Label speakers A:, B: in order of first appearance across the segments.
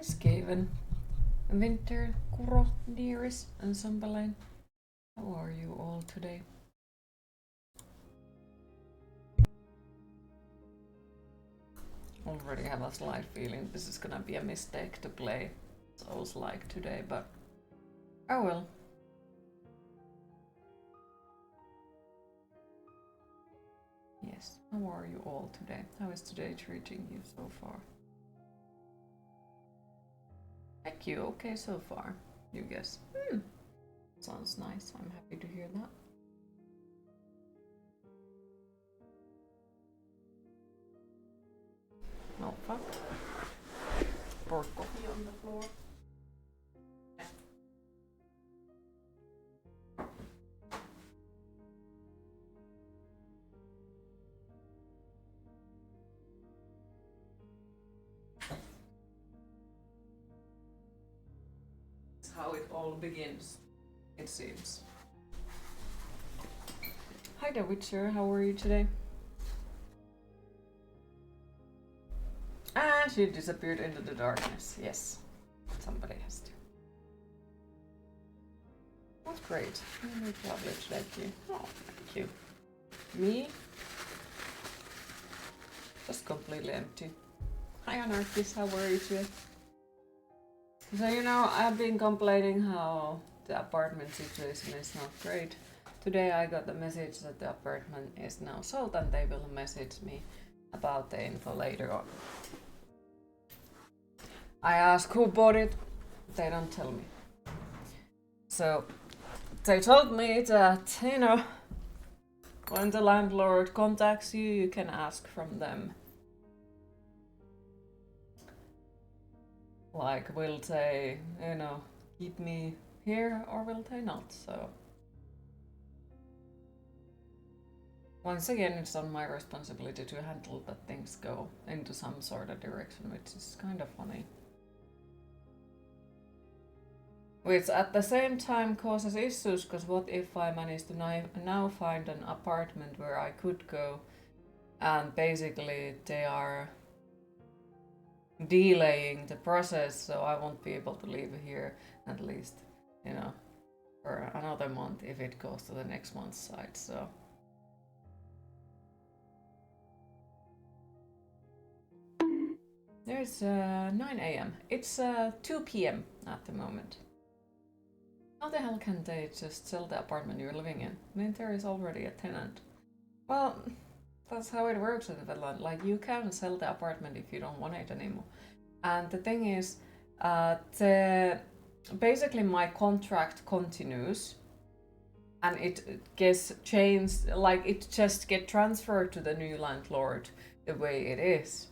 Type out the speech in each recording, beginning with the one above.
A: Skaven, Winter, Kuro, Dearest, and Sumbelain. How are you all today? Already have a slight feeling this is gonna be a mistake to play Souls like today, but oh well. Yes, how are you all today? How is today treating you so far? Thank you, okay so far, you guess. Sounds nice, I'm happy to hear that. No fuck. Pour coffee on the floor. That's how it all begins, it seems. Hi there, Witcher, how are you today? And she disappeared into the darkness. Yes, somebody has to. That's great. Very lovely, thank you. Oh, thank you. Me? Just completely empty. Hi Anarchist, how are you today? So you know, I've been complaining how the apartment situation is not great. Today I got the message that the apartment is now sold and they will message me about the info later on. I ask who bought it, they don't tell me. So they told me that, you know, when the landlord contacts you, you can ask from them. Like, will they, you know, keep me here or will they not? So once again, it's on my responsibility to handle that things go into some sort of direction, which is kind of funny. Which at the same time causes issues, because what if I manage to now find an apartment where I could go and basically they are delaying the process, so I won't be able to live here at least, you know, for another month if it goes to the next month's site, so. There's 9 AM. It's 2 PM at the moment. How the hell can they just sell the apartment you're living in? I mean, there is already a tenant. Well, that's how it works in Finland. Like, you can sell the apartment if you don't want it anymore. And the thing is, basically my contract continues and it gets changed, like it just get transferred to the new landlord the way it is.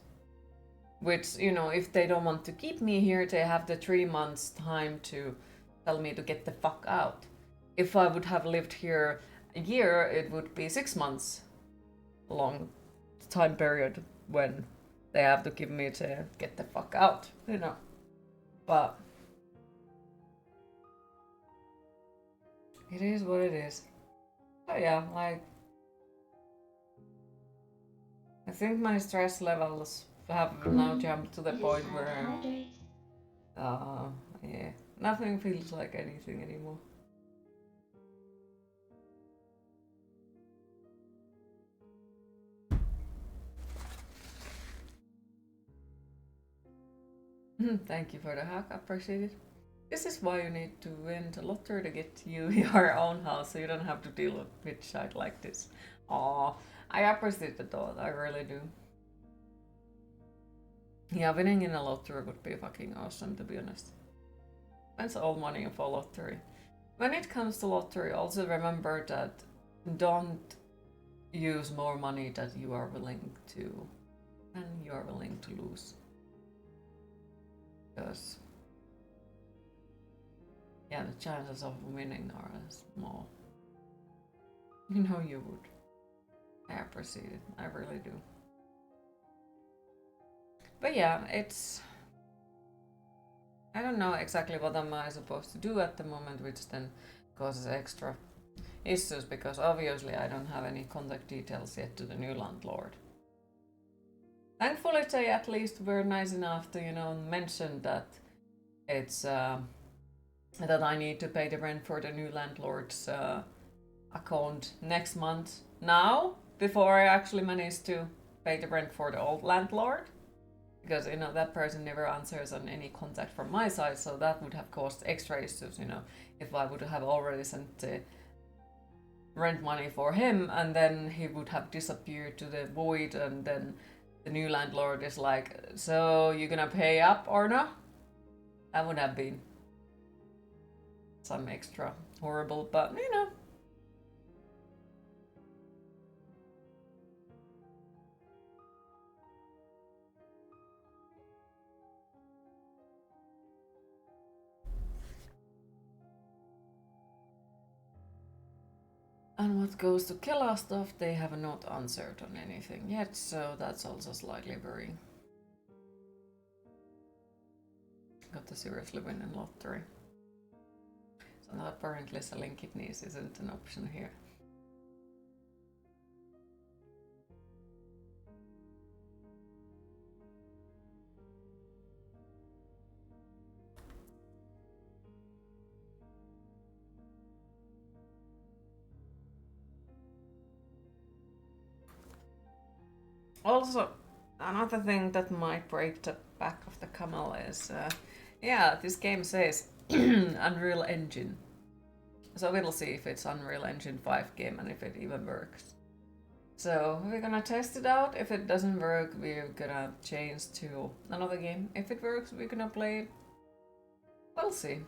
A: Which, you know, if they don't want to keep me here, they have the 3 months time to tell me to get the fuck out. If I would have lived here a year, it would be 6 months long time period when they have to give me to get the fuck out, you know. But it is what it is. So yeah, like, I think my stress levels have now jumped to the point where yeah, nothing feels like anything anymore. Thank you for the hug, appreciate it. This is why you need to win the lottery to get you your own house, so you don't have to deal with shit like this. Aw, I appreciate the thought, I really do. Yeah, winning in a lottery would be fucking awesome, to be honest. Spends all money for lottery. When it comes to lottery, also remember that don't use more money that you are willing to and you are willing to lose. Because yeah, the chances of winning are small. You know you would. I appreciate it, I really do. But yeah, it's... I don't know exactly what am I supposed to do at the moment, which then causes extra issues, because obviously I don't have any contact details yet to the new landlord. Thankfully they at least were nice enough to, you know, mention that it's that I need to pay the rent for the new landlord's account next month now before I actually manage to pay the rent for the old landlord, because that person never answers on any contact from my side, so that would have caused extra issues, if I would have already sent the rent money for him and then he would have disappeared to the void, and then the new landlord is like, so you gonna pay up or not? That would have been some extra horrible, but And what goes to Kela stuff, they have not answered on anything yet, so that's also slightly worrying. Got to seriously win in lottery. So now apparently selling kidneys isn't an option here. Also, another thing that might break the back of the camel is, this game says Unreal Engine. So we'll see if it's Unreal Engine 5 game and if it even works. So we're gonna test it out. If it doesn't work, we're gonna change to another game. If it works, we're gonna play it. We'll see.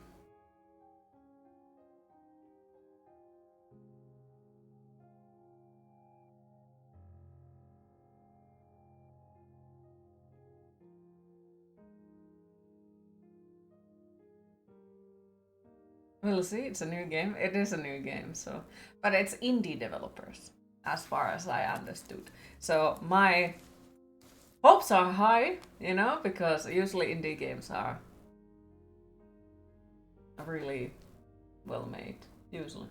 A: We'll see. It's a new game. It is a new game, so but it's indie developers, as far as I understood. So my hopes are high, because usually indie games are really well made, usually.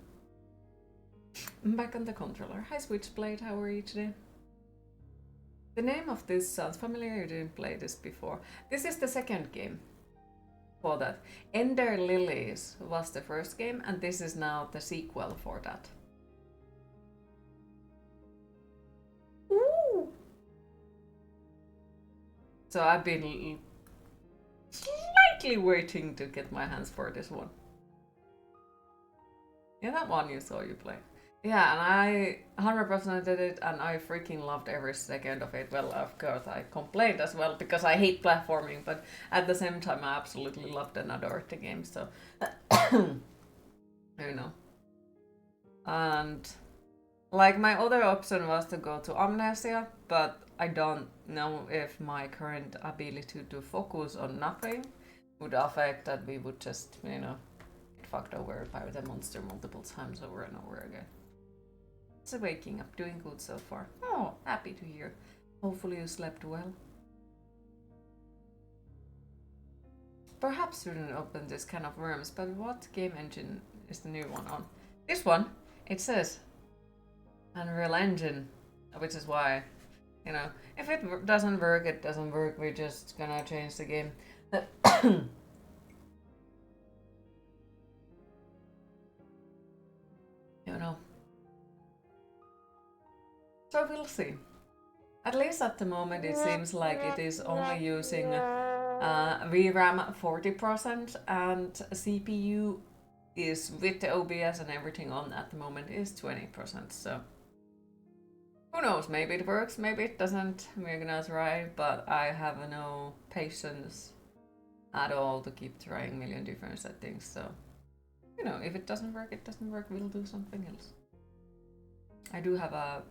A: I'm back on the controller. Hi Switchblade, how are you today? The name of this sounds familiar, you didn't play this before. This is the second game for that. Ender Lilies was the first game, and this is now the sequel for that. Ooh. So I've been slightly waiting to get my hands for this one. Yeah, that one you saw you play. Yeah, and I 100% did it, and I freaking loved every second of it. Well, of course, I complained as well because I hate platforming, but at the same time, I absolutely loved and adored the game. So, And like my other option was to go to Amnesia, but I don't know if my current ability to focus on nothing would affect that we would just, get fucked over by the monster multiple times over and over again. So waking up, doing good so far. Oh, happy to hear. Hopefully you slept well. Perhaps we shouldn't open this can of worms, but what game engine is the new one on? This one, it says Unreal Engine, which is why, if it doesn't work, it doesn't work. We're just gonna change the game. So we'll see. At least at the moment, it seems like it is only using VRAM 40%, and CPU is with the OBS and everything on at the moment is 20%. So who knows? Maybe it works, maybe it doesn't. We're gonna try, but I have no patience at all to keep trying a million different settings. So if it doesn't work, it doesn't work. We'll do something else. I do have a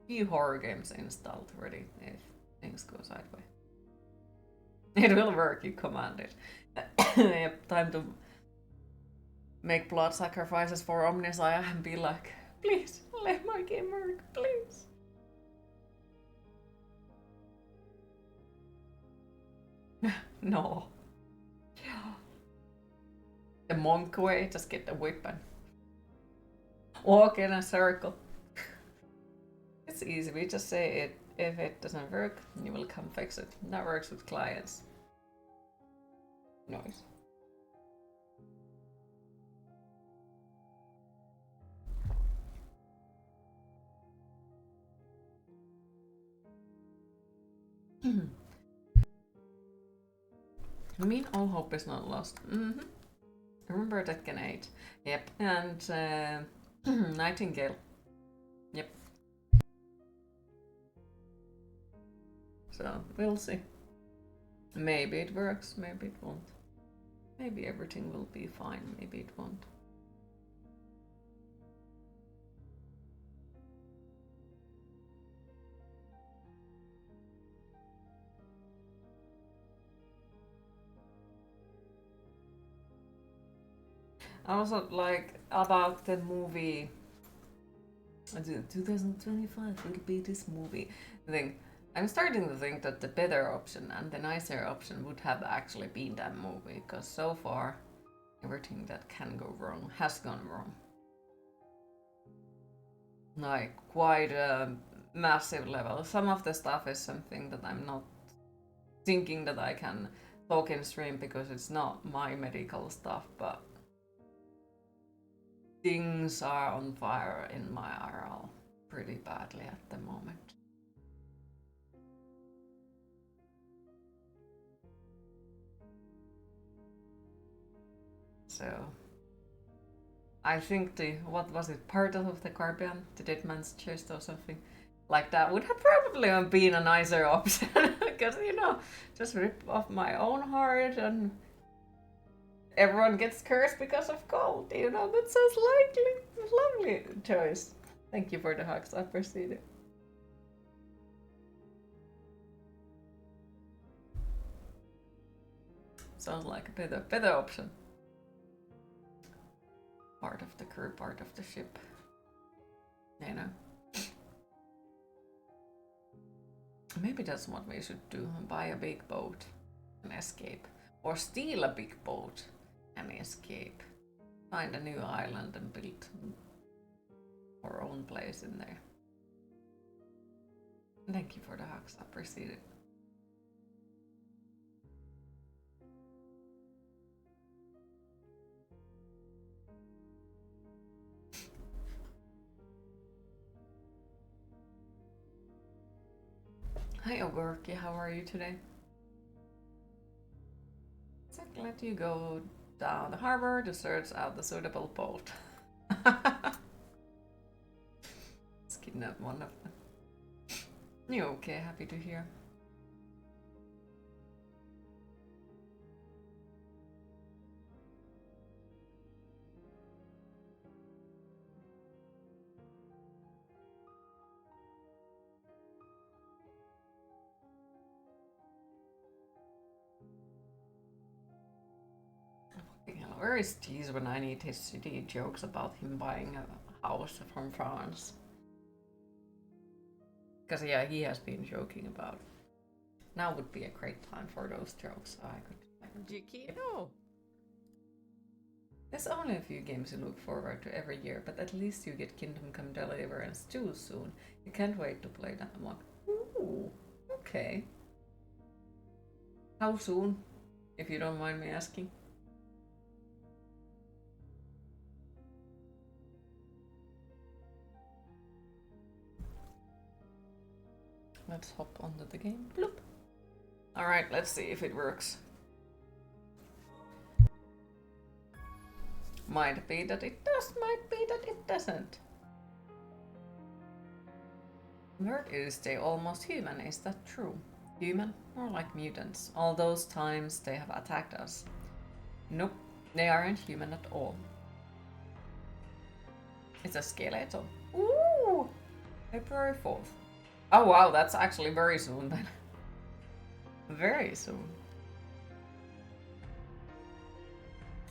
A: few horror games installed already if things go sideways. It will work, you command it. Yep, time to make blood sacrifices for Omnisaya and be like, please, let my game work, please. No. The monk way, just get the whip and walk in a circle. It's easy, we just say it. If it doesn't work, you will come fix it. That works with clients. Nice. I mean, all hope is not lost. Remember Tekken 8. Yep. And Nightingale. Yep. So, we'll see. Maybe it works, maybe it won't. Maybe everything will be fine, maybe it won't. Also, like, about the movie 2025 will be this movie thing. I'm starting to think that the better option and the nicer option would have actually been that movie, because so far everything that can go wrong has gone wrong. Like, quite a massive level. Some of the stuff is something that I'm not thinking that I can talk in stream because it's not my medical stuff, but things are on fire in my IRL pretty badly at the moment. So I think what was it, part of the Carbion, the Dead Man's Chest or something like that would have probably been a nicer option because, you know, just rip off my own heart and everyone gets cursed because of gold, you know. That sounds like a lovely choice. Thank you for the hugs, I appreciate it. Sounds like a better option. Part of the crew, part of the ship. You know. Maybe that's what we should do. Buy a big boat and escape. Or steal a big boat and escape. Find a new island and build our own place in there. Thank you for the hugs, I appreciate it. Hi Ogorki, how are you today? So glad you go down the harbor to search out the suitable boat. Let's kidnap one of them. You okay? Happy to hear. Where is Cheese when I need his shitty jokes about him buying a house from France? Because yeah, he has been joking about it. Now would be a great time for those jokes. So I could. No. There's only a few games you look forward to every year, but at least you get Kingdom Come Deliverance 2 soon. You can't wait to play that one. Ooh, okay. How soon, if you don't mind me asking? Let's hop onto the game. Bloop. Alright, let's see if it works. Might be that it does, might be that it doesn't. Word is they almost human, is that true? Human? More like mutants. All those times they have attacked us. Nope, they aren't human at all. It's a skeleton. Ooh! February 4th. Oh wow, that's actually very soon then. Very soon.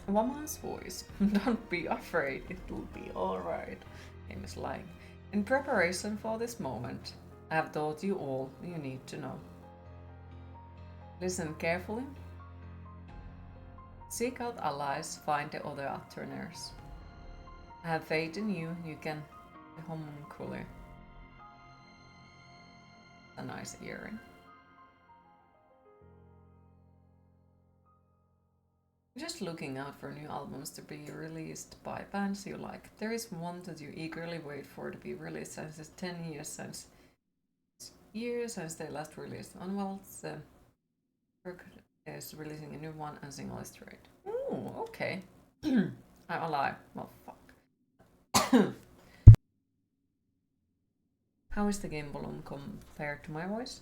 A: Woman's voice. Don't be afraid, it will be alright. Game is lying. In preparation for this moment, I have taught you all you need to know. Listen carefully. Seek out allies, find the other alternators. I have faith in you, you can be homunculi. A nice earring. Just looking out for new albums to be released by bands you like. There is one that you eagerly wait for to be released since it's 10 years since they last released one. Well, Kirk is releasing a new one and single is straight. Ooh, okay. I'm alive. Well, fuck. How is the game volume compared to my voice?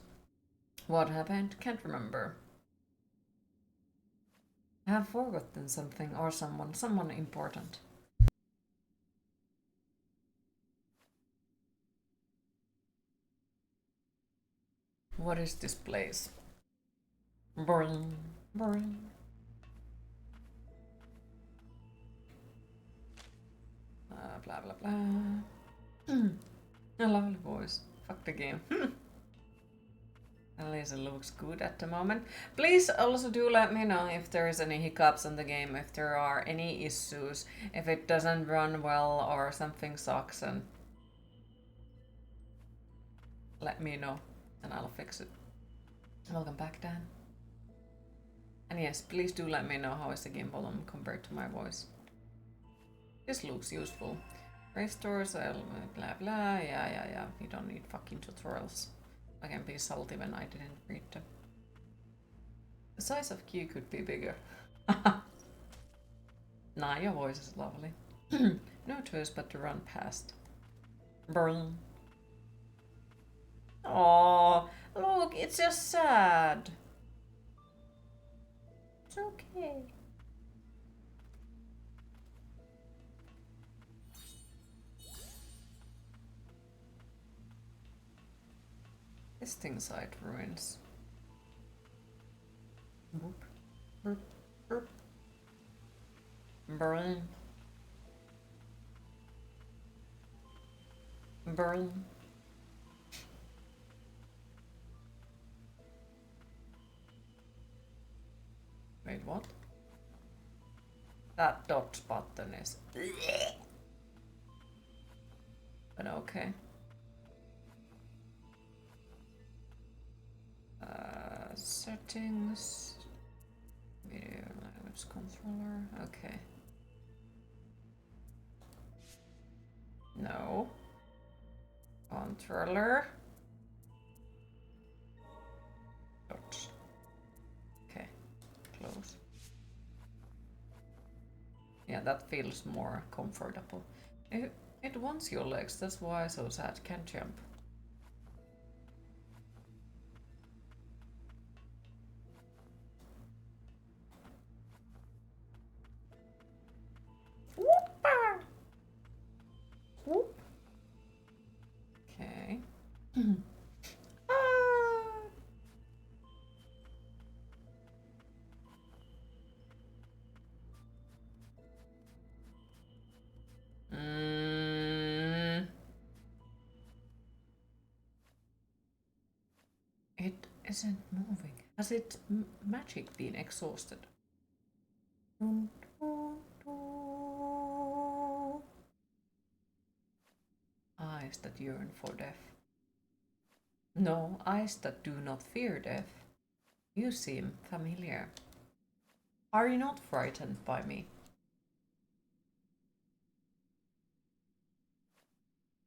A: What happened? Can't remember. I have forgotten something or someone important. What is this place? Boring, boring. Blah blah blah. A lovely voice. Fuck the game. At least it looks good at the moment. Please also do let me know if there is any hiccups in the game, if there are any issues, if it doesn't run well or something sucks, and let me know and I'll fix it. Welcome back, Dan. And yes, please do let me know how is the game volume compared to my voice. This looks useful. Restores, blah blah, yeah. You don't need fucking tutorials. I can be salty when I didn't read them. The size of Q could be bigger. Nah, your voice is lovely. No choice but to run past. Burn. Oh, look, it's just sad. It's okay. Testing site ruins. Boop, boop, boop. Burn. Burn. Wait, what? That dot button is... But okay. Settings. Video language controller. Okay. No. Controller. Dot. Okay. Close. Yeah, that feels more comfortable. It wants your legs, that's why so sad. Can't jump. Okay. It isn't moving. Has its magic been exhausted? Eyes that yearn for death. No, eyes that do not fear death. You seem familiar. Are you not frightened by me?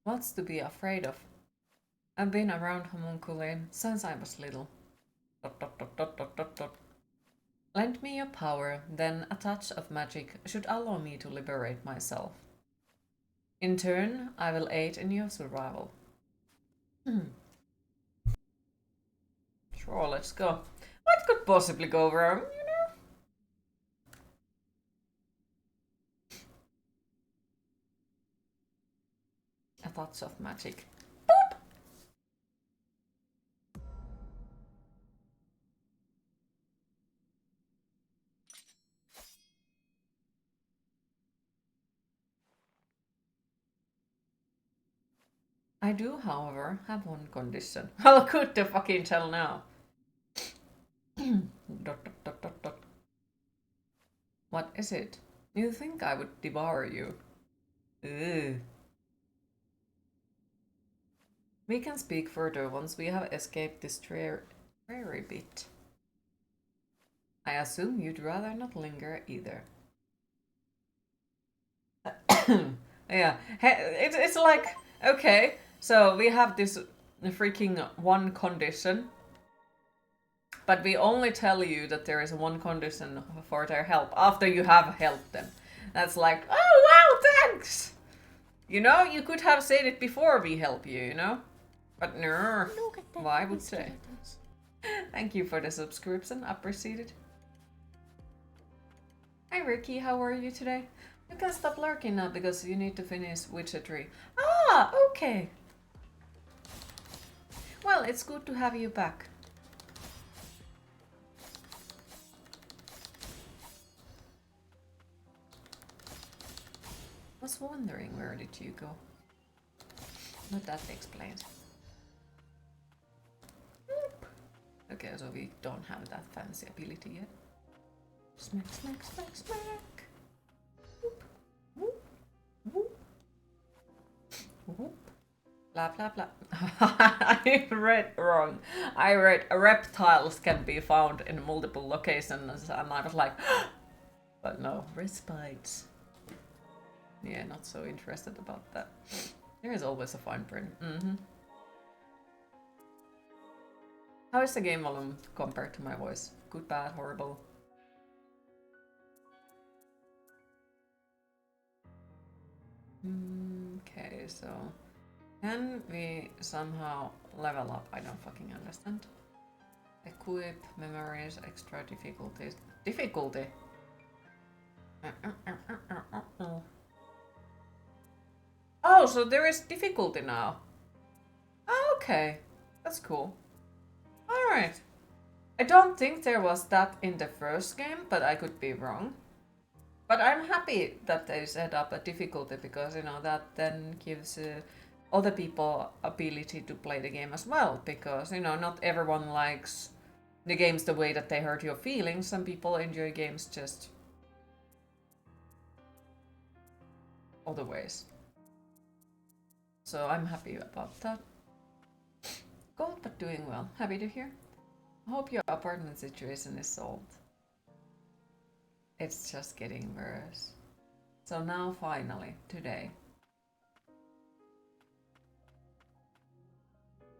A: What's to be afraid of? I've been around homunculi since I was little. ... Lend me your power, then a touch of magic should allow me to liberate myself. In turn, I will aid in your survival. Sure, let's go. What could possibly go wrong, you know? A touch of magic. Boop! I do, however, have one condition. How could the fucking tell now? ... What is it? You think I would devour you? Ugh. We can speak further once we have escaped this dreary bit. I assume you'd rather not linger either. Yeah, it's like, okay, so we have this freaking one condition, but we only tell you that there is one condition for their help after you have helped them. That's like, oh wow, thanks! You know, you could have said it before we help you, you know? But no, why would say? Thank you for the subscription, appreciated. Hi Ricky, how are you today? You can stop lurking now because you need to finish Witcher 3. Ah, okay. Well, it's good to have you back. Was wondering where did you go? But that explains. Okay, so we don't have that fancy ability yet. Smack, smack, smack, smack. Whoop, whoop, whoop. Whoop. Blah, blah, blah. I read wrong. I read reptiles can be found in multiple locations, and I was like, but no, respites. Yeah, not so interested about that. There is always a fine print. How is the game volume compared to my voice? Good, bad, horrible? Okay, so can we somehow level up? I don't fucking understand. Equip, memories, extra difficulties. Difficulty? Oh, so there is difficulty now. Oh, okay, that's cool. Alright. I don't think there was that in the first game, but I could be wrong. But I'm happy that they set up a difficulty because, you know, that then gives other people ability to play the game as well. Because, you know, not everyone likes the games the way that they hurt your feelings. Some people enjoy games just other ways. So I'm happy about that. Cold but doing well. Happy to hear. I hope your apartment situation is solved. It's just getting worse. So now finally, today,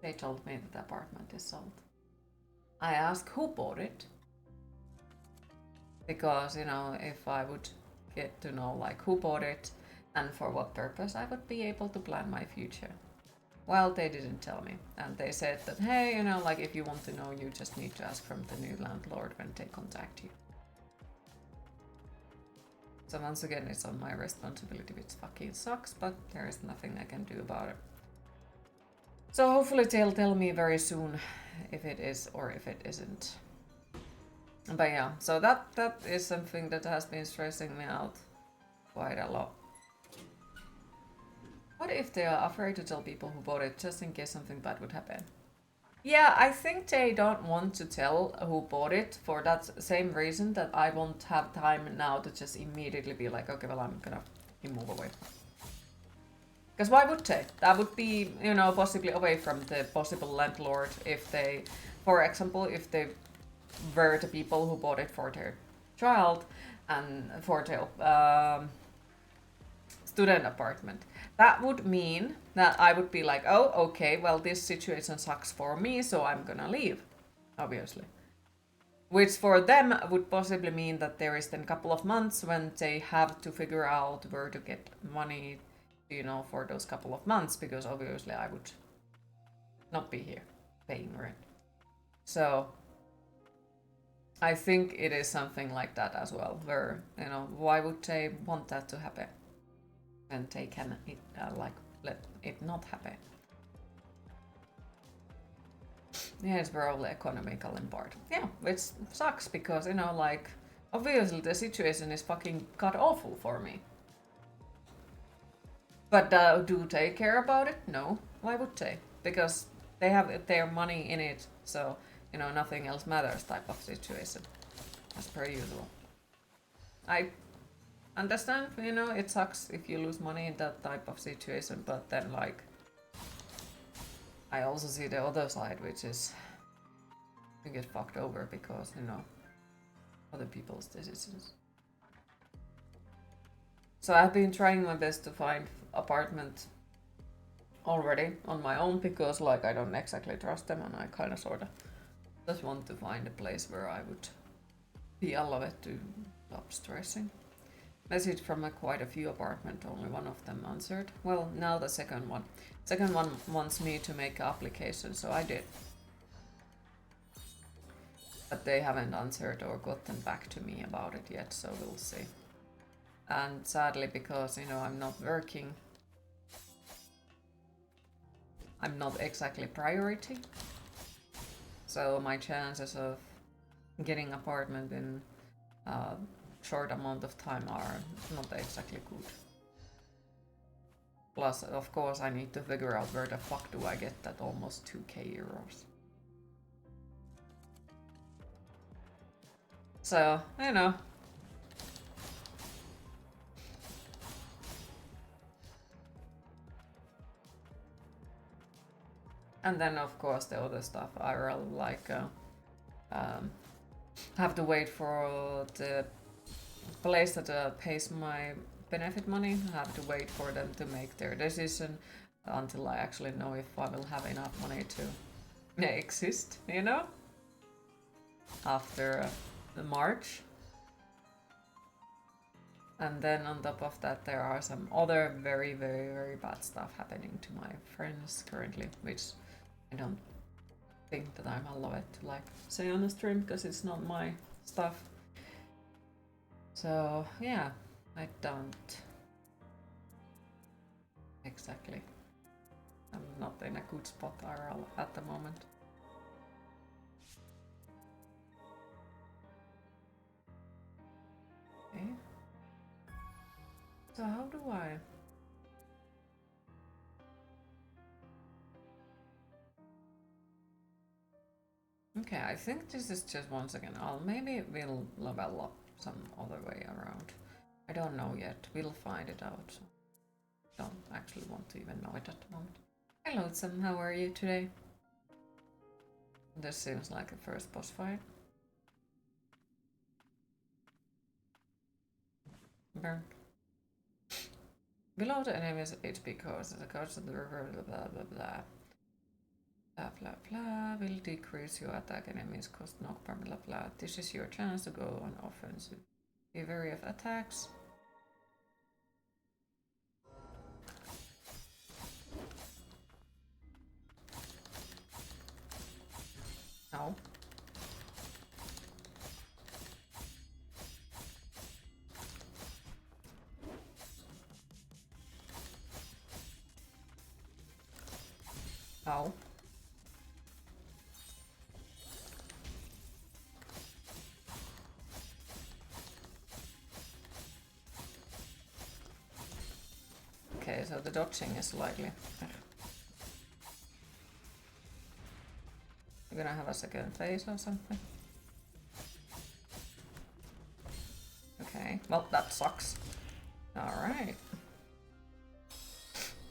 A: they told me that the apartment is sold. I asked who bought it. Because, you know, if I would get to know like who bought it and for what purpose, I would be able to plan my future. Well, they didn't tell me. And they said that, hey, you know, like if you want to know, you just need to ask from the new landlord when they contact you. So once again, it's on my responsibility, which fucking sucks, but there is nothing I can do about it. So hopefully they'll tell me very soon if it is or if it isn't. But yeah, so that is something that has been stressing me out quite a lot. What if they are afraid to tell people who bought it just in case something bad would happen? Yeah, I think they don't want to tell who bought it for that same reason that I won't have time now to just immediately be like, okay, well, I'm gonna move away. Because why would they? That would be, you know, possibly away from the possible landlord if they, for example, if they were the people who bought it for their child and for their student apartment. That would mean that I would be like, oh, okay, well, this situation sucks for me, so I'm gonna leave, obviously. Which for them would possibly mean that there is then a couple of months when they have to figure out where to get money, you know, for those couple of months, because obviously I would not be here paying rent. So I think it is something like that as well, where, you know, why would they want that to happen? And they can like let it not happen. Yeah, it's probably economical in part. Yeah, which sucks because, you know, like obviously the situation is fucking god awful for me. But do they care about it? No. Why would they? Because they have their money in it, so, you know, nothing else matters type of situation, as per usual. I understand, you know, it sucks if you lose money in that type of situation, but then like I also see the other side, which is you get fucked over because, you know, other people's decisions. So I've been trying my best to find apartment already on my own because like I don't exactly trust them and I kind of sort of just want to find a place where I would be allowed to stop stressing. Message from quite a few apartment, only one of them answered. Well, now the second one. Second one wants me to make an application, so I did. But they haven't answered or gotten back to me about it yet, so we'll see. And sadly, because, you know, I'm not working, I'm not exactly priority. So my chances of getting apartment in a short amount of time are not exactly good. Plus, of course, I need to figure out where the fuck do I get that almost 2k euros. So, you know. And then, of course, the other stuff I really like have to wait for the place that pays my benefit money. I have to wait for them to make their decision until I actually know if I will have enough money to exist, you know? After the March. And then on top of that, there are some other very, very, very bad stuff happening to my friends currently, which I don't think that I'm allowed to like say on the stream because it's not my stuff. So yeah, I don't exactly. I'm not in a good spot IRL at the moment. Okay. So how do I? Okay, I think this is just once again. Maybe we'll level up some other way around. I don't know yet. We'll find it out. So don't actually want to even know it at the moment. Hello, Sam. How are you today? This seems like a first boss fight. Burn. Below the enemy's HP cost, the cost of the river, blah blah blah. Blah blah blah will decrease your attack enemies cost knockback, blah blah. This is your chance to go on offensive. Be wary of attacks. No. No. Okay, so the dodging is slightly. You're gonna have a second phase or something? Okay, well that sucks. Alright.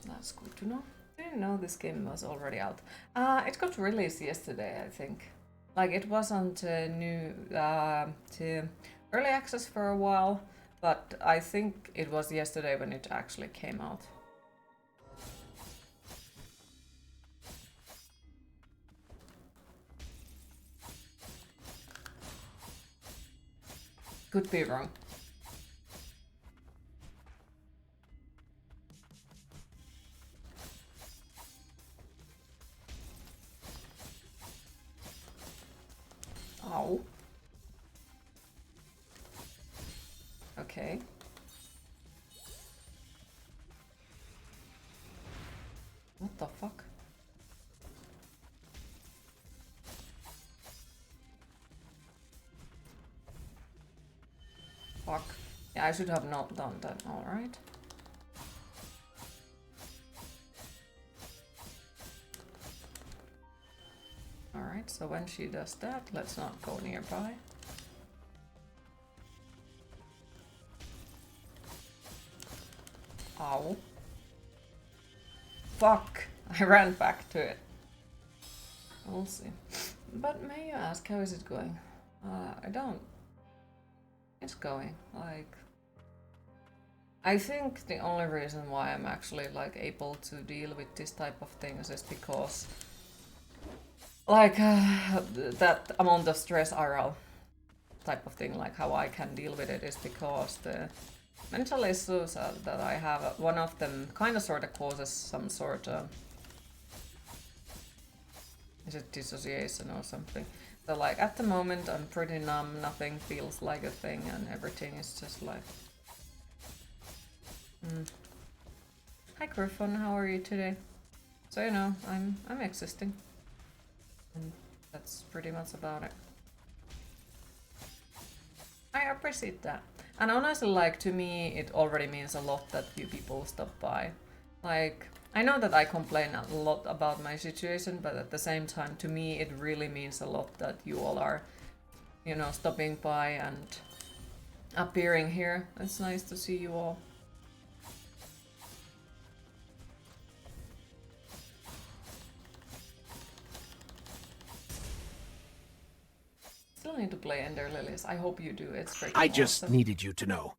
A: That's good to know. I didn't know this game was already out. It got released yesterday, I think. Like it wasn't new to early access for a while, but I think it was yesterday when it actually came out. Could be wrong. Oh. Okay. What the fuck? Fuck. Yeah, I should have not done that. Alright. Alright, so when she does that, let's not go nearby. Ow. Fuck! I ran back to it. We'll see. But may you ask, how is it going? I don't It's going. Like, I think the only reason why I'm actually like able to deal with this type of things is because like that amount of stress RL type of thing, like how I can deal with it is because the mental issues that I have, one of them kind of sort of causes some sort of, is it dissociation or something? So like at the moment I'm pretty numb, nothing feels like a thing and everything is just like... Hi Griffon, how are you today? So you know, I'm existing. And that's pretty much about it. I appreciate that. And honestly, like, to me, it already means a lot that few people stop by. Like, I know that I complain a lot about my situation, but at the same time, to me, it really means a lot that you all are, you know, stopping by and appearing here. It's nice to see you all. Still need to play Ender Lilies. I hope you do. It's freaking
B: I just
A: awesome.
B: needed you to know.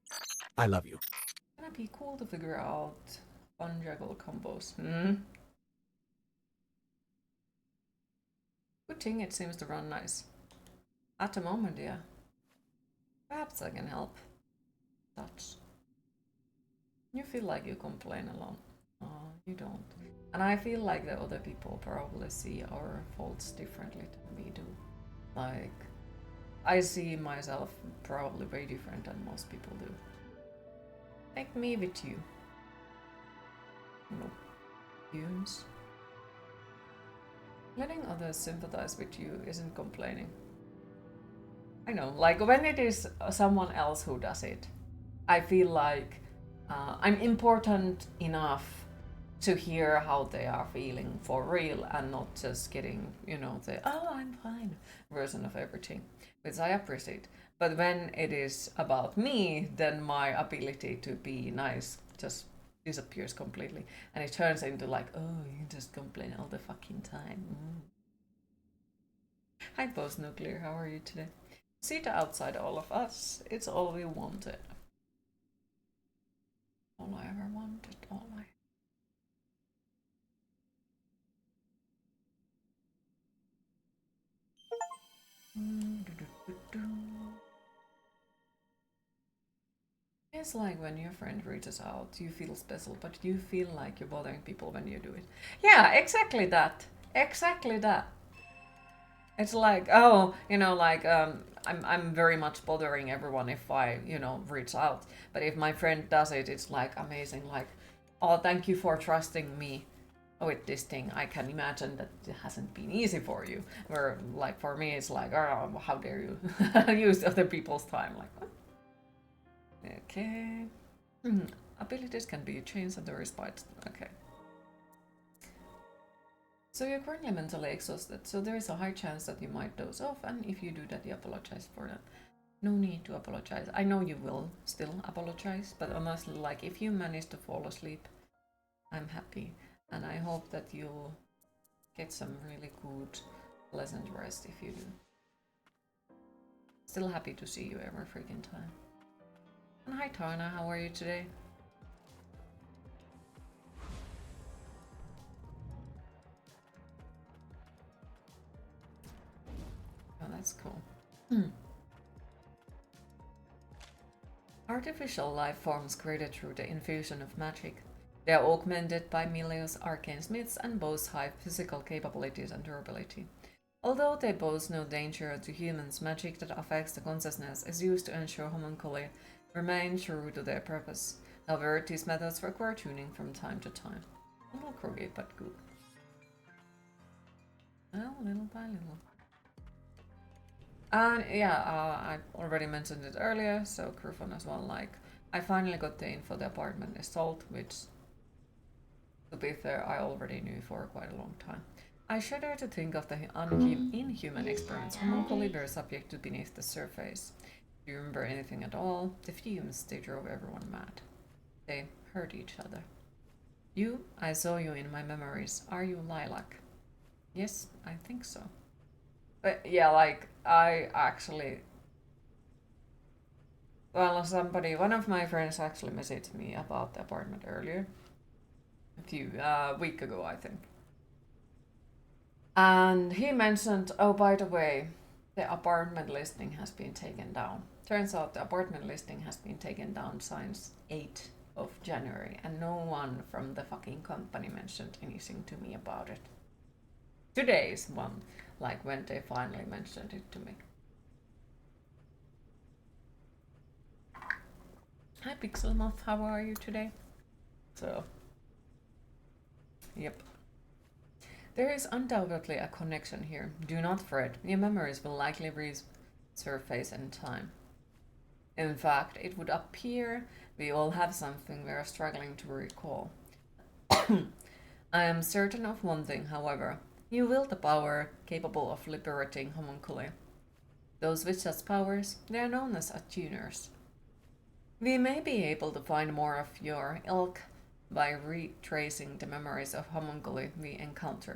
B: I love you.
A: It's gonna be cool to figure out fun juggle combos. Good thing it seems to run nice. At the moment, yeah. Perhaps I can help. Touch. You feel like you complain a lot. Oh, you don't. And I feel like the other people probably see our faults differently than we do. Like, I see myself probably way different than most people do. Like me with you. No. Fumes. Letting others sympathize with you isn't complaining. I know, like when it is someone else who does it, I feel like I'm important enough to hear how they are feeling for real and not just getting, you know, the "oh, I'm fine" version of everything, which I appreciate. But when it is about me, then my ability to be nice just disappears completely, and it turns into like, "oh, you just complain all the fucking time." Hi, Post Nuclear, how are you today? See the outside all of us. It's all we wanted. All I ever wanted. All I. It's like when your friend reaches out, you feel special, but you feel like you're bothering people when you do it. Yeah, exactly that. Exactly that. It's like, oh, you know, like I'm very much bothering everyone if I, you know, reach out. But if my friend does it, it's like amazing. Like, oh, thank you for trusting me with this thing. I can imagine that it hasn't been easy for you. Where, like, for me, it's like, oh, how dare you use other people's time? Like, what? Okay. Abilities can be changed at the respite. Okay. So you're currently mentally exhausted, so there is a high chance that you might doze off, and if you do that, you apologize for that. No need to apologize. I know you will still apologize, but honestly, like, if you manage to fall asleep, I'm happy, and I hope that you'll get some really good, pleasant rest if you do. Still happy to see you every freaking time. And hi Tana, how are you today? Oh, that's cool. Artificial life forms created through the infusion of magic. They are augmented by Milius arcane smiths and boast high physical capabilities and durability. Although they pose no danger to humans, magic that affects the consciousness is used to ensure homunculi remain true to their purpose. However, these methods require tuning from time to time. A little crooked, but good. Well, little by little. And yeah, I already mentioned it earlier, so Griffon as well. Like, I finally got the info the apartment is sold, which, to be fair, I already knew for quite a long time. I shudder to think of the inhuman experiments homunculi were subject to beneath the surface. Do you remember anything at all? The fumes, they drove everyone mad. They hurt each other. You? I saw you in my memories. Are you Lilac? Yes, I think so. But yeah, like, I actually well, one of my friends actually messaged me about the apartment earlier. A week ago, I think. And he mentioned, oh, by the way, the apartment listing has been taken down. Turns out the apartment listing has been taken down since 8th of January, and no one from the fucking company mentioned anything to me about it. Today's one, like when they finally mentioned it to me. Hi Pixel Moth, how are you today? So, yep. There is undoubtedly a connection here. Do not fret, your memories will likely resurface in time. In fact, it would appear we all have something we are struggling to recall. I am certain of one thing, however. You wield a power capable of liberating homunculi. Those with such powers, they are known as attuners. We may be able to find more of your ilk by retracing the memories of homunculi we encounter.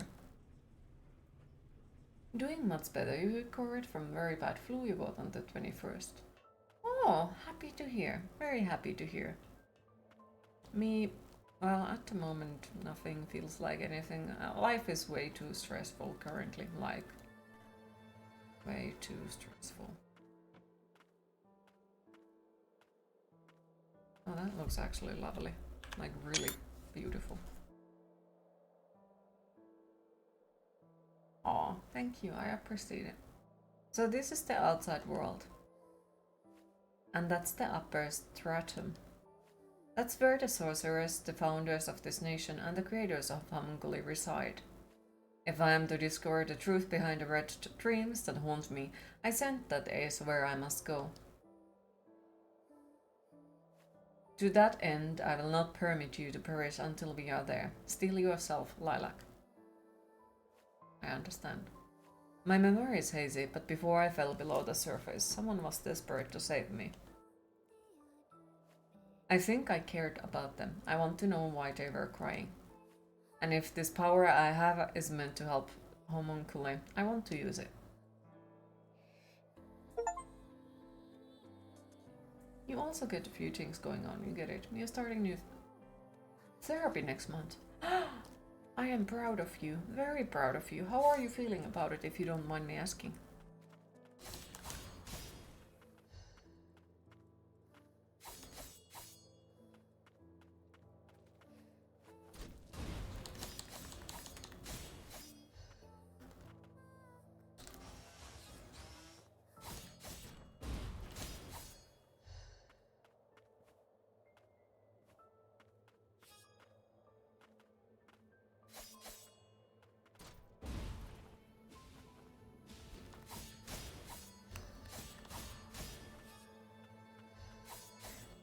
A: Doing much better. You recovered from very bad flu you got on the 21st. Oh, happy to hear. Very happy to hear. Me, well, at the moment, nothing feels like anything. Life is way too stressful currently. Like, way too stressful. Oh, that looks actually lovely. Like, really beautiful. Oh, thank you. I appreciate it. So this is the outside world. And that's the upper stratum. That's where the sorcerers, the founders of this nation, and the creators of homunculi reside. If I am to discover the truth behind the red dreams that haunt me, I sense that is where I must go. To that end, I will not permit you to perish until we are there. Steel yourself, Lilac. I understand. My memory is hazy, but before I fell below the surface, someone was desperate to save me. I think I cared about them. I want to know why they were crying. And if this power I have is meant to help homunculi, I want to use it. You also get a few things going on, you get it. You're starting new therapy next month. I am proud of you, very proud of you. How are you feeling about it, if you don't mind me asking?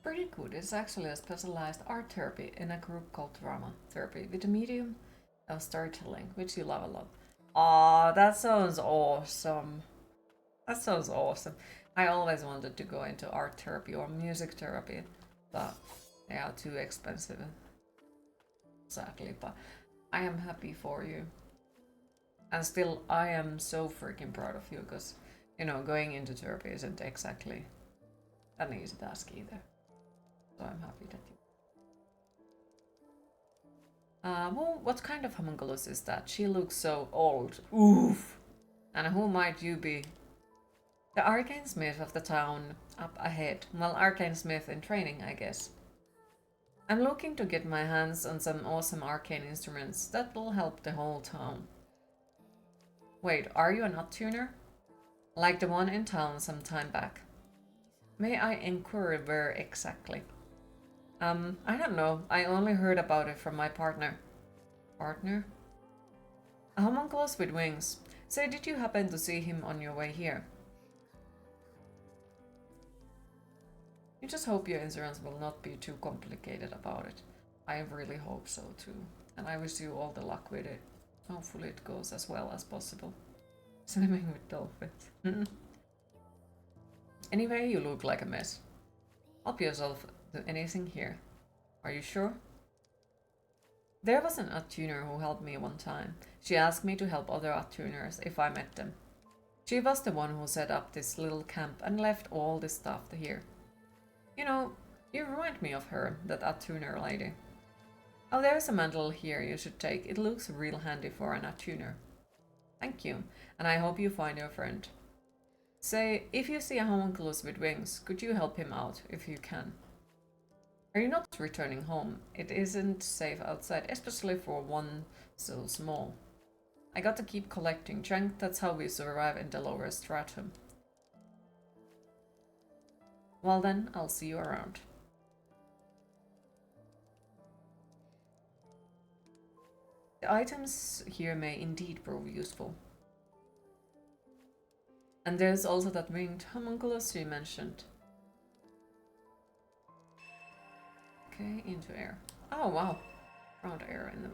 A: Pretty good. It's actually a specialized art therapy in a group called drama therapy with a medium of storytelling, which you love a lot. Aw, that sounds awesome. That sounds awesome. I always wanted to go into art therapy or music therapy, but they are too expensive. Sadly, but I am happy for you. And still, I am so freaking proud of you because, you know, going into therapy isn't exactly an easy task either. So I'm happy that you. Well, what kind of homunculus is that? She looks so old. Oof! And who might you be? The arcane smith of the town up ahead. Well, arcane smith in training, I guess. I'm looking to get my hands on some awesome arcane instruments that will help the whole town. Wait, are you a nut tuner? Like the one in town some time back. May I inquire where exactly? I don't know. I only heard about it from my partner. Partner? A homunculus with wings. Say, did you happen to see him on your way here? You just hope your insurance will not be too complicated about it. I really hope so too. And I wish you all the luck with it. Hopefully it goes as well as possible. Swimming with dolphins. Anyway, you look like a mess. Help yourself to anything here. Are you sure? There was an attuner who helped me one time. She asked me to help other attuners if I met them. She was the one who set up this little camp and left all this stuff here. You know, you remind me of her, that attuner lady. Oh, there's a mantle here you should take. It looks real handy for an attuner. Thank you, and I hope you find your friend. Say, if you see a homunculus with wings, could you help him out, if you can? Are you not returning home? It isn't safe outside, especially for one so small. I got to keep collecting junk, that's how we survive in the lower stratum. Well then, I'll see you around. The items here may indeed prove useful. And there's also that winged homunculus you mentioned. Okay, into air. Oh wow, found air in the...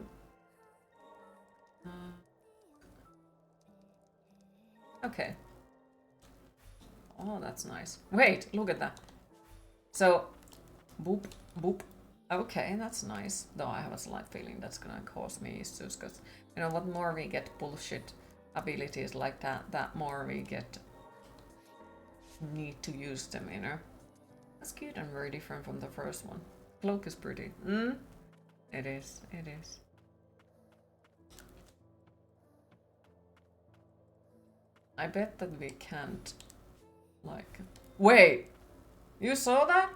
A: Okay. Oh, that's nice. Wait, look at that. So, boop, boop. Okay, that's nice. Though I have a slight feeling that's gonna cause me issues, because, you know, what more we get bullshit abilities like that, that more we get need to use them, you know? That's cute and very different from the first one. Cloak is pretty. It is, it is. I bet that we can't, like... Wait! You saw that?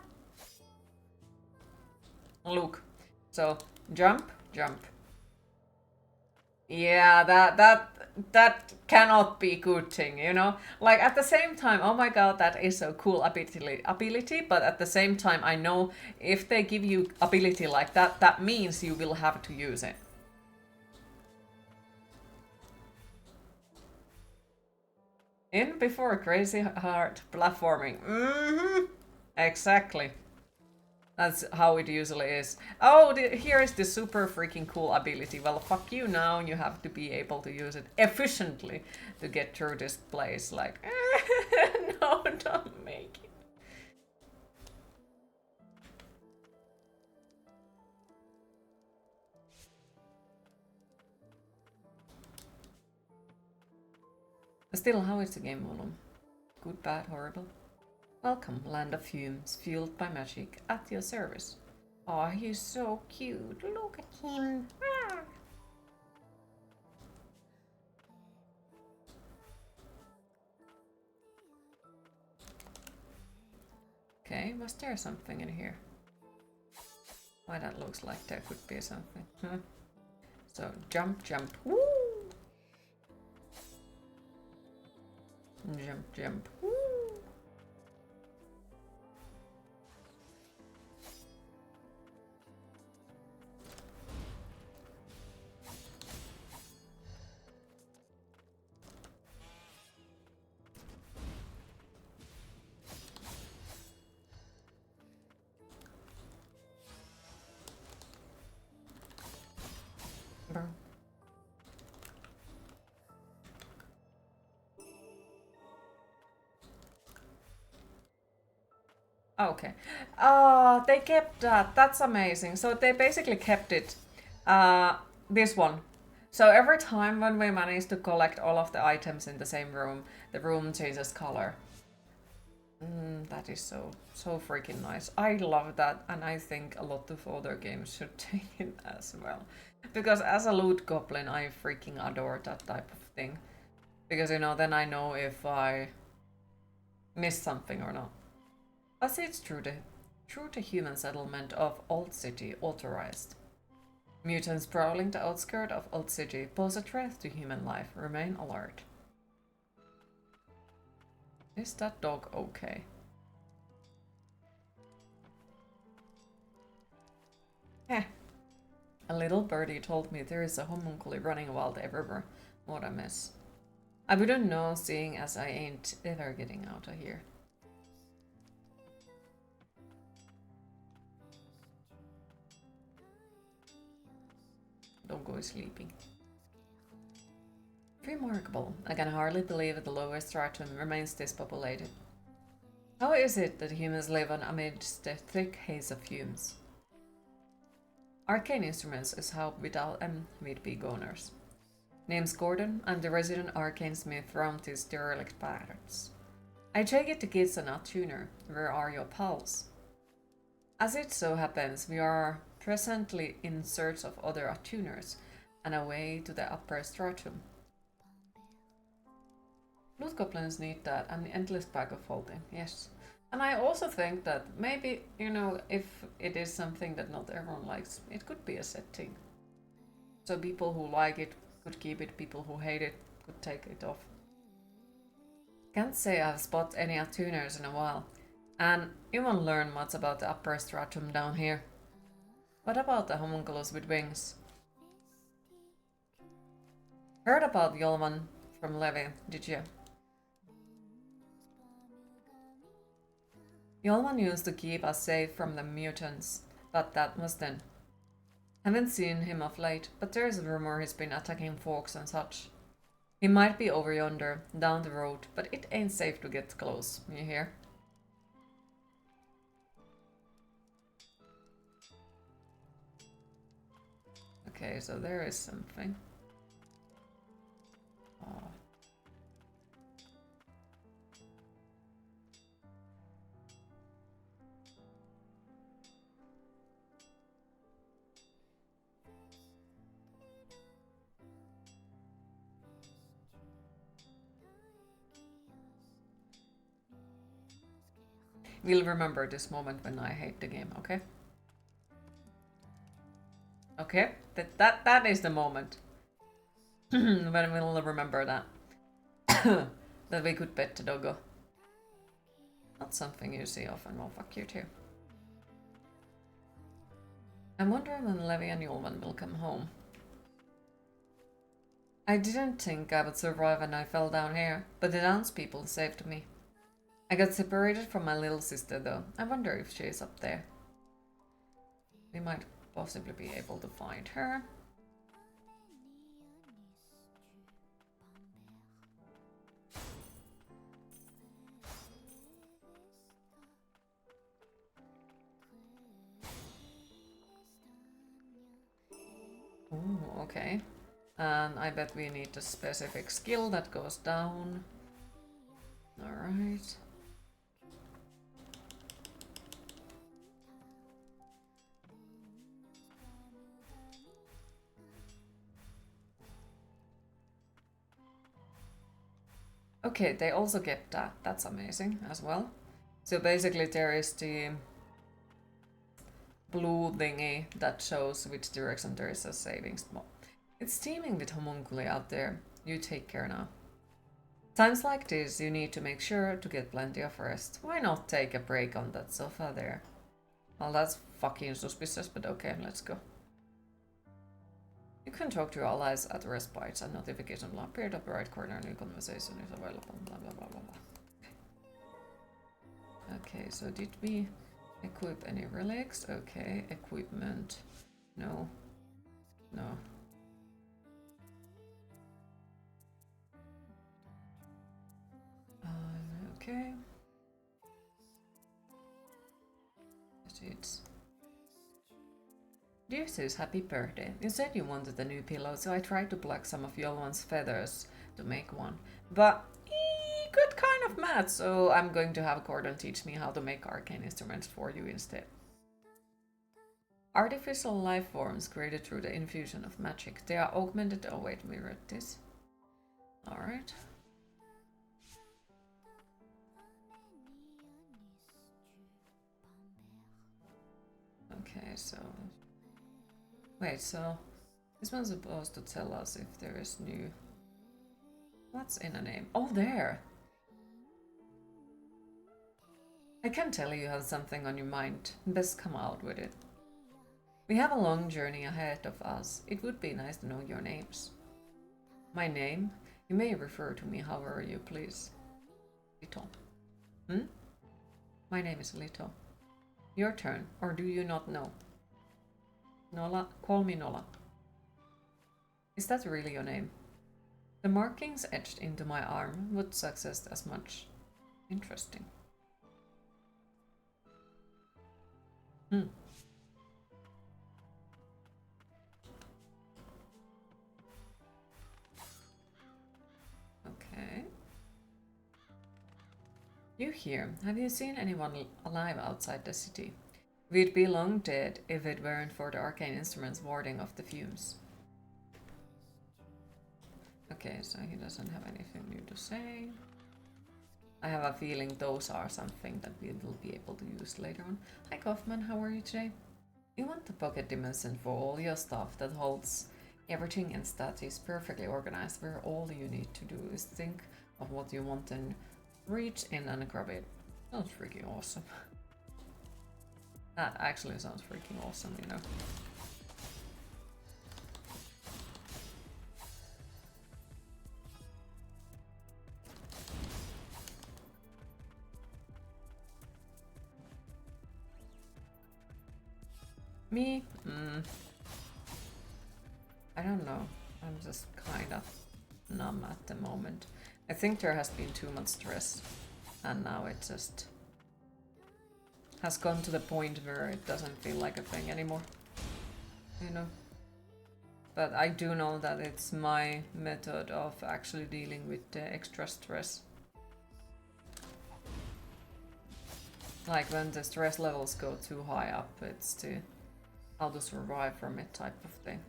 A: Look. So, jump, jump. Yeah, that cannot be good thing, you know? Like, at the same time, oh my god, that is a cool ability, but at the same time, I know if they give you ability like that, that means you will have to use it. In before crazy hard platforming. Exactly. That's how it usually is. Oh, here is the super freaking cool ability. Well, fuck you now. You have to be able to use it efficiently to get through this place. Like, no, don't make it. Still, how is the game volume? Good, bad, horrible? Welcome, land of fumes, fueled by magic, at your service. Oh, he's so cute. Look at him. Okay, was there something in here? Why, that looks like there could be something. So, jump, jump. Woo! Jump, jump. Woo! Okay. They kept that. That's amazing. So they basically kept it. This one. So every time when we manage to collect all of the items in the same room, the room changes color. That is so freaking nice. I love that, and I think a lot of other games should take it as well. Because as a loot goblin, I freaking adore that type of thing. Because, you know, then I know if I missed something or not. Passage through the human settlement of Old City authorized. Mutants prowling the outskirts of Old City pose a threat to human life. Remain alert. Is that dog okay? Heh. A little birdie told me there is a homunculi running wild everywhere. What a mess. I wouldn't know, seeing as I ain't ever getting out of here. Don't go sleeping. Remarkable. I can hardly believe that the lower stratum remains dispopulated. How is it that humans live on amidst the thick haze of fumes? Arcane Instruments is how without we'd be goners. Name's Gordon. I'm the resident arcane smith around these derelict parts. I take it the kid's an attuner. Where are your pals? As it so happens, we are presently in search of other attuners and a way to the upper stratum. Loot goblins need that and the endless bag of holding, yes. And I also think that maybe, you know, if it is something that not everyone likes, it could be a setting. So people who like it could keep it, people who hate it could take it off. Can't say I've spotted any attuners in a while, and you won't learn much about the upper stratum down here. What about the homunculus with wings? Heard about Yolman from Levi, did you? Yolman used to keep us safe from the mutants, but that was then. Haven't seen him of late, but there's a rumor he's been attacking folks and such. He might be over yonder, down the road, but it ain't safe to get close, you hear? Okay, so there is something. Oh. We'll remember this moment when I hate the game, okay? Okay, that is the moment. When we'll remember that. That we could pet the doggo. Not something you see often. Well, fuck you too. I'm wondering when Levi and Yulman will come home. I didn't think I would survive when I fell down here, but the dance people saved me. I got separated from my little sister though. I wonder if she is up there. We might possibly be able to find her. Ooh, okay. And I bet we need a specific skill that goes down. Alright. Okay, they also get that. That's amazing as well. So basically there is the blue thingy that shows which direction there is a saving spot. It's teeming with homunculi out there. You take care now. Times like this, you need to make sure to get plenty of rest. Why not take a break on that sofa there? Well, that's fucking suspicious, but okay, let's go. You can talk to your allies at respites and notification will appear at the right corner. New conversation is available. Blah blah blah blah blah. Okay, so did we equip any relics? Okay, equipment. No. No. Okay. It's Dear Sus, happy birthday. You said you wanted a new pillow, so I tried to pluck some of Yolwan's feathers to make one. But he got kind of mad, so I'm going to have Gordon teach me how to make arcane instruments for you instead. Artificial life forms created through the infusion of magic. They are augmented. Oh wait, we read this. Alright. Okay, so... Wait, so... This one's supposed to tell us if there is new... What's in a name? Oh, there! I can tell you have something on your mind. Best come out with it. We have a long journey ahead of us. It would be nice to know your names. My name? You may refer to me however you please. Lito. My name is Lito. Your turn, or do you not know? Nola, call me Nola. Is that really your name? The markings etched into my arm would suggest as much. Interesting. Okay. You here. Have you seen anyone alive outside the city? We'd be long dead if it weren't for the arcane instruments warding off the fumes. Okay, so he doesn't have anything new to say. I have a feeling those are something that we will be able to use later on. Hi Kaufman, how are you today? You want the pocket dimension for all your stuff that holds everything and that is perfectly organized, where all you need to do is think of what you want and reach in and grab it. Sounds freaking awesome. That actually sounds freaking awesome, you know. Me? I don't know. I'm just kind of numb at the moment. I think there has been too much stress, and now it just has gone to the point where it doesn't feel like a thing anymore. You know? But I do know that it's my method of actually dealing with the extra stress. Like when the stress levels go too high up, it's the how to survive from it type of thing.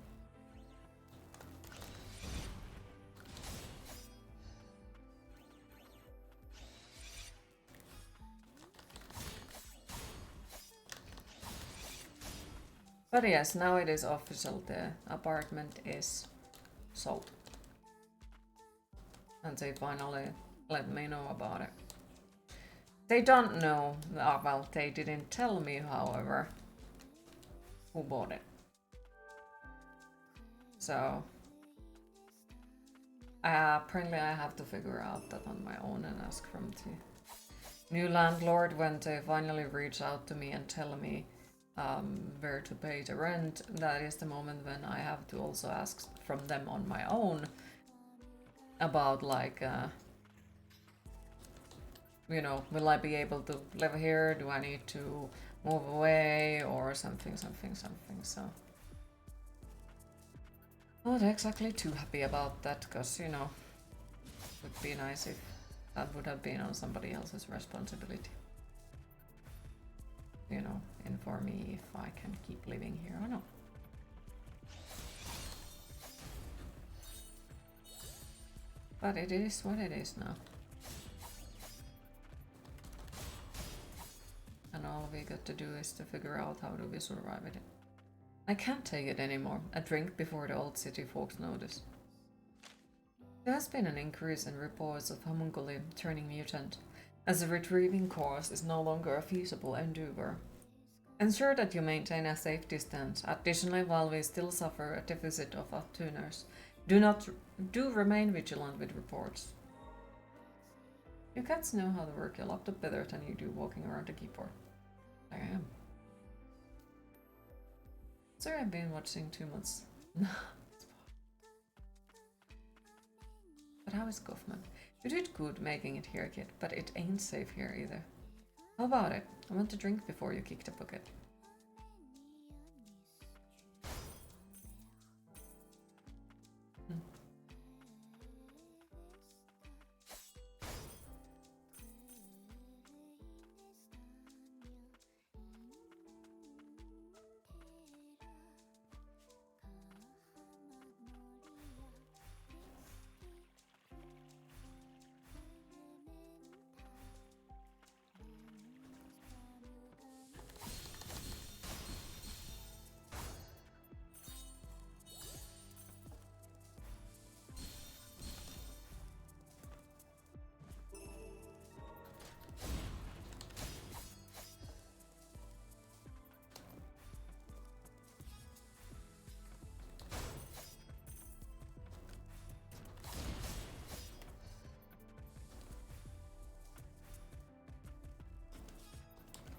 A: But yes, now it is official, the apartment is sold. And they finally let me know about it. They don't know, well, they didn't tell me, however, who bought it. So, apparently I have to figure out that on my own and ask from the new landlord when they finally reach out to me and tell me where to pay the rent. That is the moment when I have to also ask from them on my own about like you know, will I be able to live here? Do I need to move away or something. So not exactly too happy about that, because you know, it would be nice if that would have been on somebody else's responsibility. You know, inform me if I can keep living here or not. But it is what it is now. And all we got to do is to figure out how do we survive it. I can't take it anymore. A drink before the old city folks notice. There has been an increase in reports of homunculi turning mutant, as the retrieving course is no longer a feasible endeavor. Ensure that you maintain a safe distance. Additionally, while we still suffer a deficit of attuners, do remain vigilant with reports. You cats know how to work your laptop better than you do walking around the keyboard. I am. Sorry, I've been watching too much. But how is Goffman? You did good making it here, kid, but it ain't safe here either. How about it? I want to drink before you kick the bucket.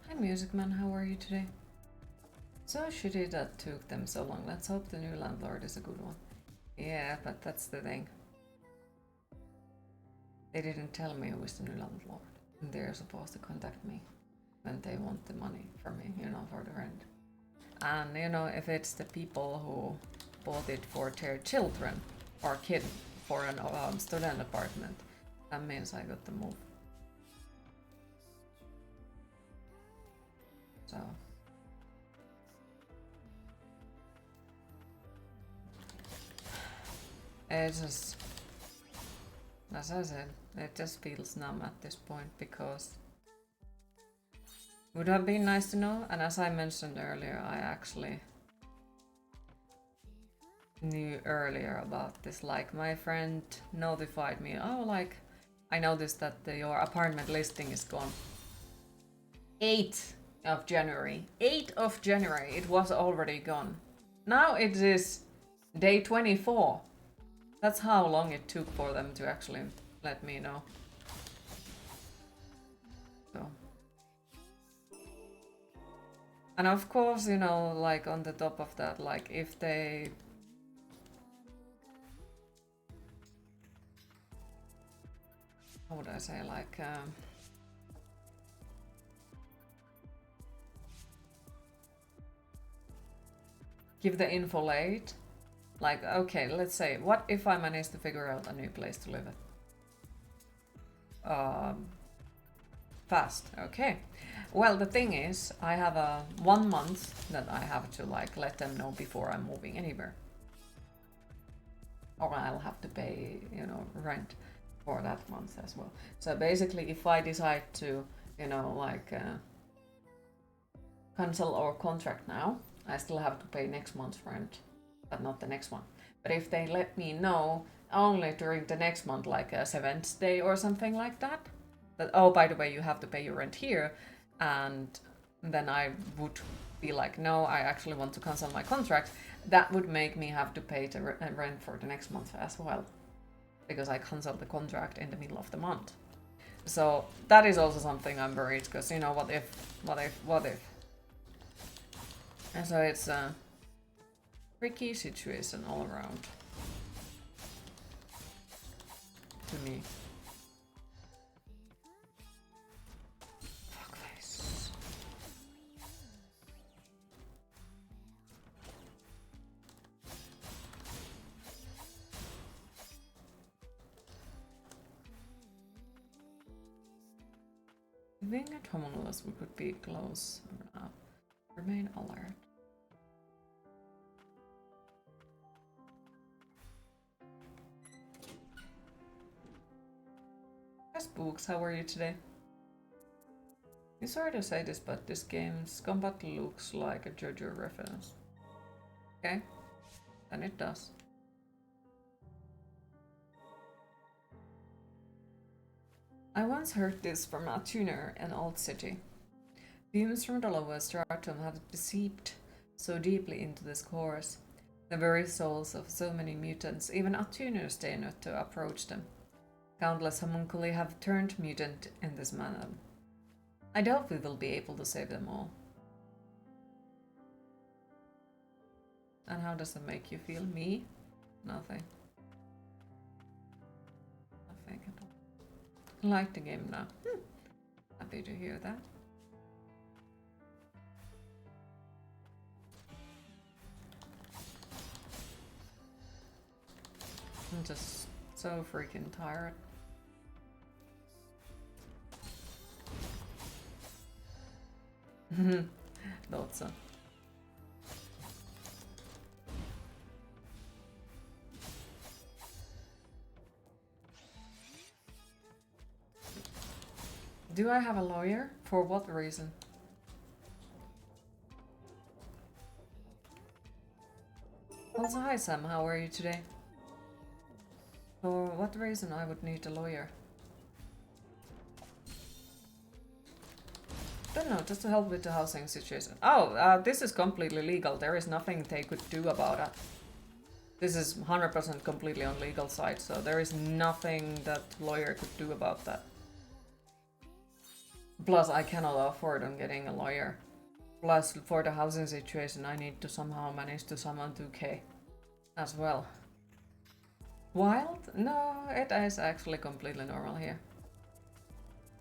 A: Hi Music Man, how are you today? So shitty that took them so long. Let's hope the new landlord is a good one. Yeah, but that's the thing. They didn't tell me who was the new landlord. They're supposed to contact me when they want the money from me, you know, for the rent. And you know, if it's the people who bought it for their children or kid for an student apartment, that means I got to move. So It just, as I said, it just feels numb at this point because it would have been nice to know, and as I mentioned earlier, I actually knew earlier about this. Like, my friend notified me, oh, like, I noticed that your apartment listing is gone. 8th of January. 8th of January, it was already gone. Now it is day 24. That's how long it took for them to actually let me know. So. And of course, you know, like on the top of that, like if they... How would I say, like... give the info late. Like, okay, let's say, what if I manage to figure out a new place to live at? Fast, okay. Well, the thing is, I have a 1 month that I have to like let them know before I'm moving anywhere. Or I'll have to pay, you know, rent for that month as well. So basically, if I decide to, you know, like cancel our contract now, I still have to pay next month's rent, but not the next one. But if they let me know only during the next month, like a 7th day or something like that, that, oh, by the way, you have to pay your rent here, and then I would be like, no, I actually want to cancel my contract, that would make me have to pay the rent for the next month as well, because I canceled the contract in the middle of the month. So that is also something I'm worried, because, you know, what if? And so it's a tricky situation all around to me. Fuckface. Being at homeless, we could be close. Remain alert. Yes, Books, how are you today? I'm sorry to say this, but this game's combat looks like a JoJo reference. Okay, then it does. I once heard this from a tuner in Old City. Demons from the lower stratum have seeped so deeply into this course. The very souls of so many mutants, even attuners dare not to approach them. Countless homunculi have turned mutant in this manner. I doubt we will be able to save them all. And how does that make you feel? Me? Nothing. Nothing at all. I like the game now. Happy to hear that. I'm just so freaking tired. Thought so. Do I have a lawyer? For what reason? Also, hi Sam, how are you today? For what reason I would need a lawyer? Don't know, just to help with the housing situation. Oh, this is completely legal. There is nothing they could do about it. This is 100% completely on legal side, so there is nothing that lawyer could do about that. Plus, I cannot afford on getting a lawyer. Plus, for the housing situation, I need to somehow manage to summon 2k as well. Wild? No, it is actually completely normal here.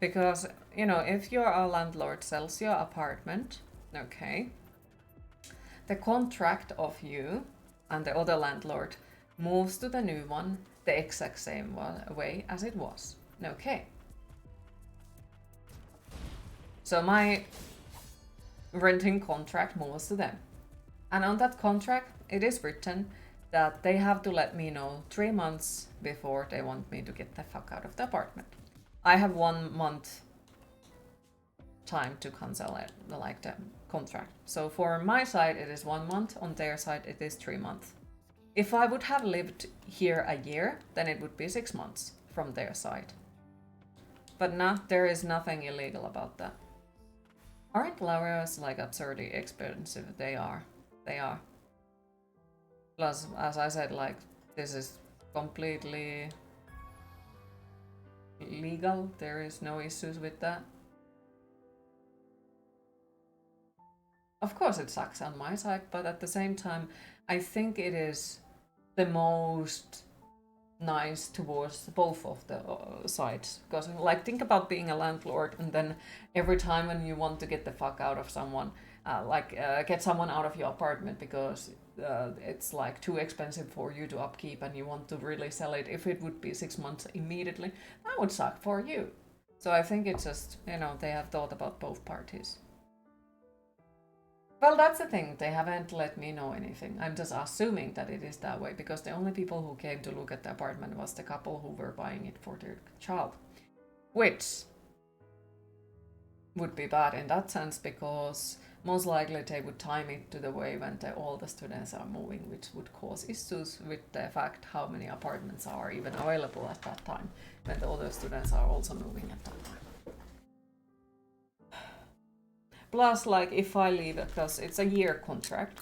A: Because, you know, if your landlord sells your apartment, okay, the contract of you and the other landlord moves to the new one the exact same way as it was. Okay. So my renting contract moves to them. And on that contract, it is written that they have to let me know 3 months before they want me to get the fuck out of the apartment. I have 1 month time to cancel it, like the contract. So for my side it is 1 month, on their side it is 3 months. If I would have lived here a year, then it would be 6 months from their side. But no, there is nothing illegal about that. Aren't lawyers like absurdly expensive? They are. They are. Plus, as I said, like, this is completely legal. There is no issues with that. Of course it sucks on my side, but at the same time, I think it is the most nice towards both of the sides. Because, like, think about being a landlord and then every time when you want to get the fuck out of someone, get someone out of your apartment because it's like too expensive for you to upkeep and you want to really sell it, if it would be 6 months immediately, that would suck for you. So I think it's just, you know, they have thought about both parties. Well, that's the thing, they haven't let me know anything. I'm just assuming that it is that way, because the only people who came to look at the apartment was the couple who were buying it for their child. Which would be bad in that sense, because most likely they would time it to the way when all the students are moving, which would cause issues with the fact how many apartments are even available at that time, when the other students are also moving at that time. Plus, like, if I leave, because it's a year contract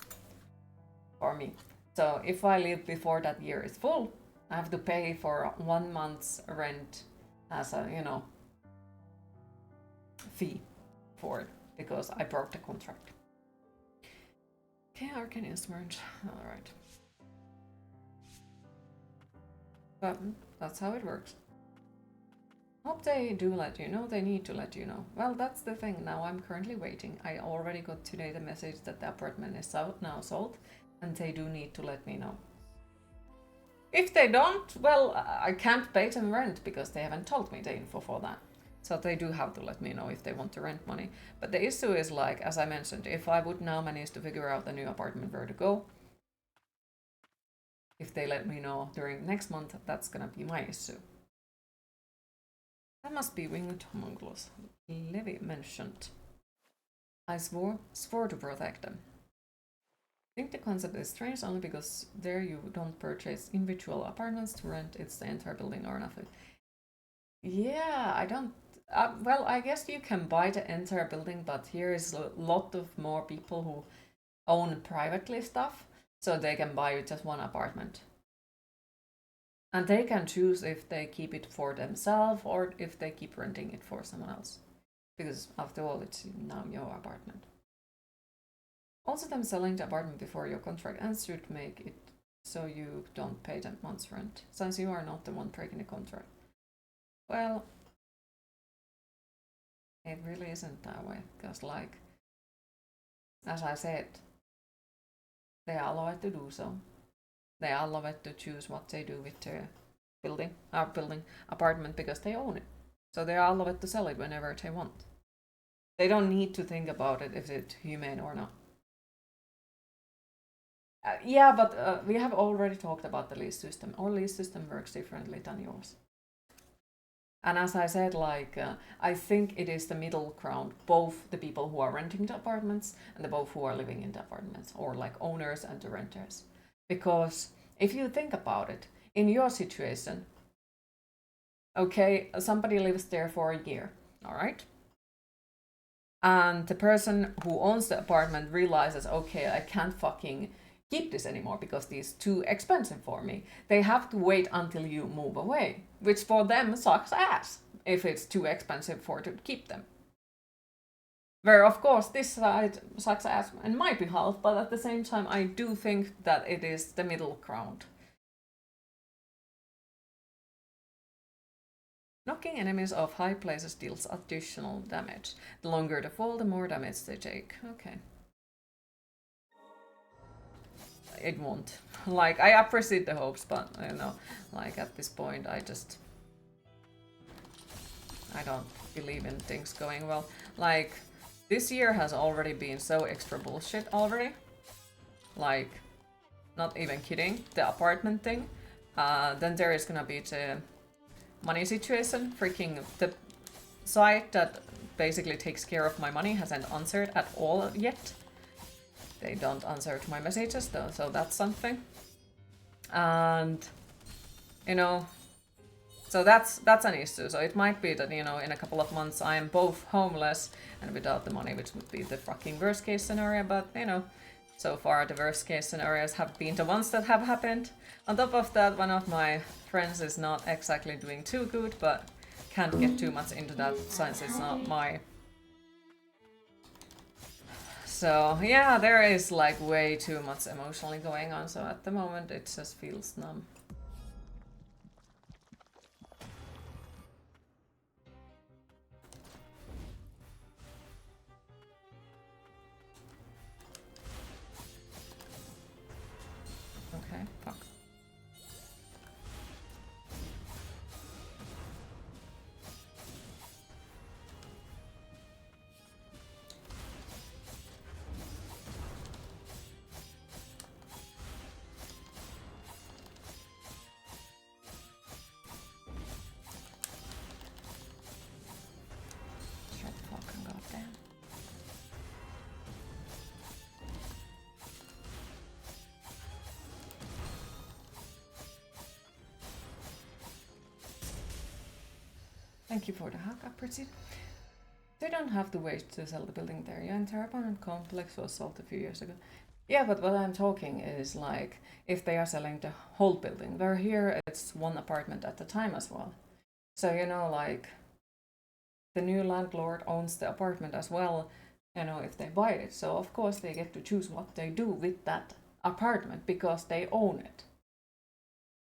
A: for me. So if I leave before that year is full, I have to pay for 1 month's rent as a, you know, fee for it, because I broke the contract. Okay, Arcane Instrument. Alright. But that's how it works. Hope they do let you know. They need to let you know. Well, that's the thing. Now I'm currently waiting. I already got today the message that the apartment is now sold, and they do need to let me know. If they don't, well, I can't pay them rent because they haven't told me the info for that. So they do have to let me know if they want the rent money. But the issue is, like, as I mentioned, if I would now manage to figure out a new apartment where to go, if they let me know during next month, that's gonna be my issue. That must be winged homunculus. Levi mentioned. I swore to protect them. I think the concept is strange only because there you don't purchase individual apartments to rent, it's the entire building or nothing. Yeah, I don't... well, I guess you can buy the entire building, but here is a lot of more people who own privately stuff, so they can buy just one apartment. And they can choose if they keep it for themselves or if they keep renting it for someone else. Because after all, it's now your apartment. Also, them selling the apartment before your contract ends should make it so you don't pay that month's rent, since you are not the one breaking the contract. Well, it really isn't that way, because, like, as I said, they are allowed to do so. They are allowed to choose what they do with their building apartment, because they own it. So they are allowed to sell it whenever they want. They don't need to think about it if it's humane or not. Yeah, but we have already talked about the lease system. Our lease system works differently than yours. And as I said, like, I think it is the middle ground, both the people who are renting the apartments and the both who are living in the apartments, or like owners and the renters. Because if you think about it, in your situation, okay, somebody lives there for a year, all right? And the person who owns the apartment realizes, okay, I can't fucking keep this anymore because this is too expensive for me. They have to wait until you move away, which for them sucks ass if it's too expensive to keep them. Where, of course, this side sucks ass in my behalf, but at the same time, I do think that it is the middle ground. Knocking enemies off high places deals additional damage. The longer the fall, the more damage they take. Okay. It won't. Like, I appreciate the hopes, but, you know, like, at this point, I don't believe in things going well. Like, this year has already been so extra bullshit already. Like, not even kidding, the apartment thing, then there is gonna be the money situation. Freaking the site that basically takes care of my money hasn't answered at all yet. They don't answer to my messages though, so that's something. And you know, so that's an issue. So it might be that, you know, in a couple of months I am both homeless and without the money, which would be the fucking worst case scenario. But you know, so far the worst case scenarios have been the ones that have happened. On top of that, one of my friends is not exactly doing too good, but can't get too much into that since it's not my. So yeah, there is like way too much emotionally going on. So at the moment it just feels numb. Okay, fuck. Shut the fucking goddamn. Thank you for the hug, Appreciate. They don't have to wait to sell the building there. Your entire apartment complex was sold a few years ago. Yeah, but what I'm talking is like if they are selling the whole building. Where here it's one apartment at a time as well. So you know, like the new landlord owns the apartment as well, you know, if they buy it. So of course they get to choose what they do with that apartment because they own it.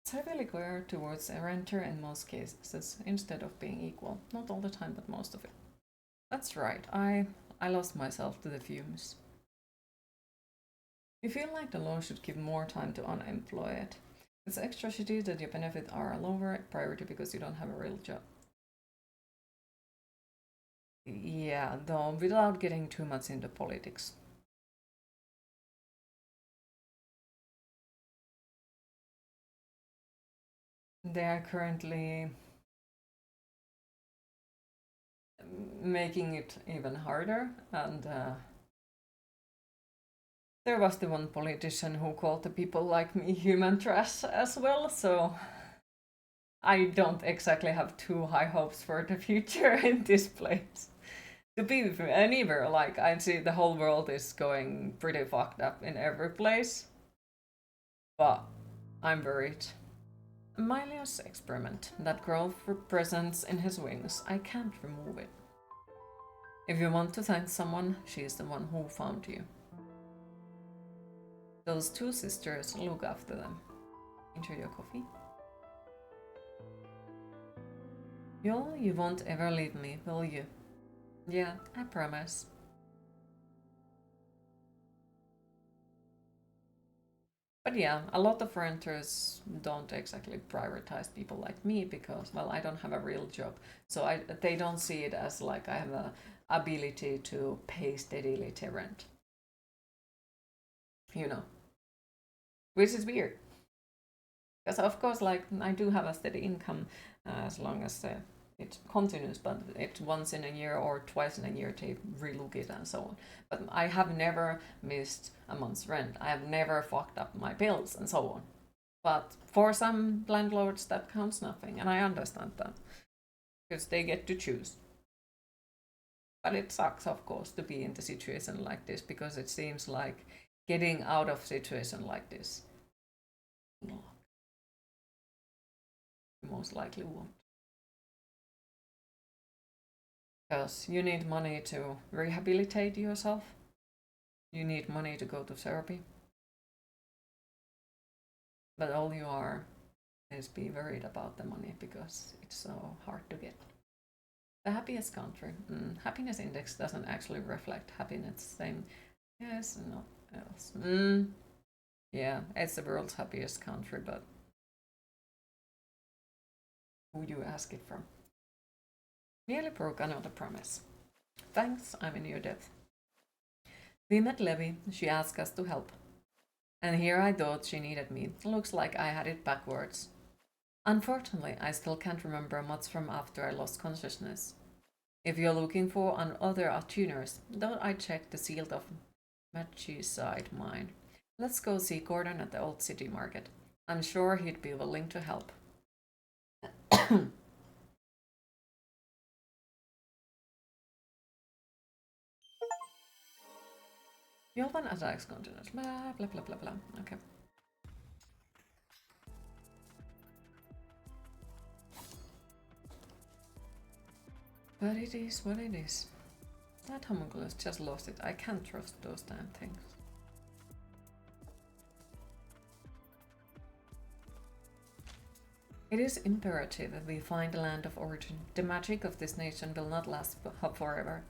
A: It's heavily geared towards a renter in most cases instead of being equal. Not all the time, but most of it. That's right. I lost myself to the fumes. You feel like the law should give more time to unemployed. It's extra shitty that your benefits are a lower priority because you don't have a real job. Yeah, though without getting too much into politics. They are currently making it even harder, and there was the one politician who called the people like me human trash as well, so I don't exactly have too high hopes for the future in this place. To be anywhere, like I see the whole world is going pretty fucked up in every place, but I'm worried. Milius experiment. That growth presents in his wings. I can't remove it. If you want to thank someone, she is the one who found you. Those two sisters, look after them. Enjoy your coffee. You won't ever leave me, will you? Yeah, I promise. But yeah, a lot of renters don't exactly prioritize people like me because, well, I don't have a real job. So they don't see it as like I have a ability to pay steadily the rent. You know, which is weird. Because of course, like I do have a steady income as long as it continues, but it's once in a year or twice in a year they relook it and so on. But I have never missed a month's rent. I have never fucked up my bills and so on. But for some landlords, that counts nothing, and I understand that because they get to choose. But it sucks, of course, to be in the situation like this because it seems like getting out of situation like this, you most likely won't. Because you need money to rehabilitate yourself. You need money to go to therapy. But all you are is be worried about the money because it's so hard to get. The happiest country. Happiness index doesn't actually reflect happiness. Same. Yes, not else. Yeah, it's the world's happiest country, but who you ask it from? Nearly broke another promise. Thanks, I'm in your debt. We met Levi. She asked us to help. And here I thought she needed me. Looks like I had it backwards. Unfortunately, I still can't remember much from after I lost consciousness. If you're looking for other tuners, thought I check the sealed of Side mine. Let's go see Gordon at the old city market. I'm sure he'd be willing to help. Jovan attacks continues. Blah blah blah blah blah. Okay. But it is what it is. That homunculus just lost it. I can't trust those damn things. It is imperative that we find the land of origin. The magic of this nation will not last forever,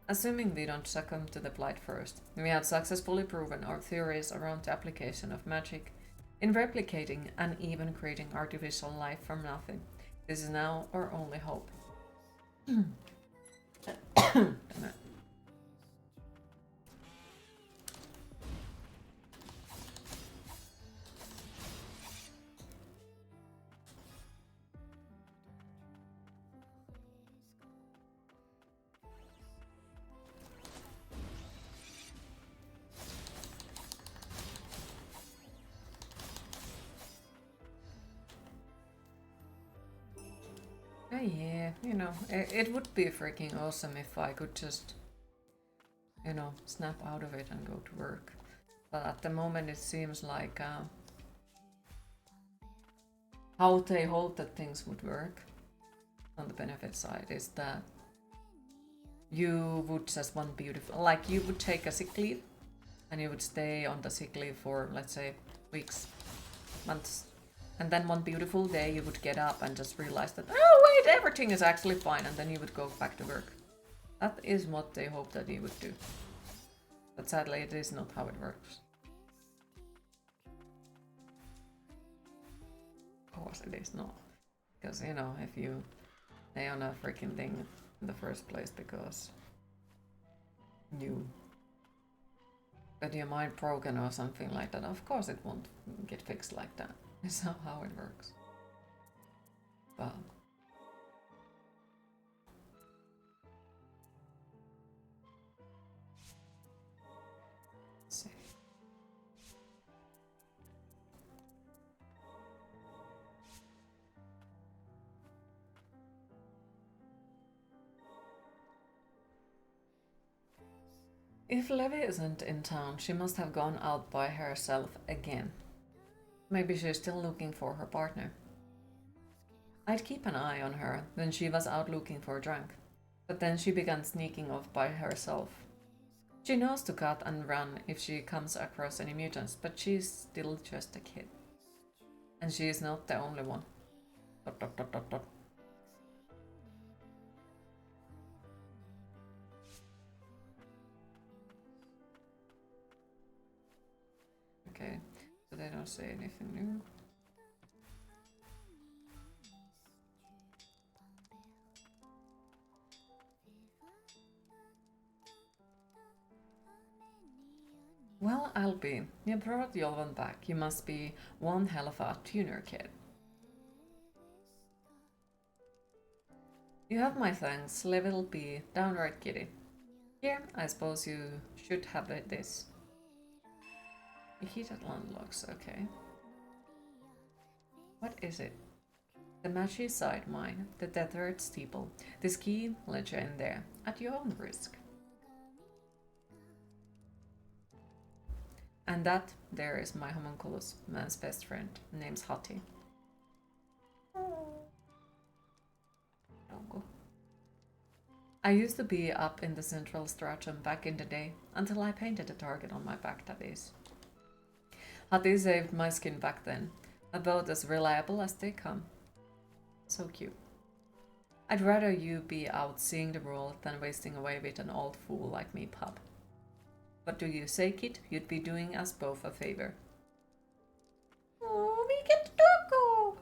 A: assuming we don't succumb to the blight first. We have successfully proven our theories around the application of magic in replicating and even creating artificial life from nothing. This is now our only hope. Damn it. Yeah, it would be freaking awesome if I could just, snap out of it and go to work. But at the moment it seems like how they hope that things would work on the benefit side is that you would just want beautiful, like you would take a sick leave and you would stay on the sick leave for, let's say, weeks, months. And then one beautiful day you would get up and just realize that, oh wait, everything is actually fine, and then you would go back to work. That is what they hope that you would do. But sadly it is not how it works. Of course it is not. Because, if you stay on a freaking thing in the first place because you got your mind broken or something like that, of course it won't get fixed like that. It's not how it works. But let's see. If Levi isn't in town, she must have gone out by herself again. Maybe she's still looking for her partner. I'd keep an eye on her when she was out looking for drunk, but then she began sneaking off by herself. She knows to cut and run if she comes across any mutants, but she's still just a kid. And she is not the only one. ... Okay, so they don't say anything new. Well, Albie, you brought Yolvan back. You must be one hell of a tuner, kid. You have my thanks. Level B, downright giddy. Here, I suppose you should have this. Heated landlocks, okay. What is it? The Magnolia side mine, the tethered steeple. This key, ledger in there, at your own risk. And that there is my homunculus, man's best friend, name's Hati. Don't go. I used to be up in the central stratum back in the day, until I painted a target on my back, that is. Hati saved my skin back then, about as reliable as they come. So cute. I'd rather you be out seeing the world than wasting away with an old fool like me, pup. What do you say, kid? You'd be doing us both a favor. Oh, we get to go!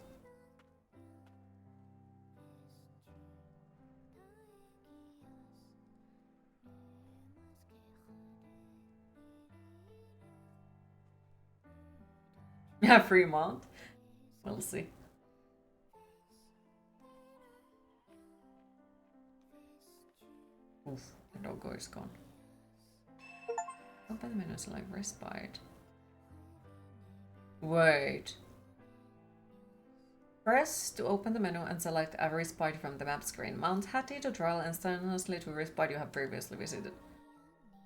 A: Yeah, Fremont. We'll see. Oof, the doggo is gone. Open the menu, select respite. Wait. Press to open the menu and select a respite from the map screen. Mount Hattie to travel instantaneously to a respite you have previously visited.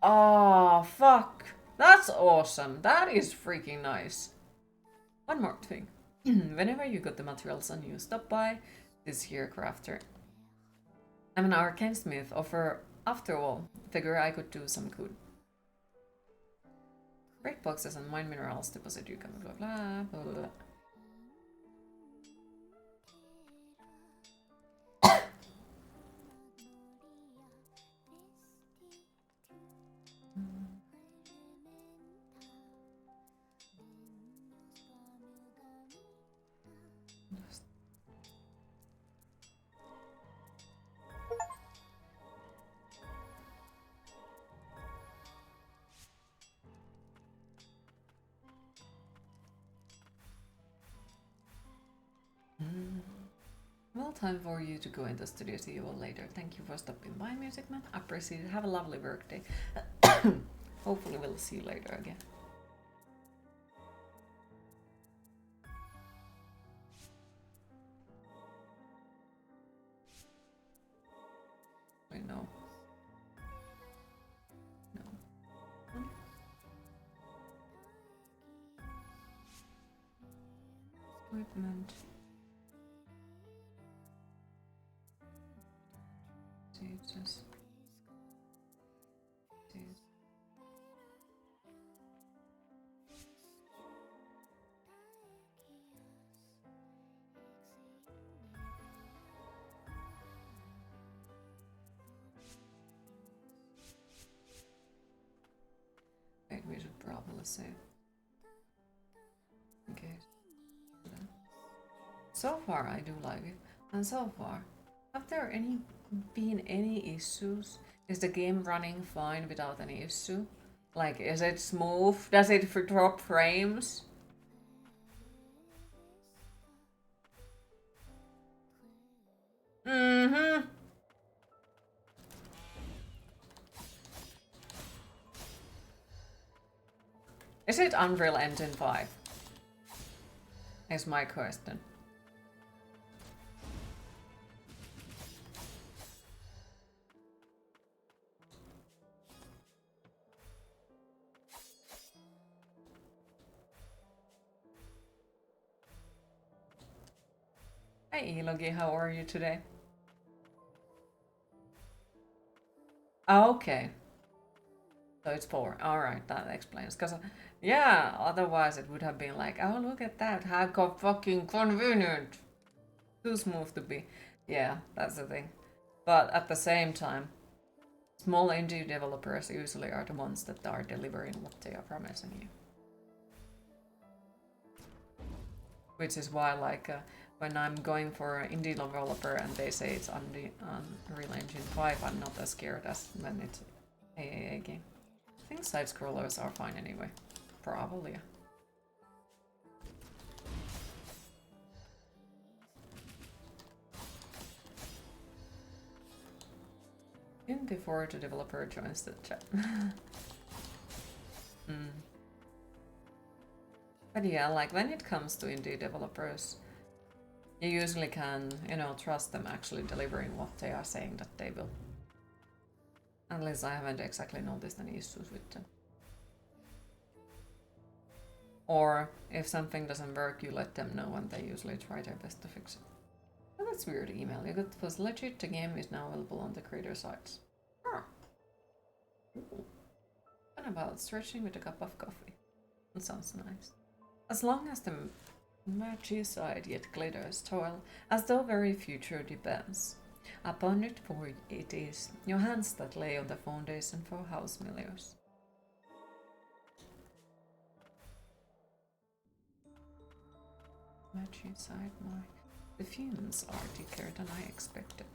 A: Oh, fuck. That's awesome. That is freaking nice. One more thing. Whenever you got the materials on you, stop by this here crafter. I'm an arcane smith. After all, figure I could do some good. Great boxes and mine minerals deposit you can blah blah blah blah blah. Well, time for you to go in the studio. See you all later. Thank you for stopping by, Music Man. Appreciate it. Have a lovely workday. Hopefully we'll see you later again. Wait, no. No. Equipment. Jesus. Wait, we should probably save. Okay. So far, I do like it. And so far, have there been any issues? Is the game running fine without any issue? Like, is it smooth? Does it drop frames? Mm-hmm. Is it Unreal Engine 5? Is my question. Hey Elogi, how are you today? Okay. So it's 4. Alright, that explains. Because, yeah, otherwise it would have been like, oh, look at that. How fucking convenient. Too smooth to be. Yeah, that's the thing. But at the same time, small indie developers usually are the ones that are delivering what they are promising you. Which is why, like, when I'm going for an indie developer and they say it's on Unreal Engine 5, I'm not as scared as when it's AAA game. I think side scrollers are fine anyway. Probably. In before the developer joins the chat. But yeah, like when it comes to indie developers, you usually can, trust them actually delivering what they are saying that they will. At least I haven't exactly noticed any issues with them. Or if something doesn't work, you let them know and they usually try their best to fix it. Oh, that's weird email. You got was legit. The game is now available on the creator sites. Huh. What about stretching with a cup of coffee? That sounds nice. As long as the matchy side yet glitters toil, as though very future depends upon it, for it is your hands that lay on the foundation for house milieux. Matchy side, the fumes are thicker than I expected.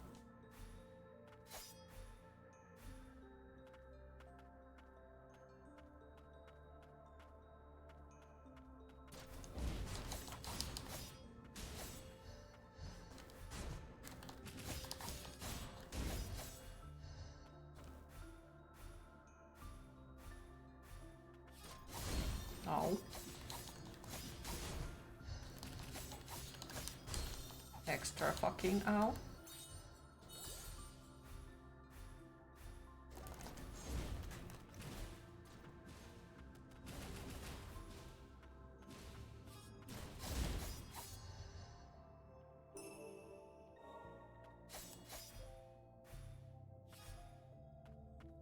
A: extra fucking ow.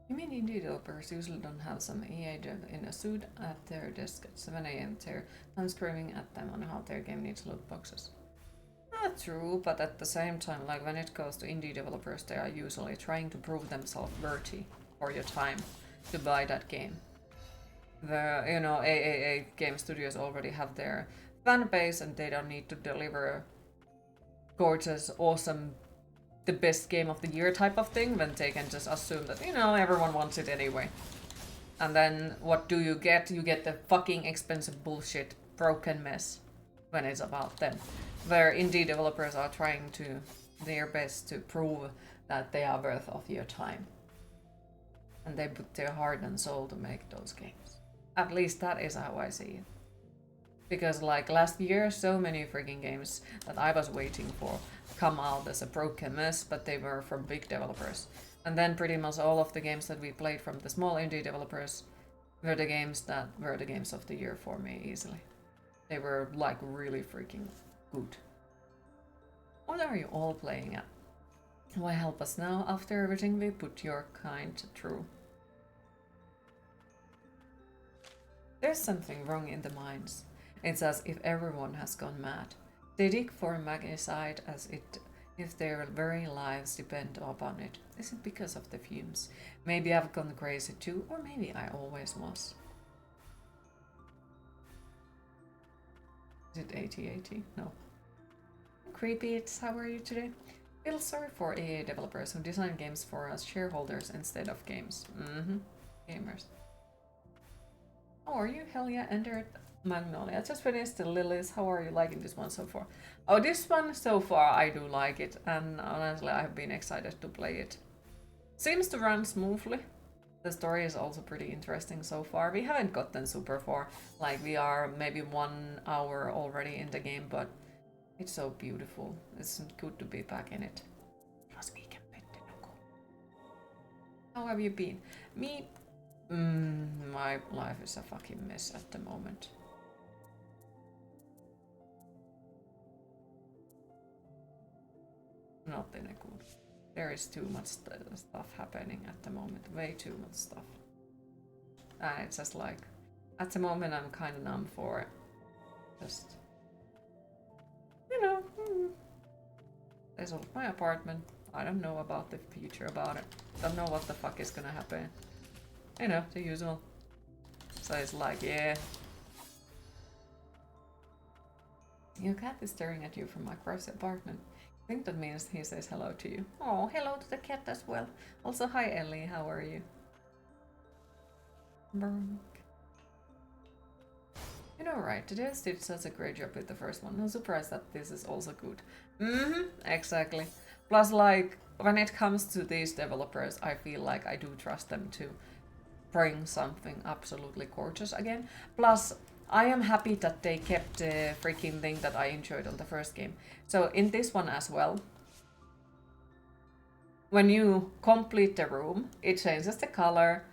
A: You mean indie developers usually don't have some EA dev in a suit at their desk at 7 a.m. They're screaming at them on how their game needs loot boxes. Not true, but at the same time, like when it goes to indie developers, they are usually trying to prove themselves worthy for your time to buy that game. The AAA game studios already have their fan base and they don't need to deliver gorgeous, awesome, the best game of the year type of thing when they can just assume that, everyone wants it anyway. And then what do you get? You get the fucking expensive bullshit broken mess when it's about them. Where indie developers are trying to their best to prove that they are worth of your time. And they put their heart and soul to make those games. At least that is how I see it. Because like last year, so many freaking games that I was waiting for come out as a broken mess, but they were from big developers. And then pretty much all of the games that we played from the small indie developers were the games that were the games of the year for me easily. They were like really freaking good. What are you all playing at? Why help us now after everything we put your kind through? There's something wrong in the minds. It's as if everyone has gone mad. They dig for magicite as if their very lives depend upon it. Is it because of the fumes? Maybe I've gone crazy too, or maybe I always was. Is it 8080? No. Creepy, how are you today? Feel sorry for EA developers who design games for us shareholders instead of games. Gamers. How are you? Hell yeah, entered Magnolia. I just finished the Lilies. How are you liking this one so far? Oh, this one so far I do like it, and honestly I have been excited to play it. Seems to run smoothly. The story is also pretty interesting so far. We haven't gotten super far, like we are maybe 1 hour already in the game, but it's so beautiful. It's good to be back in it. Plus we can pet the dog. How have you been? Me? My life is a fucking mess at the moment. Not in a good. There is too much stuff happening at the moment. Way too much stuff. And it's just like, at the moment I'm kind of numb for it. Just, I sold my apartment. I don't know about the future about it. Don't know what the fuck is gonna happen. The usual. So it's like, yeah. Your cat is staring at you from across the apartment. I think that means he says hello to you. Oh, hello to the cat as well. Also, hi Ellie, how are you? Right, today did such a great job with the first one. No surprise that this is also good. Exactly. Plus, like, when it comes to these developers, I feel like I do trust them to bring something absolutely gorgeous again. Plus, I am happy that they kept the freaking thing that I enjoyed on the first game. So in this one as well, when you complete the room, it changes the color.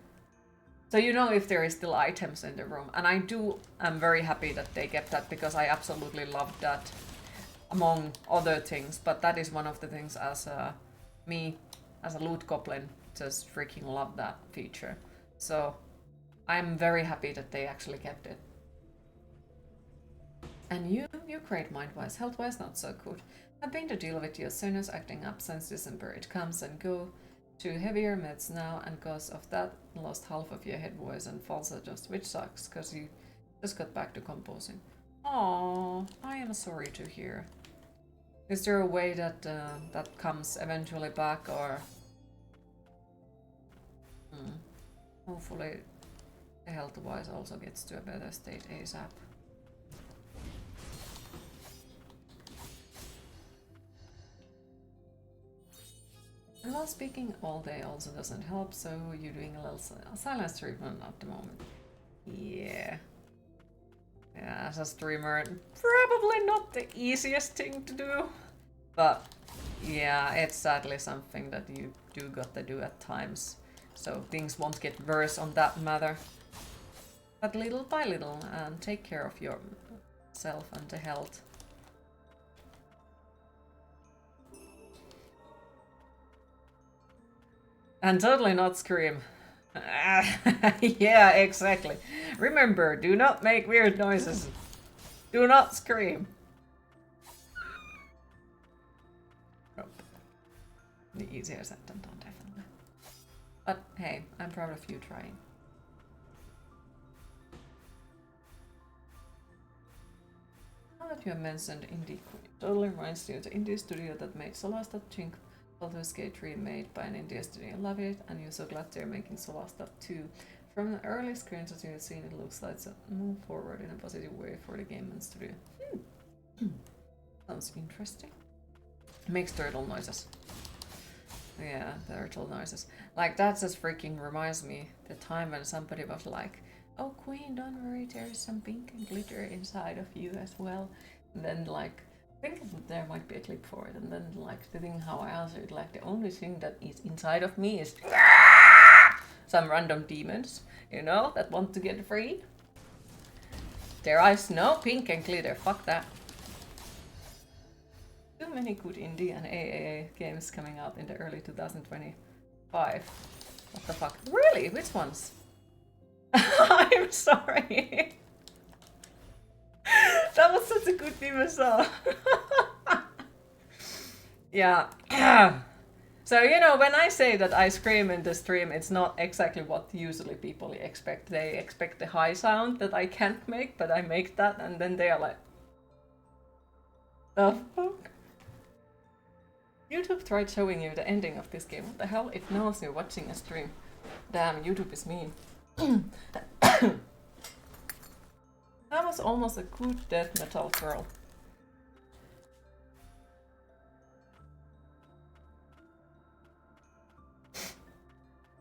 A: So you know if there is still items in the room. And I'm very happy that they kept that because I absolutely loved that among other things. But that is one of the things as me, as a loot goblin, just freaking love that feature. So I'm very happy that they actually kept it. And you're great mind-wise, health-wise not so good. I've been to deal with your sinus acting up since December. It comes and go to heavier meds now, and cause of that lost half of your head voice and false adjust, which sucks, cause you just got back to composing. Oh, I am sorry to hear. Is there a way that that comes eventually back, or hopefully health-wise also gets to a better state ASAP. And while speaking all day also doesn't help, so you're doing a little silence treatment at the moment. Yeah. Yeah, as a streamer, probably not the easiest thing to do. But yeah, it's sadly something that you do got to do at times. So things won't get worse on that matter. But little by little, and take care of yourself and the health. And totally not scream. Yeah, exactly. Remember, do not make weird noises. Do not scream. Nope. The easier said than done, definitely. But hey, I'm proud of you trying. Now that you have mentioned Indie Queen, it totally reminds you of the indie studio that made Solasta Chink Baldur's Gate 3 made by an indie studio. I love it, and you're so glad they're making Solasta 2. From the early screenshots you've seen, it looks like it's a move forward in a positive way for the game and studio. Sounds interesting. Makes turtle noises. Yeah, turtle noises. Like, that just freaking reminds me the time when somebody was like, oh Queen, don't worry, there's some pink and glitter inside of you as well. And then like, I think there might be a clip for it, and then like the thing how I answered, like the only thing that is inside of me is some random demons, you know, that want to get free. There is no pink and glitter, fuck that. Too many good indie and AAA games coming out in the early 2025. What the fuck? Really? Which ones? I'm sorry. That was such a good theme as well. Yeah. So, you know, when I say that I scream in the stream, it's not exactly what usually people expect. They expect the high sound that I can't make, but I make that, and then they are like, the fuck? YouTube tried showing you the ending of this game. What the hell? It knows you're watching a stream. Damn, YouTube is mean. That was almost a good death metal girl.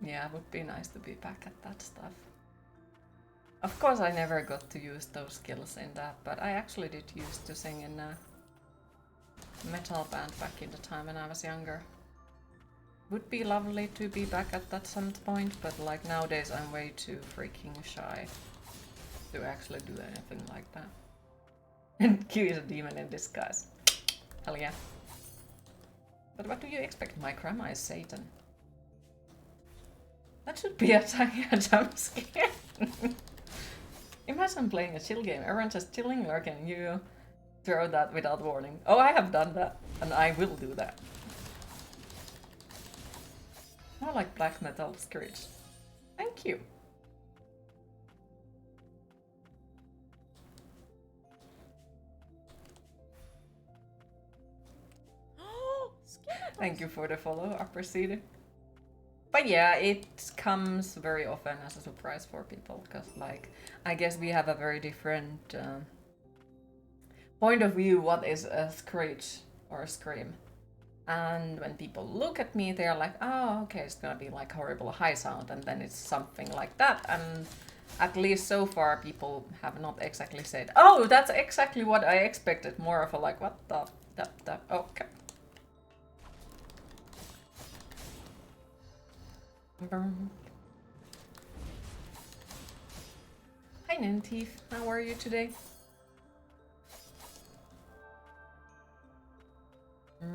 A: Yeah, it would be nice to be back at that stuff. Of course I never got to use those skills in that, but I actually did use to sing in a metal band back in the time when I was younger. Would be lovely to be back at that some point, but like nowadays I'm way too freaking shy to actually do anything like that. And Q is a demon in disguise. Hell yeah. But what do you expect? My grandma is Satan. That should be a tiny jump scare. Imagine playing a chill game. Everyone's just chilling, lurking. You throw that without warning. Oh, I have done that, and I will do that. More like black metal screech. Thank you. Thank you for the follow, appreciate it. But yeah, it comes very often as a surprise for people, because like, I guess we have a very different point of view what is a screech or a scream. And when people look at me, they're like, oh, okay, it's gonna be like horrible high sound, and then it's something like that. And at least so far, people have not exactly said, oh, that's exactly what I expected. More of a like, what the, okay. Hi Nanteef, how are you today?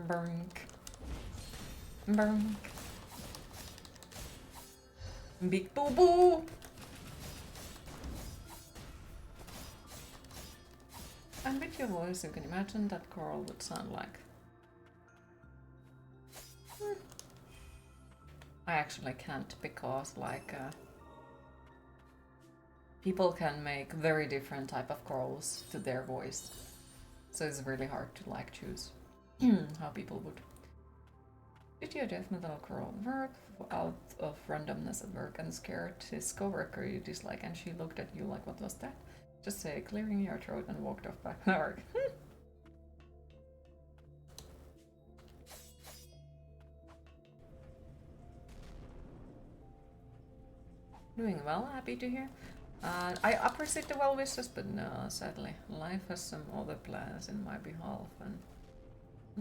A: Brink. Brink. Big boo boo! And with your voice, you can imagine that Coral would sound like. I actually can't, because like people can make very different type of corals to their voice, so it's really hard to like choose how people would. Did your death metal coral work out of randomness at work and scared his coworker you dislike, and she looked at you like, what was that? Just say clearing your throat and walked off back to work. Doing well, happy to hear. I appreciate the well wishes, but no, sadly, life has some other plans in my behalf, and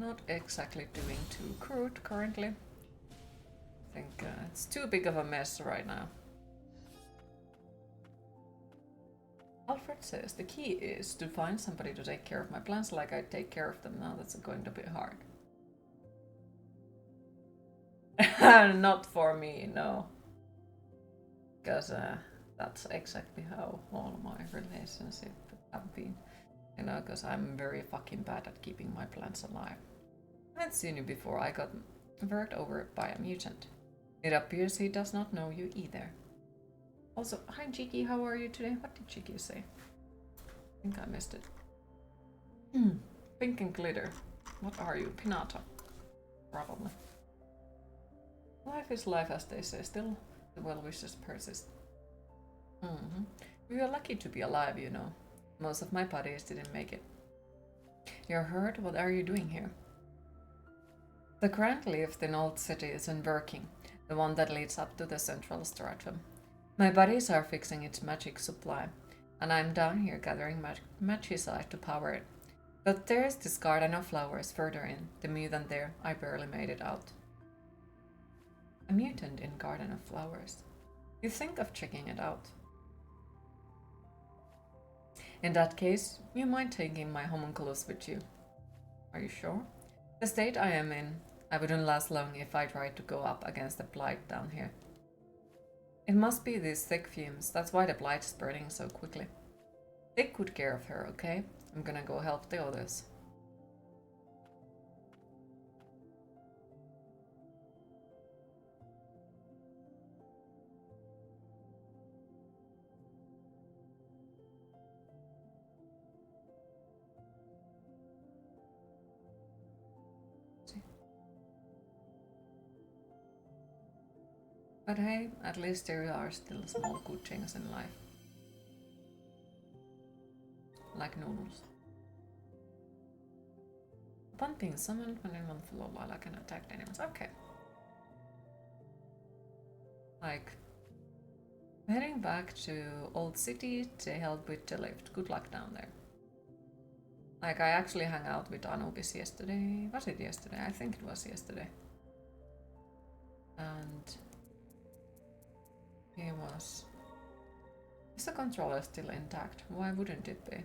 A: not exactly doing too crude currently. I think it's too big of a mess right now. Alfred says the key is to find somebody to take care of my plants like I take care of them now. That's going to be hard. Not for me, no. Because that's exactly how all my relationships have been. You know, because I'm very fucking bad at keeping my plants alive. I haven't seen you before. I got worked over by a mutant. It appears he does not know you either. Also, hi Cheeky, how are you today? What did Cheeky say? I think I missed it. Pink and glitter. What are you? Pinata. Probably. Life is life, as they say. Still, the well wishes persist. We are lucky to be alive, you know. Most of my buddies didn't make it. You're hurt? What are you doing here? The Grand Lift in Old City isn't working, the one that leads up to the central stratum. My buddies are fixing its magic supply, and I'm down here gathering magicite to power it. But there's this garden of flowers further in, the mutant there, I barely made it out. A mutant in Garden of Flowers. You think of checking it out. In that case, you might take in my homunculus with you. Are you sure? The state I am in, I wouldn't last long if I tried to go up against the blight down here. It must be these thick fumes, that's why the blight is burning so quickly. Take good care of her, okay? I'm gonna go help the others. But hey, at least there are still small good things in life. Like noodles. Upon being summoned, when anyone below Lila can attack the enemies. Okay. Like, heading back to Old City to help with the lift. Good luck down there. Like, I actually hung out with Anubis yesterday. Was it yesterday? I think it was yesterday. And he was... Is the controller still intact? Why wouldn't it be?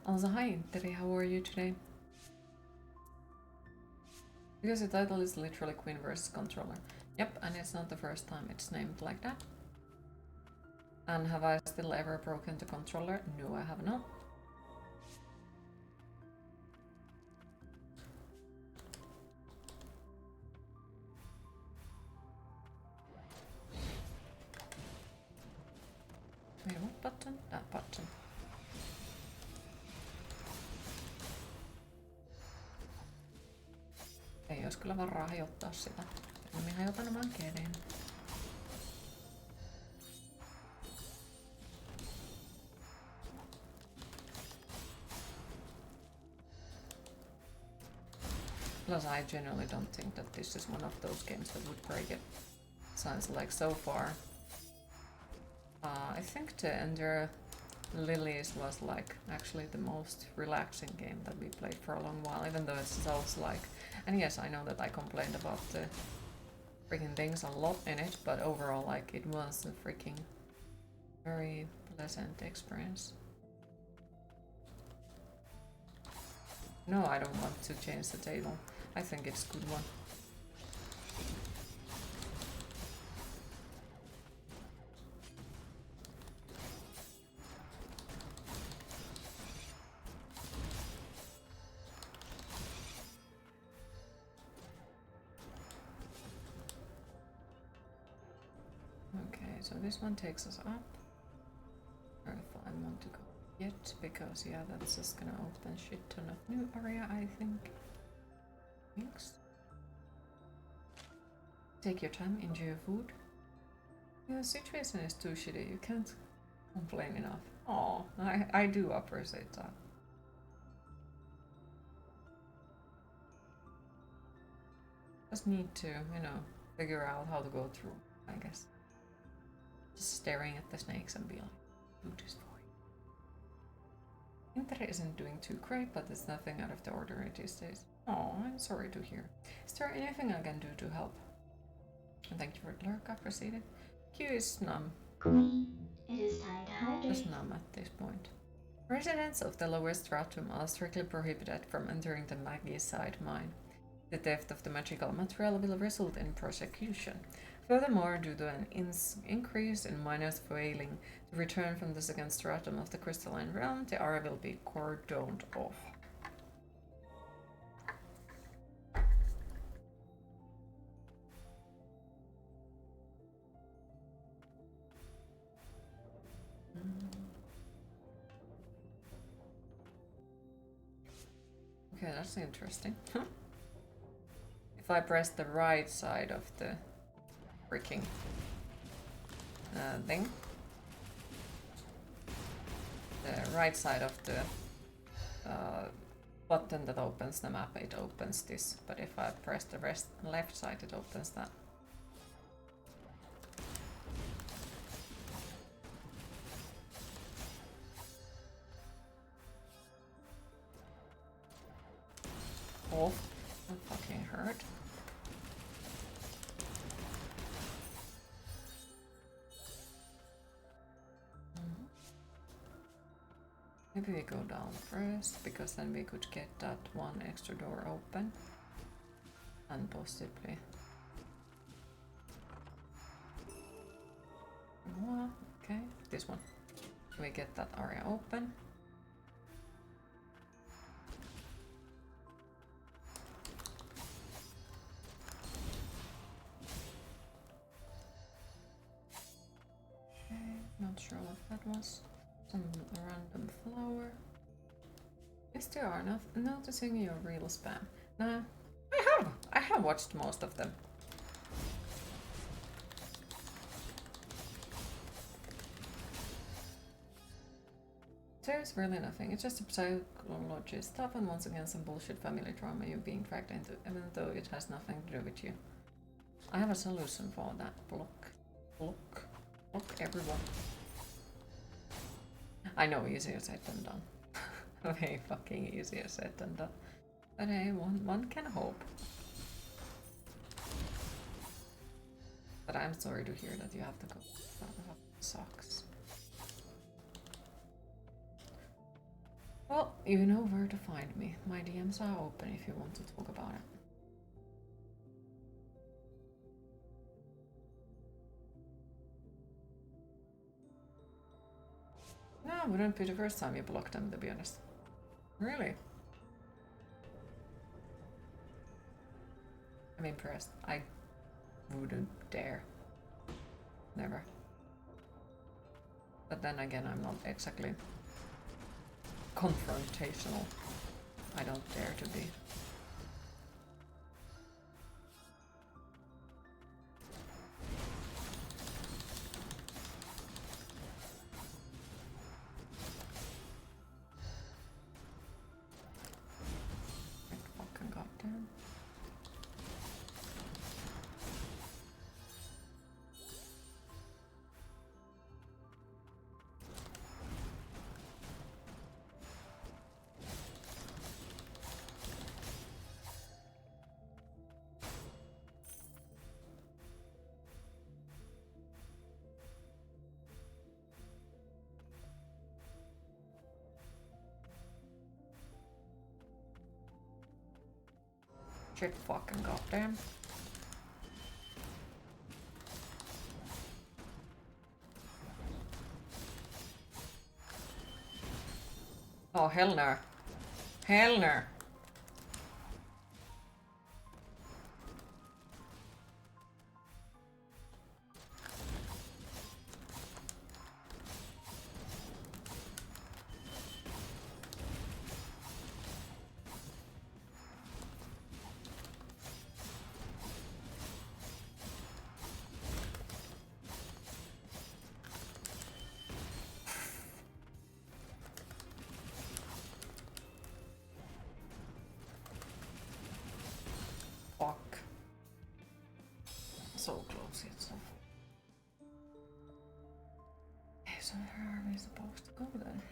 A: Also, hi Interi, how are you today? Because the title is literally Queen vs. Controller. Yep, and it's not the first time it's named like that. And have I still ever broken the controller? No, I have not. Wait, what button? That button. Ei ois kyllä varaa hajottaa sitä. Minä hajotan oman käden. Plus, I generally don't think that this is one of those games that would break it. Sounds like so far. I think the Ender Lilies was like actually the most relaxing game that we played for a long while, even though it's Souls-like. And yes, I know that I complained about the freaking things a lot in it, but overall, like, it was a freaking very pleasant experience. No, I don't want to change the table. I think it's a good one. Okay, so this one takes us up. Or if I want to go yet, because yeah, that's just gonna open shit ton of new area, I think. Thanks. Take your time, enjoy your food. Yeah, the situation is too shitty, you can't complain enough. Oh, I do appreciate that. Just need to, you know, figure out how to go through, I guess. Just staring at the snakes and be like, do this for you. Inter isn't doing too great, but it's nothing out of the ordinary these days. Oh, I'm sorry to hear. Is there anything I can do to help? And thank you for the lurk, I appreciate it. Q is numb.
C: Queen, it is time to hydrate.
A: Just numb at this point. Residents of the lower stratum are strictly prohibited from entering the Magicide mine. The theft of the magical material will result in prosecution. Furthermore, due to an increase in miners failing to return from the second stratum of the crystalline realm, the area will be cordoned off. Okay, that's interesting. If I press the right side of the freaking thing, the right side of the button that opens the map, it opens this. But if I press the left side, it opens that. Oh, that fucking hurt. Maybe we go down first, because then we could get that one extra door open. And possibly... Okay, this one. We get that area open. Not sure what that was. Some random flower. Yes, there are not noticing your real spam. Nah, I have watched most of them. There's really nothing. It's just a psychology stuff and once again some bullshit family drama you're being dragged into, even though it has nothing to do with you. I have a solution for that. Block everyone. I know, easier said than done. Way fucking easier said than done. But hey, one can hope. But I'm sorry to hear that you have to go. That sucks. Well, you know where to find me. My DMs are open if you want to talk about it. No, it wouldn't be the first time you blocked them, to be honest. Really? I'm impressed. I wouldn't dare. Never. But then again, I'm not exactly confrontational. I don't dare to be. Fucking goddamn. Shit fucking goddamn. Oh, hell no. Hell no. Fuck. so close yet so far. Okay, so where are we supposed to go then?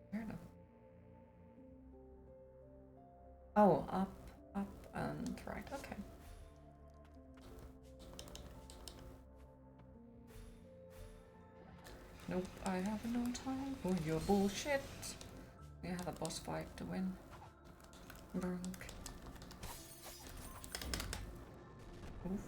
A: Where the... Oh, up, and right, okay. Nope, I have no time for your bullshit. We have a boss fight to win. Brunk. Oof.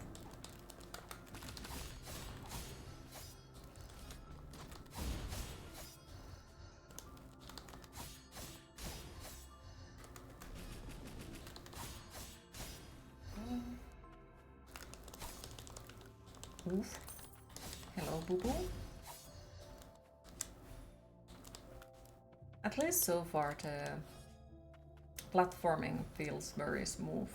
A: Oof. Hello, boo boo. At least so far the platforming feels very smooth.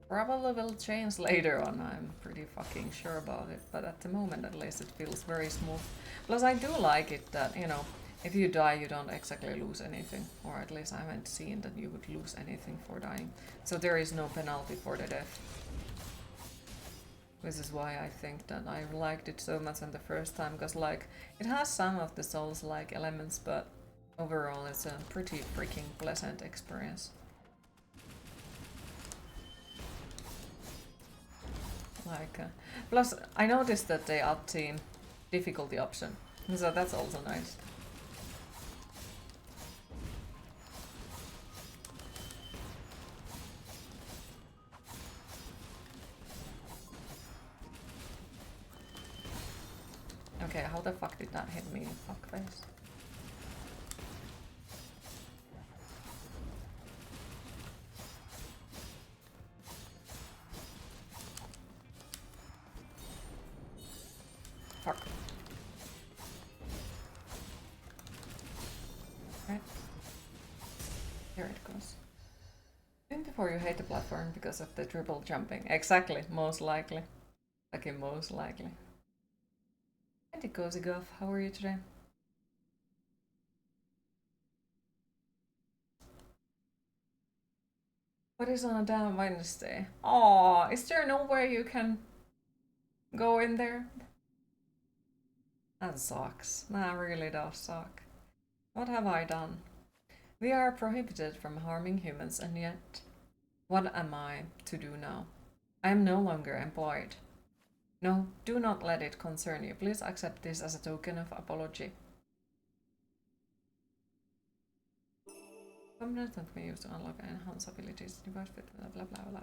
A: Probably will change later on, I'm pretty fucking sure about it, but at the moment at least it feels very smooth. Plus I do like it that, you know, if you die you don't exactly lose anything, or at least I haven't seen that you would lose anything for dying. So there is no penalty for the death. This is why I think that I liked it so much in the first time, because like it has some of the Souls-like elements, but overall it's a pretty freaking pleasant experience. Like, plus I noticed that they upped the difficulty option, so that's also nice. Okay, how the fuck did that hit me, fuckface? Fuck. Right. Here it goes. Even before you hate the platform because of the triple jumping. Exactly, most likely. Okay, most likely. Hey, Cozy Guff, how are you today? What is on a damn Wednesday? Aw, is there nowhere you can go in there? That sucks. That really does suck. What have I done? We are prohibited from harming humans, and yet, what am I to do now? I am no longer employed. No, do not let it concern you. Please accept this as a token of apology. Components that we use to unlock and enhance abilities. Device blah blah blah blah.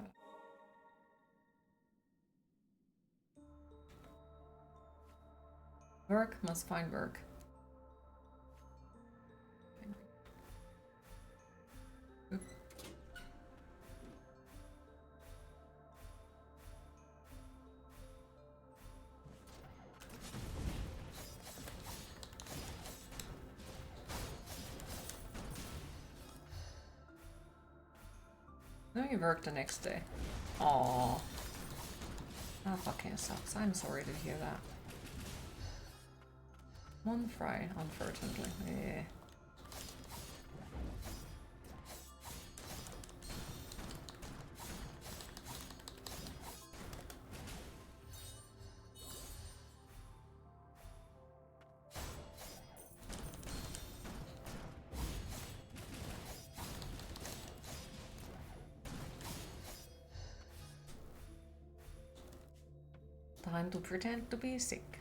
A: Work must find work. Oop. No, you work the next day. Aww. That fucking sucks. I'm sorry to hear that. One fry, unfortunately. Yeah. Time to pretend to be sick.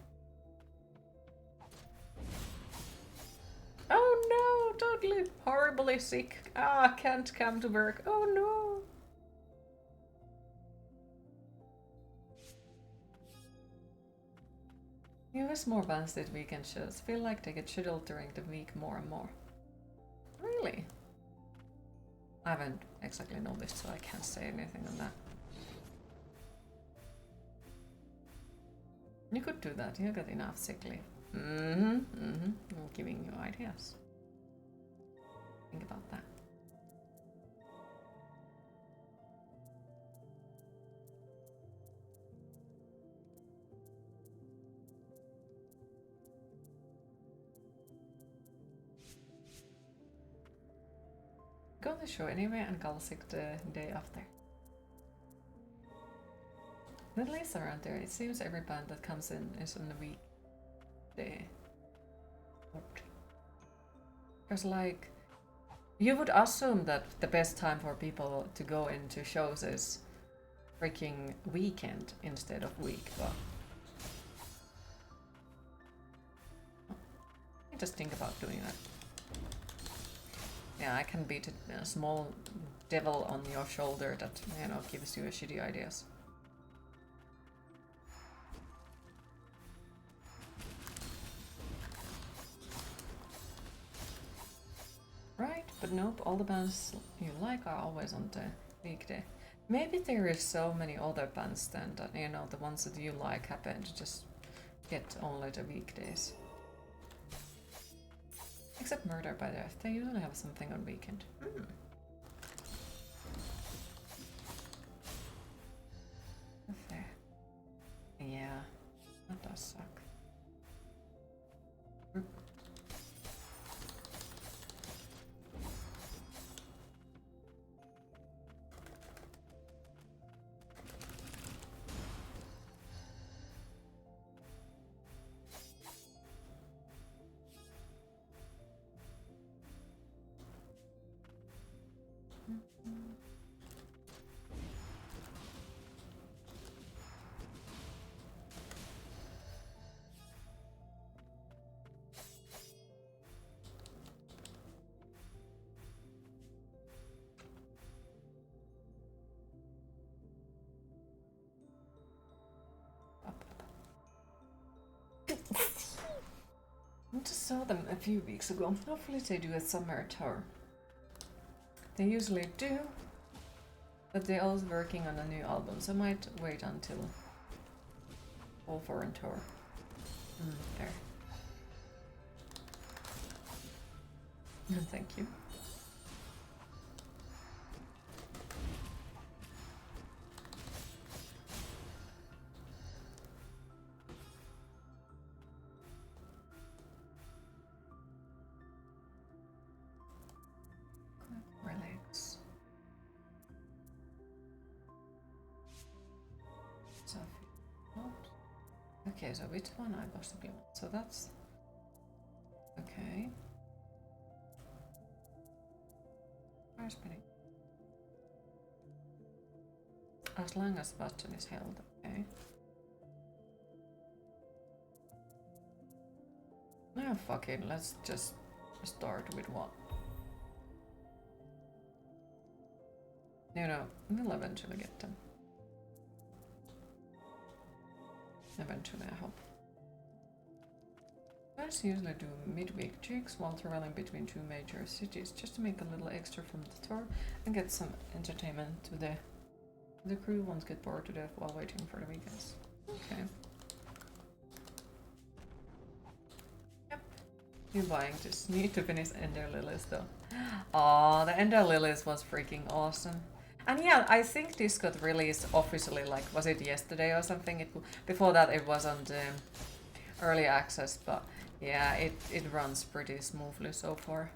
A: Oh no, totally horribly sick. Ah, can't come to work. Oh no. US more bans this weekend shows. Feel like they get scheduled during the week more and more. Really? I haven't exactly noticed, so I can't say anything on that. You could do that. You got enough sick leave. I'm giving you ideas. Think about that. Go to the show anyway and call sick the day after. At least around there, it seems every band that comes in is on the weekday. Because, like, you would assume that the best time for people to go into shows is freaking weekend instead of week, but I just think about doing that. Yeah, I can be a small devil on your shoulder that, you know, gives you shitty ideas. Right, but nope, all the bands you like are always on the weekday. Maybe there is so many other bands then that, you know, the ones that you like happen to just get only the weekdays. Except Murder by Death, they usually have something on weekend. Fair. Yeah, that does suck. I just saw them a few weeks ago. Hopefully they do a summer tour. They usually do, but they're always working on a new album, so I might wait until all foreign tour. There. Thank you. Relax. So, okay, so which one I possibly want? So that's okay. Fire spinning. As long as button is held, okay. Now fuck it, let's just start with one. You know, we'll eventually get them. Eventually, I hope. Bands usually do midweek jigs while traveling between two major cities, just to make a little extra from the tour and get some entertainment to the crew won't get bored to death while waiting for the weekends. Okay. Yep. You're buying this. Need to finish Ender Lilies though. Oh, the Ender Lilies was freaking awesome. And yeah, I think this got released officially, like, was it yesterday or something? Before that it was on the early access, but yeah, it runs pretty smoothly so far.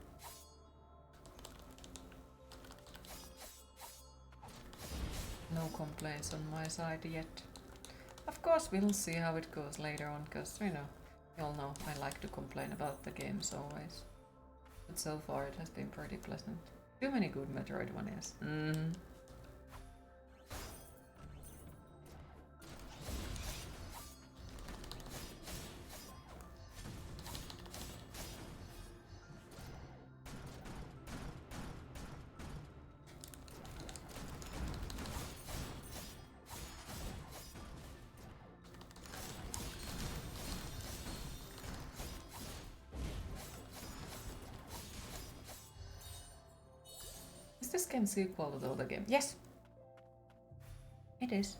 A: No complaints on my side yet. Of course, we'll see how it goes later on, because, you know, you all know I like to complain about the games always. But so far it has been pretty pleasant. Too many good Metroidvanias. This game sequel to the other game? Yes, it is.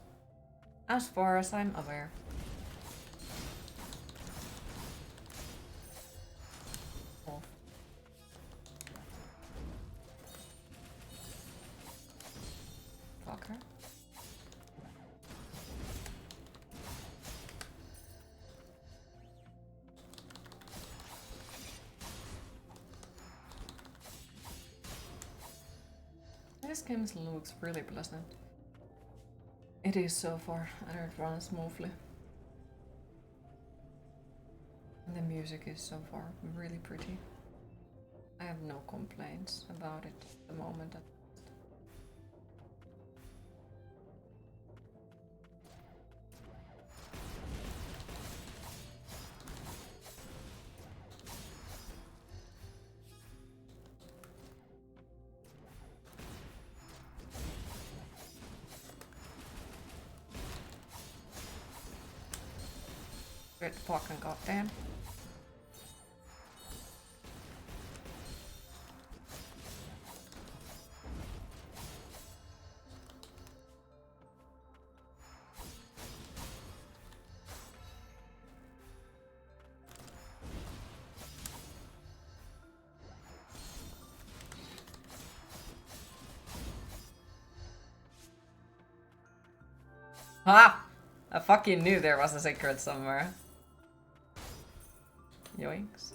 A: As far as I'm aware. Oh. Fucker. This game looks really pleasant. It is so far, and it runs smoothly. And the music is so far really pretty. I have no complaints about it at the moment. Good fucking goddamn. Ha! I fucking knew there was a secret somewhere. Yoinks.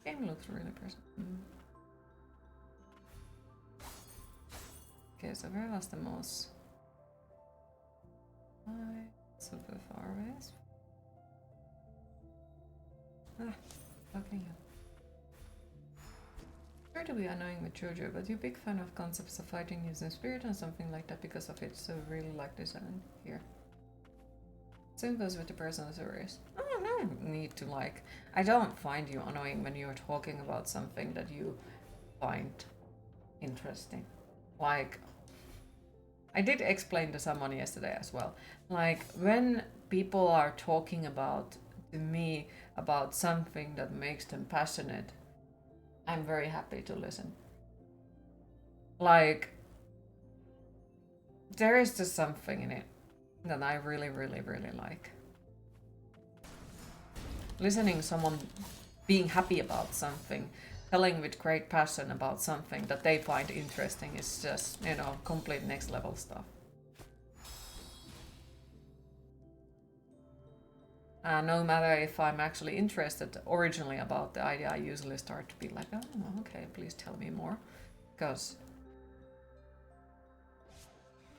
A: Game looks really personal. Okay, so where was the moss? Super far away. Ah, fucking hell. Sure to be annoying with Jojo, but you're a big fan of concepts of fighting using spirit and something like that because of it, so really like this and here. Same goes with the personal stories. I don't need to like. I don't find you annoying when you're talking about something that you find interesting. Like, I did explain to someone yesterday as well. Like, when people are talking about to me about something that makes them passionate, I'm very happy to listen. Like, there is just something in it that I really, really, really like. Listening someone being happy about something, telling with great passion about something that they find interesting is just, you know, complete next level stuff. No matter if I'm actually interested originally about the idea, I usually start to be like, oh, okay, please tell me more. Because,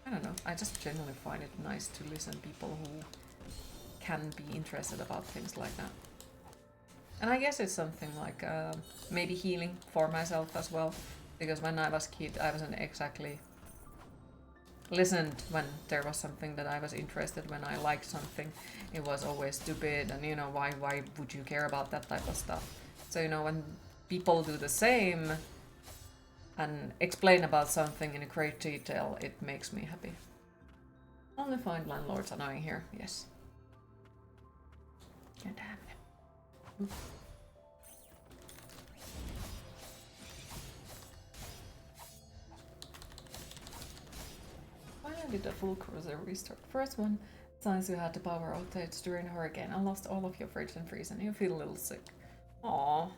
A: I don't know, I just generally find it nice to listen to people who can be interested about things like that. And I guess it's something like maybe healing for myself as well. Because when I was a kid, I wasn't exactly listened when there was something that I was interested when I liked something. It was always stupid and, you know, why would you care about that type of stuff? So, you know, when people do the same and explain about something in great detail, it makes me happy. Only find landlords annoying here, yes. God damn. Why I did a full cruiser restart? First one, since you had the power outage during a hurricane and lost all of your fridge and freeze and you feel a little sick. Aww.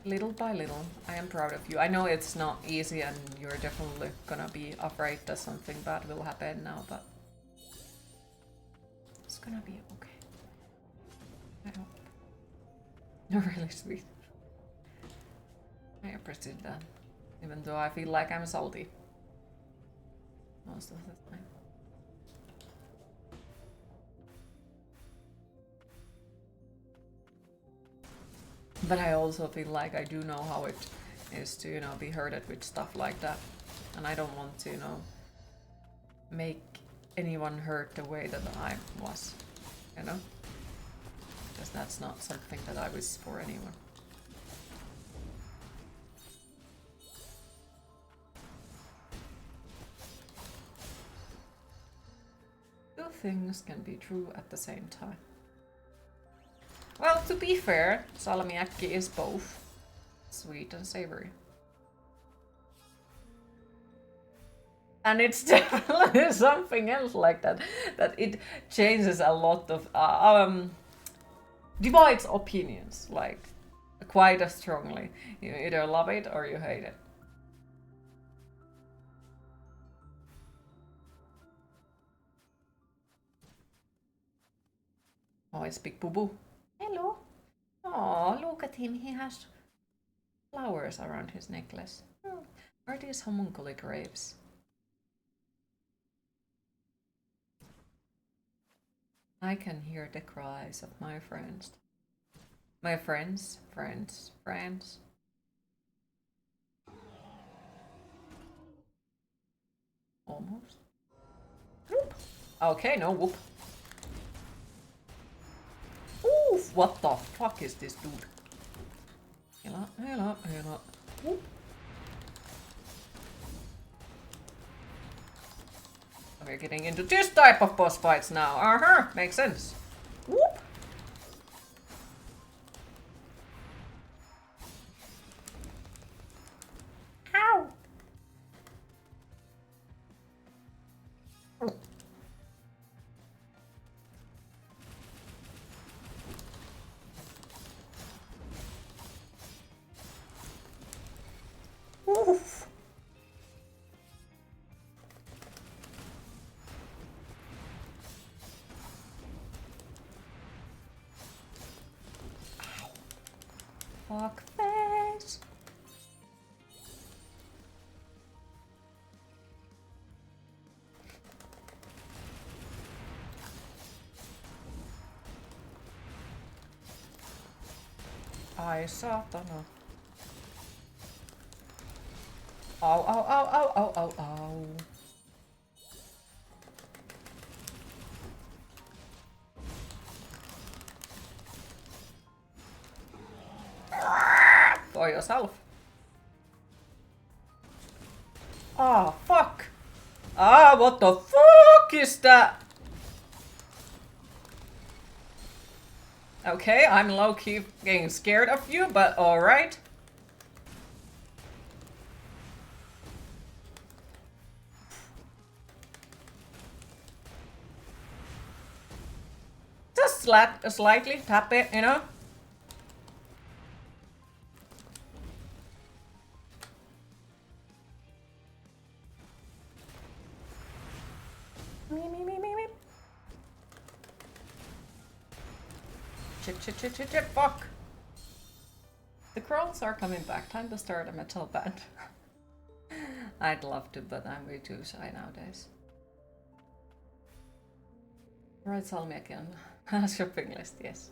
A: Little by little, I am proud of you. I know it's not easy and you're definitely gonna be afraid that something bad will happen now, but it's gonna be okay. I hope. You're really sweet. I appreciate that. Even though I feel like I'm salty most of the time. But I also feel like I do know how it is to, you know, be hurted with stuff like that. And I don't want to, you know, make anyone hurt the way that I was, you know? Because that's not something that I wish for anyone. Two things can be true at the same time. Well, to be fair, salmiakki is both sweet and savory. And it's definitely something else like that, that it changes a lot of, divides opinions, like, quite as strongly. You either love it or you hate it. Oh, it's Big Boo Boo. Hello. Oh, look at him. He has flowers around his necklace. Are these homunculi graves? I can hear the cries of my friends. My friends. Almost. Whoop. Okay, no whoop. Oof, what the fuck is this dude? Heal up. Whoop. We're getting into this type of boss fights now. Uh-huh, makes sense. Whoop. Ow. Oof. Fuck face. Ai saatana. Au. For yourself. Ah, fuck. Ah, what the fuck is that? Okay, I'm low-key getting scared of you, but alright. Just slightly tap it, you know? Me. Shit, fuck. The crawls are coming back. Time to start a metal band. I'd love to, but I'm way too shy nowadays. Right, Salmiak on shopping list, yes.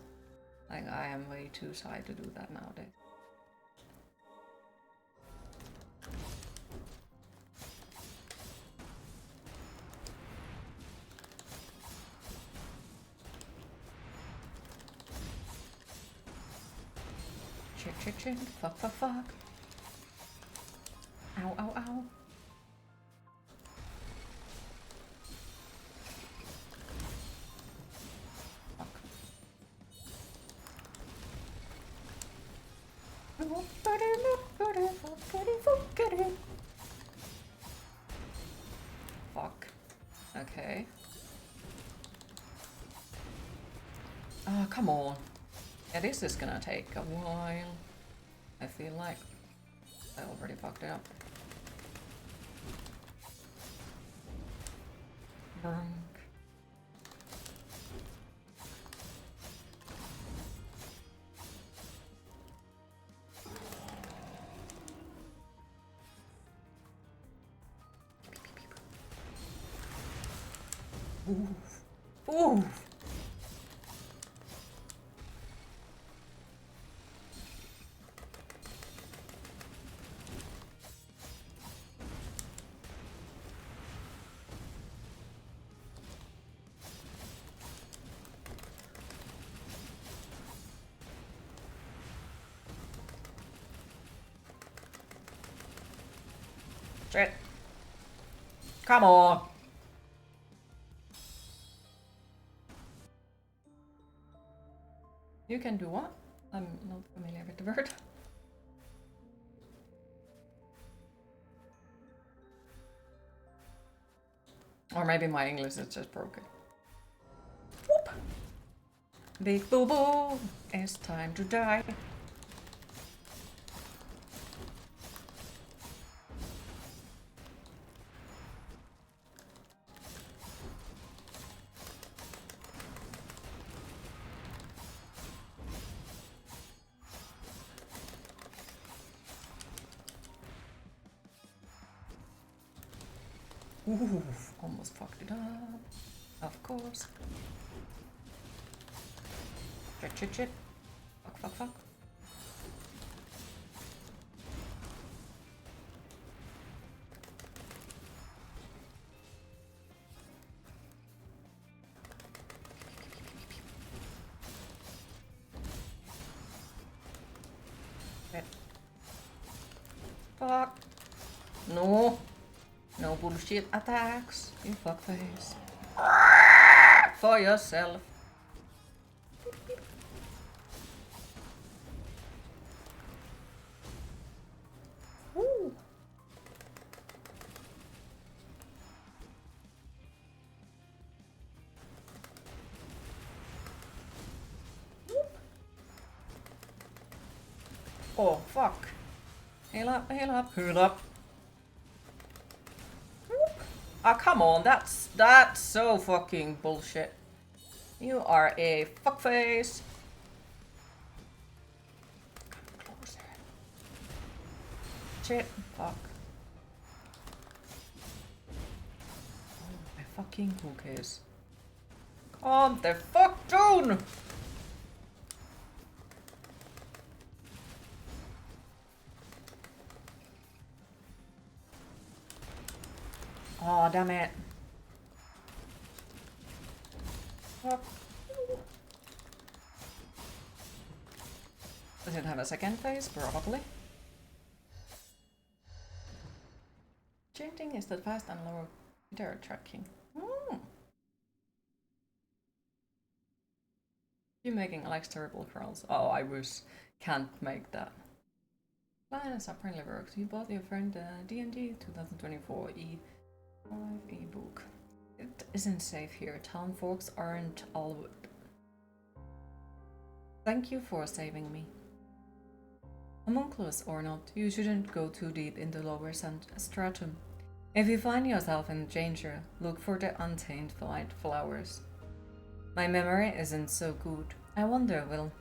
A: Like, I am way too shy to do that nowadays. Shit. Fuck. Ow. Fuck. Okay. Oh, come on. Yeah, this is gonna take a while. I feel like I already fucked it up. Brunk. Ooh. Shit. Come on. You can do what? I'm not familiar with the word. Or maybe my English is just broken. Whoop. Big boo boo, it's time to die. Ooh, almost fucked it up. Of course. Shit. Fuck. Shit. Fuck. No. No bullshit attacks, you fuckface. For yourself. Woo. Oh, fuck. Heal up. Ah, come on, that's so fucking bullshit. You are a fuckface. Closer. Shit, fuck. Oh, my fucking cookies. Calm the fuck down! Oh, damn it. Fuck. Does it have a second phase? Probably. Chanting is that fast and lower guitar tracking. You making Alex terrible curls. Oh, I wish. Can't make that. Plans apparently works. You bought your friend D&D 2024 E5 ebook. It isn't safe here. Town folks aren't all wood. Thank you for saving me. Homunculus or not, you shouldn't go too deep into lower stratum. If you find yourself in danger, look for the untamed white flowers. My memory isn't so good. I wonder will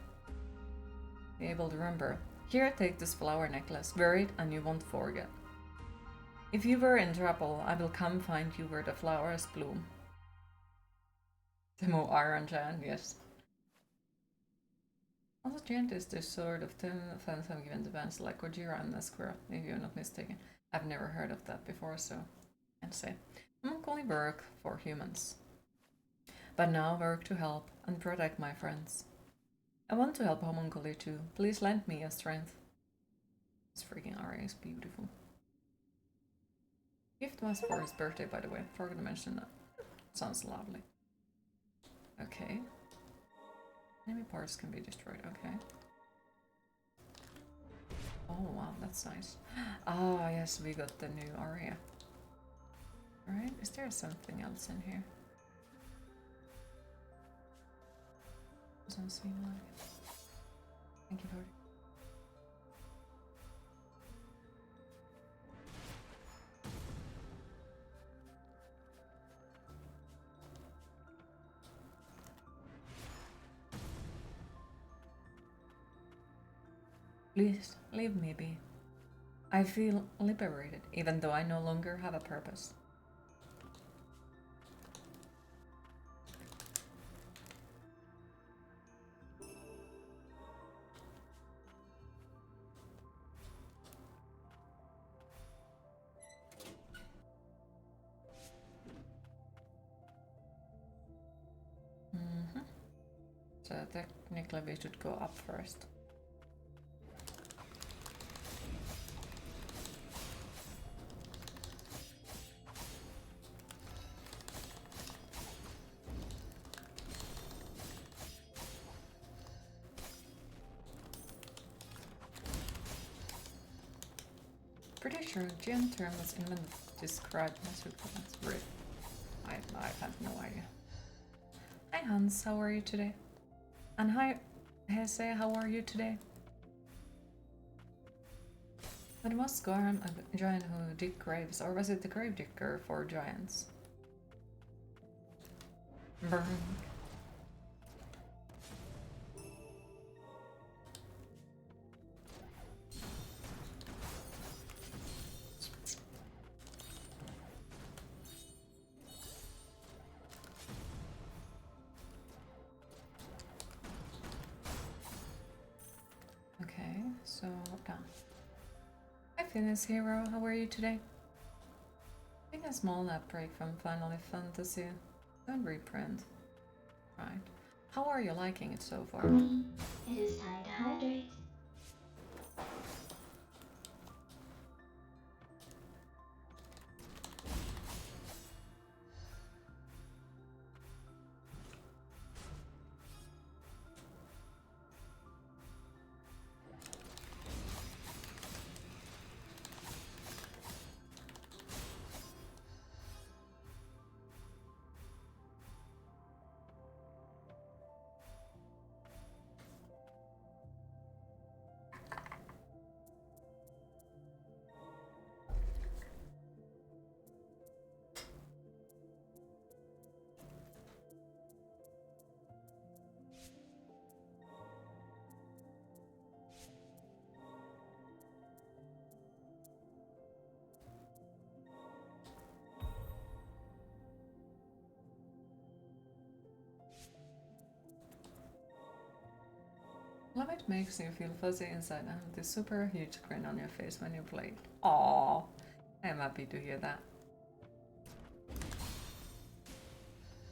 A: be able to remember. Here, take this flower necklace. Wear it and you won't forget. If you were in trouble, I will come find you where the flowers bloom. Demo Iron Giant, yes. Also, Giant is the sort of thing fans have given events like Gojira and Nesquire, if you're not mistaken. I've never heard of that before, so I can't say. Only work for humans. But now work to help and protect my friends. I want to help Homunculi too. Please lend me your strength. This freaking aria is beautiful. Gift was for his birthday, by the way. Forgot to mention that. Sounds lovely. Okay. Enemy parts can be destroyed. Okay. Oh wow, that's nice. Ah yes, we got the new aria. Alright, is there something else in here? Doesn't seem like it. Thank you for it. Please, leave me be. I feel liberated, even though I no longer have a purpose. So technically we should go up first. Pretty sure Gen term was invented to describe masterplan's grid. I have no idea. Hi Hans, how are you today? And hi Hesse, how are you today? But was Gorham a giant who dig graves, or was it the grave digger for giants? Burn. Finnish hero, how are you today? Take a small nap break from Final Fantasy. Don't reprint. Right. How are you liking it so far?
C: It is time to hydrate.
A: Love it makes you feel fuzzy inside and have this super huge grin on your face when you play. Aww, I'm happy to hear that.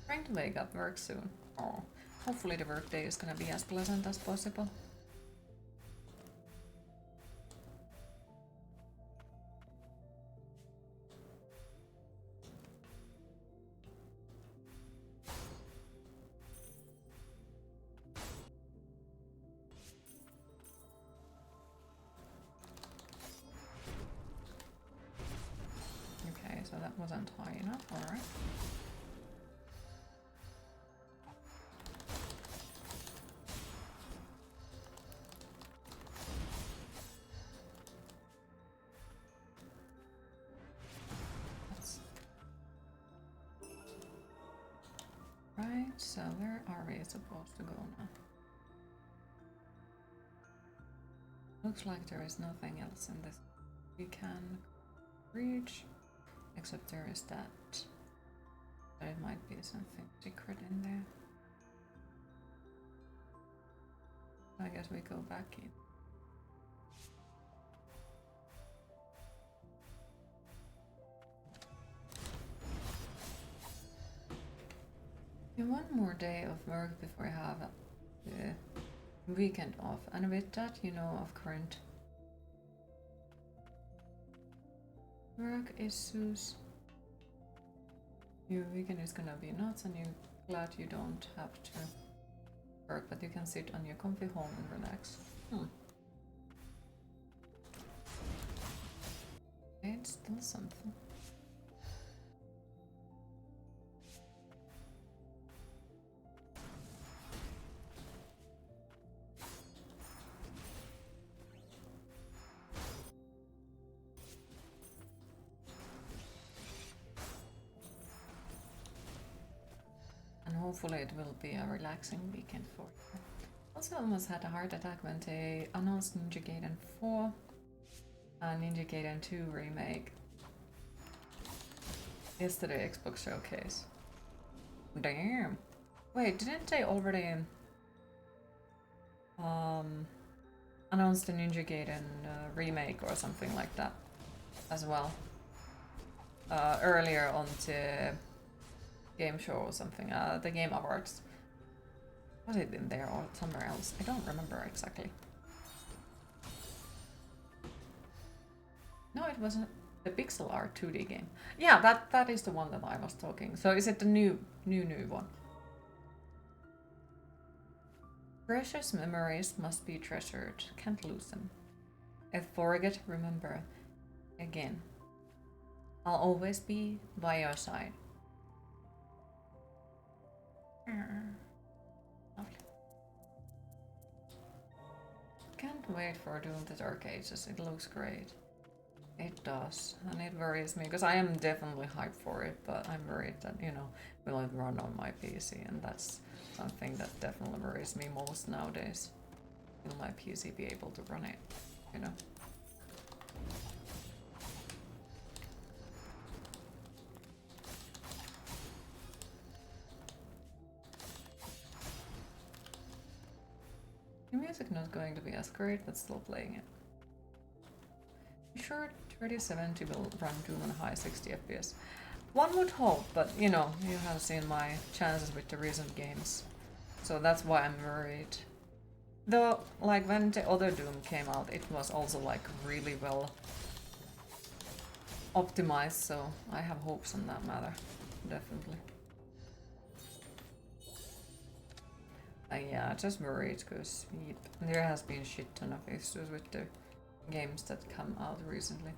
A: Trying to wake up work soon. Oh, hopefully the workday is gonna be as pleasant as possible. Okay, so that wasn't high enough, alright. Right, so where are we supposed to go now? Looks like there is nothing else in this we can reach, except there is that. There might be something secret in there. I guess we go back in. One more day of work before I have the weekend off, and with that, you know, of current work issues, your weekend is gonna be nuts, and you're glad you don't have to work, but you can sit on your comfy home and relax. Okay, it's still something. Hopefully it will be a relaxing weekend for you. Also almost had a heart attack when they announced Ninja Gaiden 4 and Ninja Gaiden 2 remake yesterday Xbox Showcase. Damn. Wait, didn't they already announce the Ninja Gaiden remake or something like that as well? Earlier on the game show or something, the Game Awards. Was it in there or somewhere else? I don't remember exactly. No, it wasn't the pixel art 2D game. Yeah, that is the one that I was talking. So is it the new one? Precious memories must be treasured. Can't lose them. If forget, remember. Again. I'll always be by your side. Lovely. Can't wait for Doom the Dark Ages. It looks great. It does, and it worries me because I am definitely hyped for it, but I'm worried that, you know, will it run on my PC, and that's something that definitely worries me most nowadays. Will my PC be able to run it, you know? The music not going to be as great, but still playing it. Short 3070 will run Doom on high 60 FPS. One would hope, but you know, you have seen my chances with the recent games. So that's why I'm worried. Though, like, when the other Doom came out, it was also, like, really well optimized, so I have hopes on that matter. Definitely. Yeah, just worried, because there has been shit ton of issues with the games that come out recently.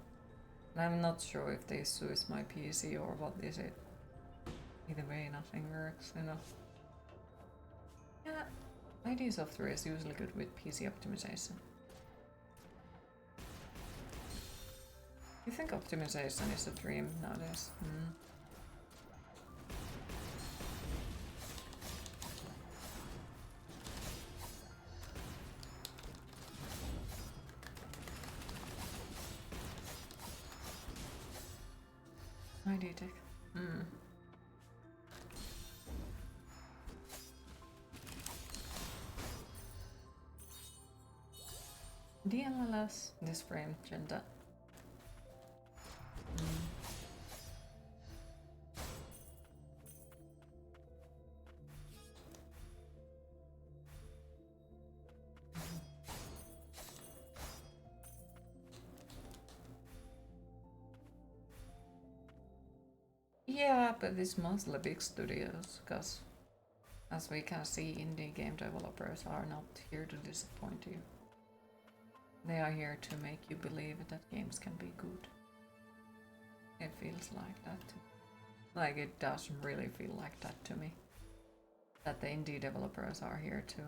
A: And I'm not sure if the issue is my PC or what is it. Either way, nothing works, you know. Yeah, ID software is usually good with PC optimization. You think optimization is a dream nowadays? ID tech. DLLS, this frame, gender. Yeah, but it's mostly big studios, because as we can see, indie game developers are not here to disappoint you. They are here to make you believe that games can be good. It feels like that. Like, it does really feel like that to me. That the indie developers are here to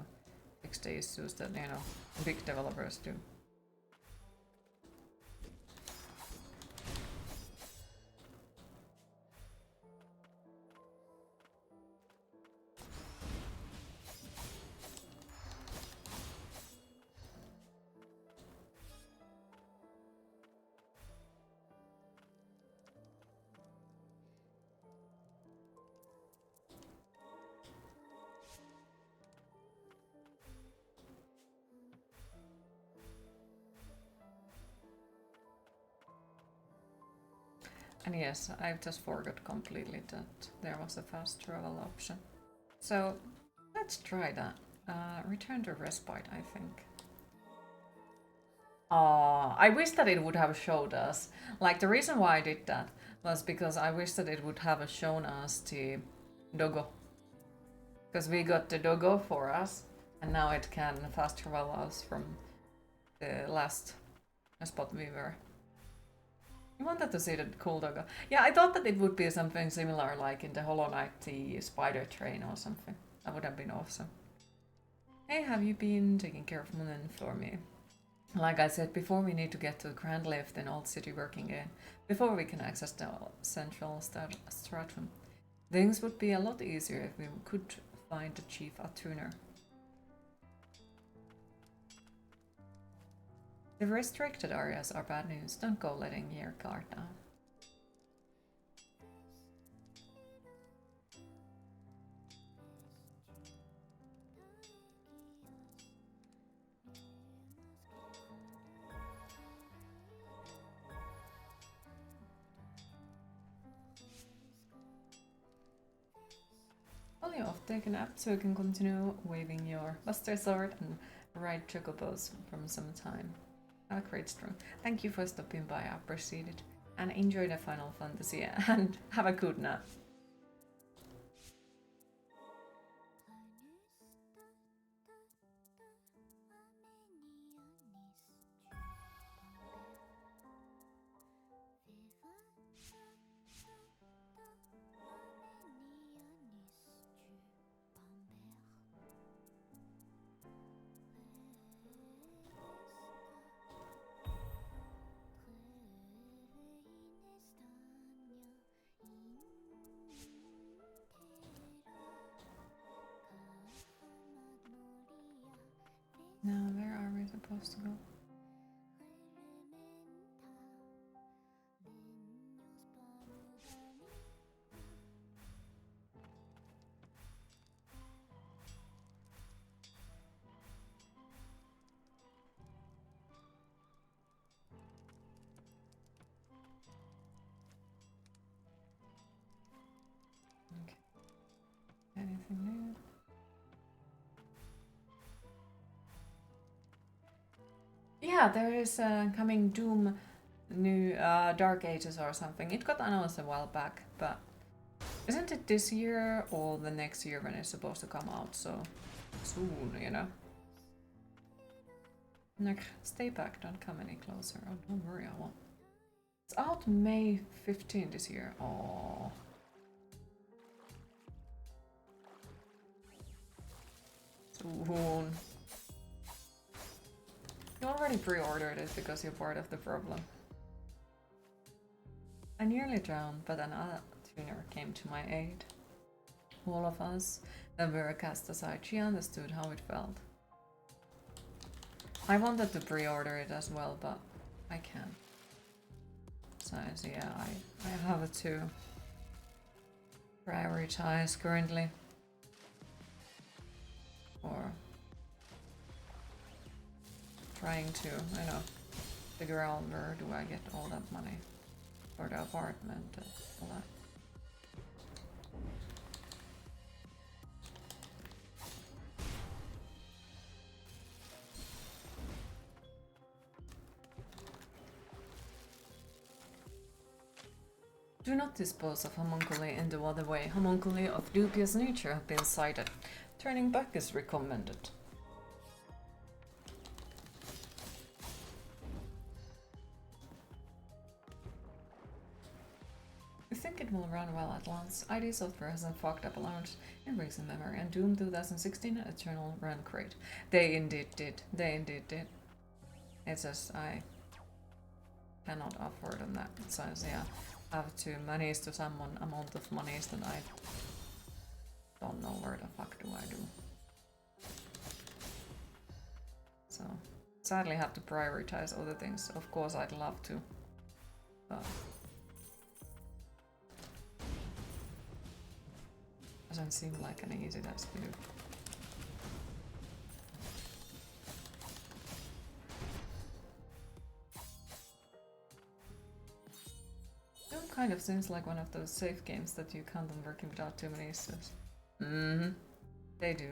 A: fix the issues that, you know, big developers do. And yes, I've just forgot completely that there was a fast travel option. So let's try that. Return to respite, I think. I wish that it would have showed us. Like, the reason why I did that was because I wish that it would have shown us the doggo. Because we got the doggo for us, and now it can fast travel us from the last spot we were. You wanted to see the cool doggo. Yeah, I thought that it would be something similar, like in the Hollow Knight, the spider train or something. That would have been awesome. Hey, have you been taking care of Munen for me? Like I said before, we need to get to the Grand Lift in Old City working again before we can access the central stratum. Things would be a lot easier if we could find the chief tuner. The restricted areas are bad news. Don't go letting your guard down. Fully off, take a nap so you can continue waving your Buster Sword and ride chocobos from some time. Have a great stream. Thank you for stopping by, I appreciate it. And enjoy the Final Fantasy and have a good nap. Now, where are we supposed to go? yeah, there is coming Doom new Dark Ages or something. It got announced a while back, but isn't it this year or the next year when it's supposed to come out? So soon, you know. Like, stay back, don't come any closer. Oh, don't worry, I won't. It's out May 15 this year. Oh. Soon. You already pre-ordered it because you're part of the problem. I nearly drowned, but another tuner came to my aid. All of us that were cast aside, she understood how it felt. I wanted to pre-order it as well, but I can't. So yeah, I have to prioritize currently. Or trying to, you know, figure out where do I get all that money for the apartment and all that. Do not dispose of homunculi in the other way. Homunculi of dubious nature have been sighted. Turning back is recommended. I think it will run well at launch. ID Software hasn't fucked up a launch in recent memory, and Doom 2016 Eternal ran great. They indeed did. They indeed did. It's just I cannot afford on that. So yeah, I have to manage to some amount of monies that I don't know where the fuck do I do. So sadly have to prioritize other things. Of course I'd love to. Doesn't seem like an easy task to do. Doom kind of seems like one of those safe games that you count on working without too many issues. Mm-hmm. They do.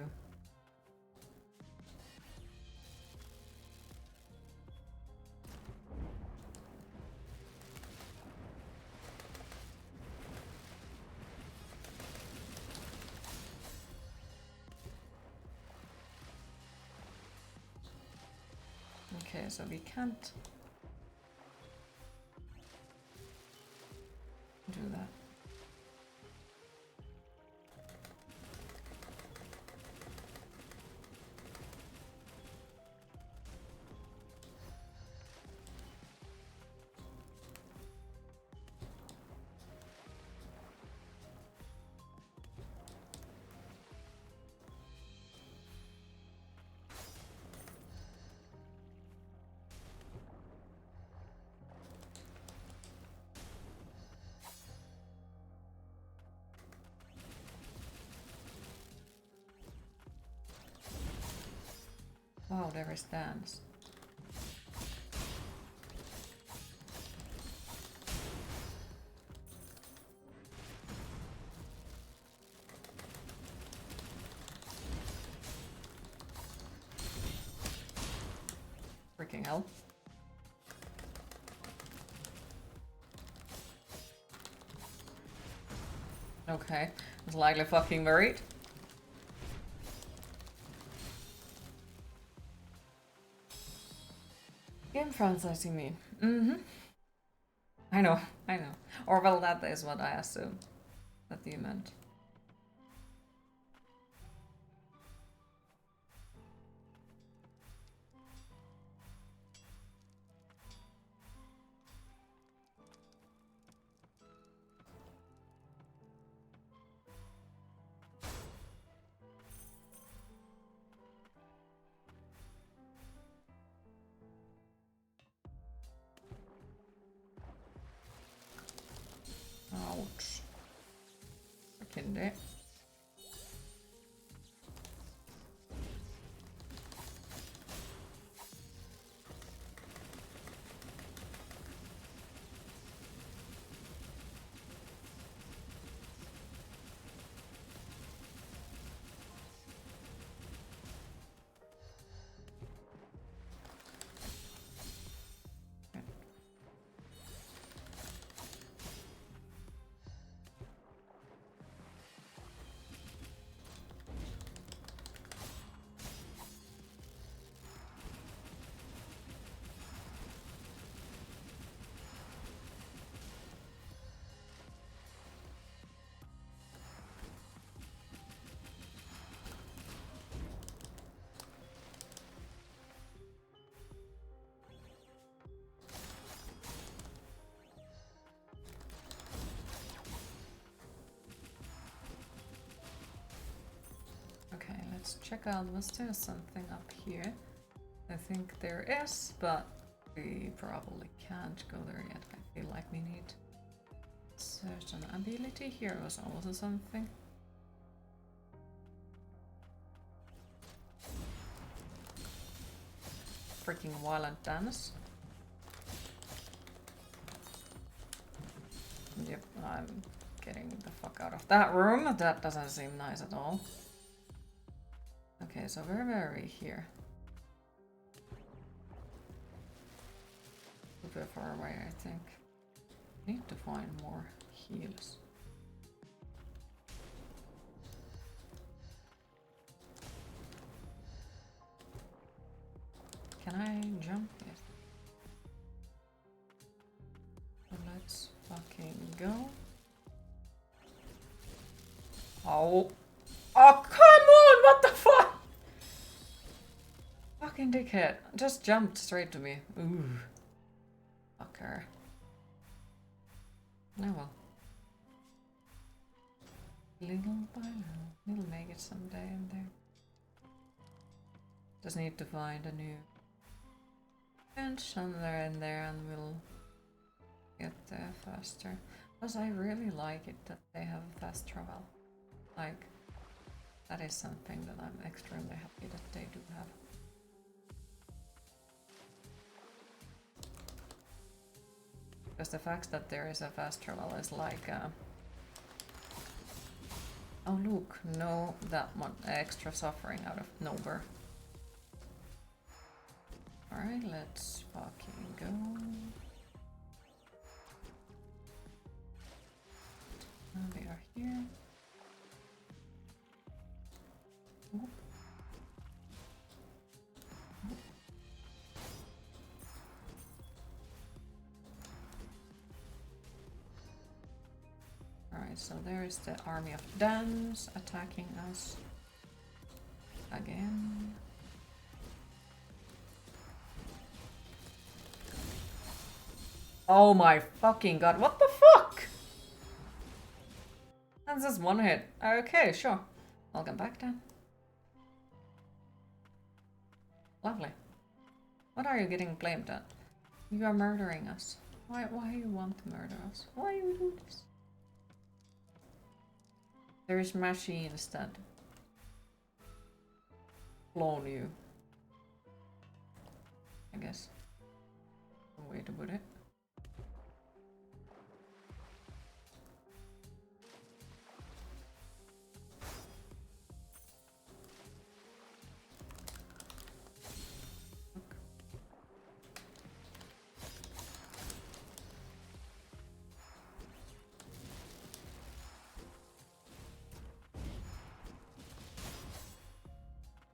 A: Okay, so we can't do that. Wow, there is dance. Freaking hell. Okay, I'm slightly fucking worried. Game franchise, you mean? Mm-hmm. I know. Or well, that is what I assumed that you meant. Ouch. Freaking dick. Let's check out, was there something up here? I think there is, but we probably can't go there yet. I feel like we need certain ability. Here was also something. Freaking violent dance. Yep, I'm getting the fuck out of that room. That doesn't seem nice at all. Okay, so where were we here? Super far away, I think. Need to find more heals. Can I jump yet? So let's fucking go. Oh. Oh, come on! What the fuck? Fucking dickhead. Just jumped straight to me. Ooh. Fucker. Oh well. Little by little. We'll make it someday in there. Just need to find a new bench somewhere in there and we'll get there faster. Plus I really like it that they have fast travel. Like, that is something that I'm extremely happy that they do have. Because the fact that there is a fast travel is like, oh look, no, that one extra suffering out of nowhere. Alright, let's fucking go. Now we are here. Oop. Oop. Alright, so there is the army of Dans attacking us again. Oh my fucking god, what the fuck? That's just one hit. Okay, sure. Welcome back then. Lovely. What are you getting blamed at? You are murdering us. Why you want to murder us? Why you do this? There is machines that clone you. I guess. One way to put it.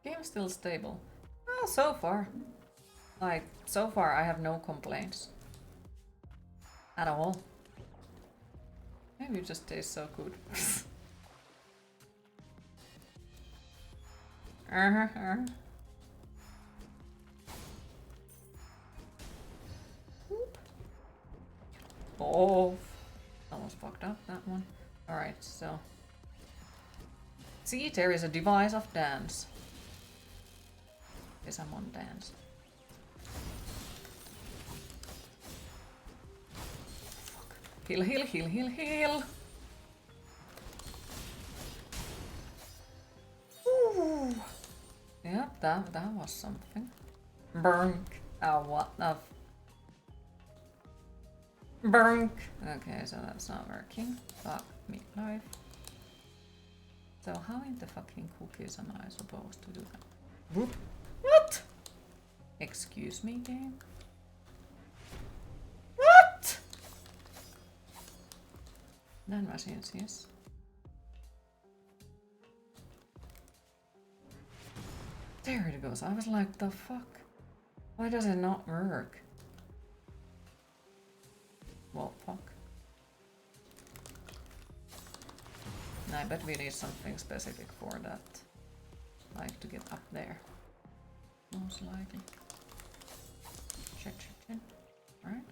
A: Game's still stable. Well, so far. Like, so far I have no complaints. At all. Maybe it just tastes so good. Oh, almost fucked up that one. Alright, so. See, there is a device of dance. Is I'm on dance. Fuck. Heal, heal, heal, heal, heal. Ooh. Yep, that was something. Burn. Oh, what the? Burn. Okay, so that's not working. Fuck me life. So how in the fucking cookies am I supposed to do that? Whoop. What? Excuse me, game? What? Then machines, yes. There it goes. I was like, the fuck? Why does it not work? Well, fuck. I bet we need something specific for that. Like to get up there. Most likely. Check. Alright.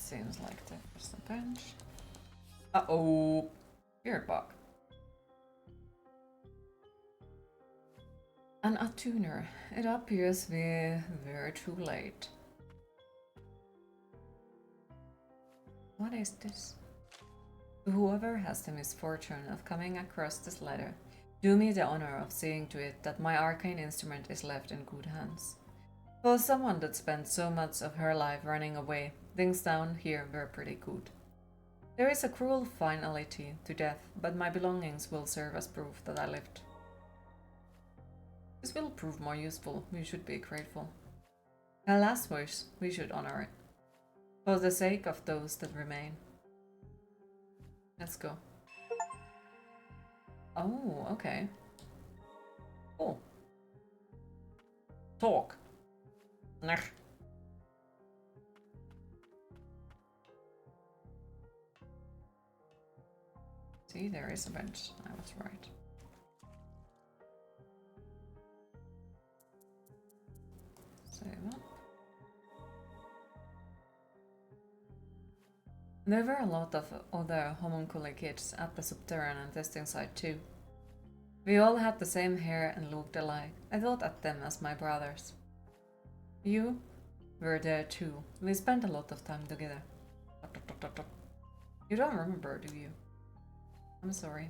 A: seems like there's a bench. Uh-oh! Beard bug. An attuner. It appears we're too late. What is this? To whoever has the misfortune of coming across this letter, do me the honor of seeing to it that my arcane instrument is left in good hands. For someone that spent so much of her life running away, things down here were pretty good. There is a cruel finality to death, but my belongings will serve as proof that I lived. This will prove more useful. We should be grateful. Her last wish, we should honor it. For the sake of those that remain. Let's go. Oh, okay. Cool. Talk. Nah. See, there is a bench. I was right. Save up. There were a lot of other homunculi kids at the subterranean testing site too. We all had the same hair and looked alike. I thought at them as my brothers. You were there too. We spent a lot of time together. You don't remember, do you? I'm sorry.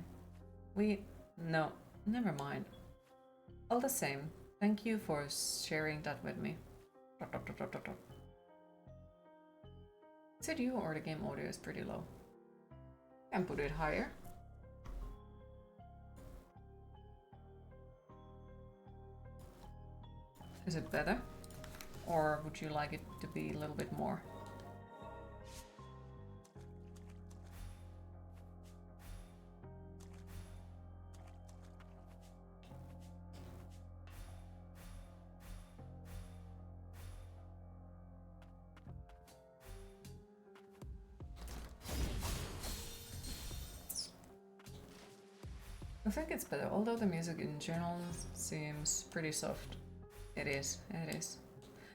A: No, never mind. All the same, thank you for sharing that with me. Is it you or the game audio is pretty low? Can put it higher. Is it better? Or would you like it to be a little bit more? I think it's better, although the music in general seems pretty soft. It is.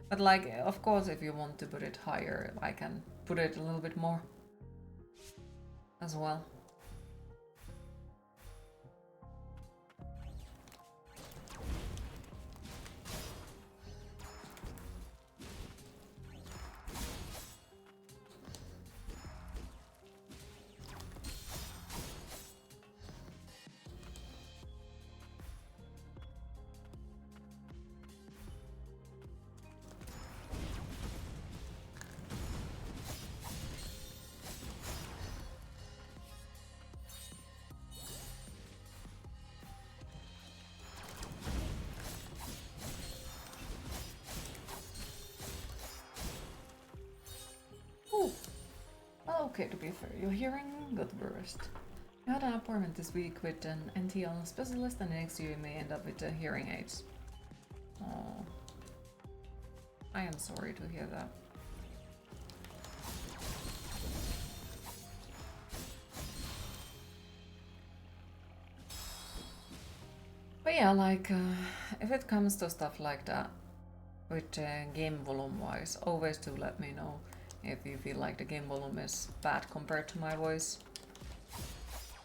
A: But like, of course, if you want to put it higher, I can put it a little bit more as well. Okay, to be fair, your hearing got worse. You had an appointment this week with an NTL specialist, and next year you may end up with hearing aids. Oh, I am sorry to hear that. But yeah, like, if it comes to stuff like that, with game volume wise, always do let me know if you feel like the game volume is bad compared to my voice.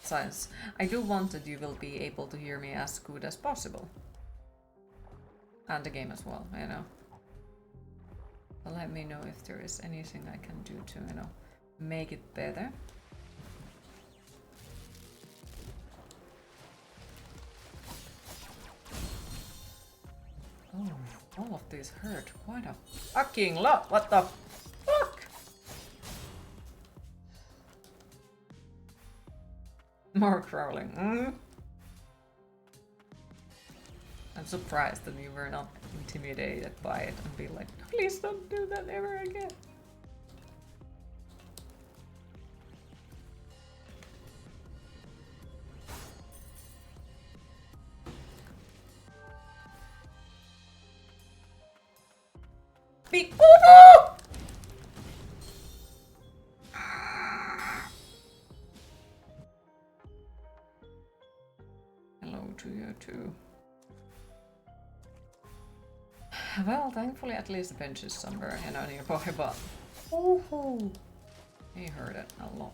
A: Since I do want that you will be able to hear me as good as possible. And the game as well, you know. But let me know if there is anything I can do to, you know, make it better. Oh, all of these hurt quite a fucking lot. What the fuck? More crawling. I'm surprised that you were not intimidated by it and be like, please don't do that ever again. Big boo-boo! Hello to you too. Well, thankfully at least the bench is somewhere, you know, nearby, but... Woohoo! He heard it a lot.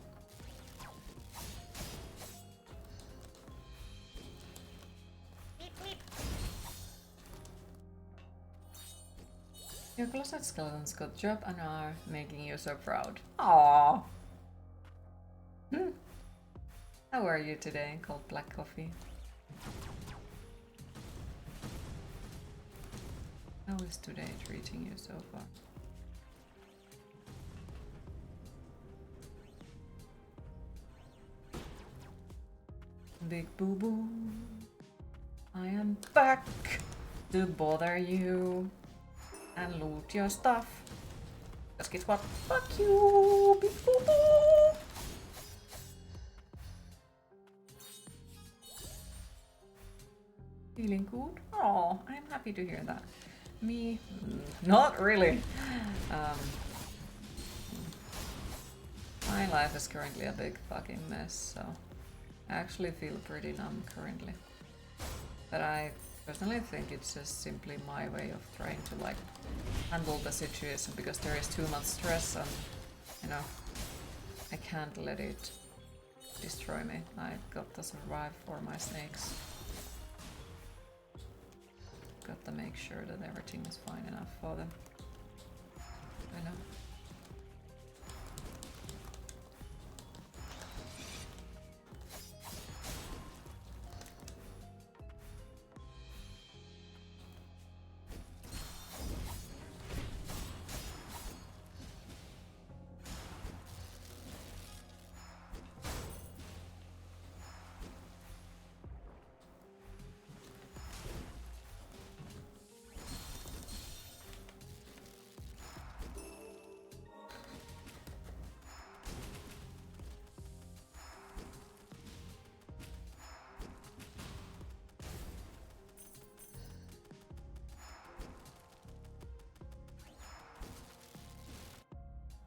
A: Your closet skeletons got job and are making you so proud. Aww. How are you today? Cold black coffee. How is today treating you so far? Big boo boo. I am back to bother you and loot your stuff. Cause guess what? Fuck you, big boo boo. Feeling good? Oh, I'm happy to hear that. Me? Not really. My life is currently a big fucking mess, so I actually feel pretty numb currently. But I personally think it's just simply my way of trying to like handle the situation because there is too much stress and you know I can't let it destroy me. I've got to survive for my snakes. Got to make sure that everything is fine enough for them. I know.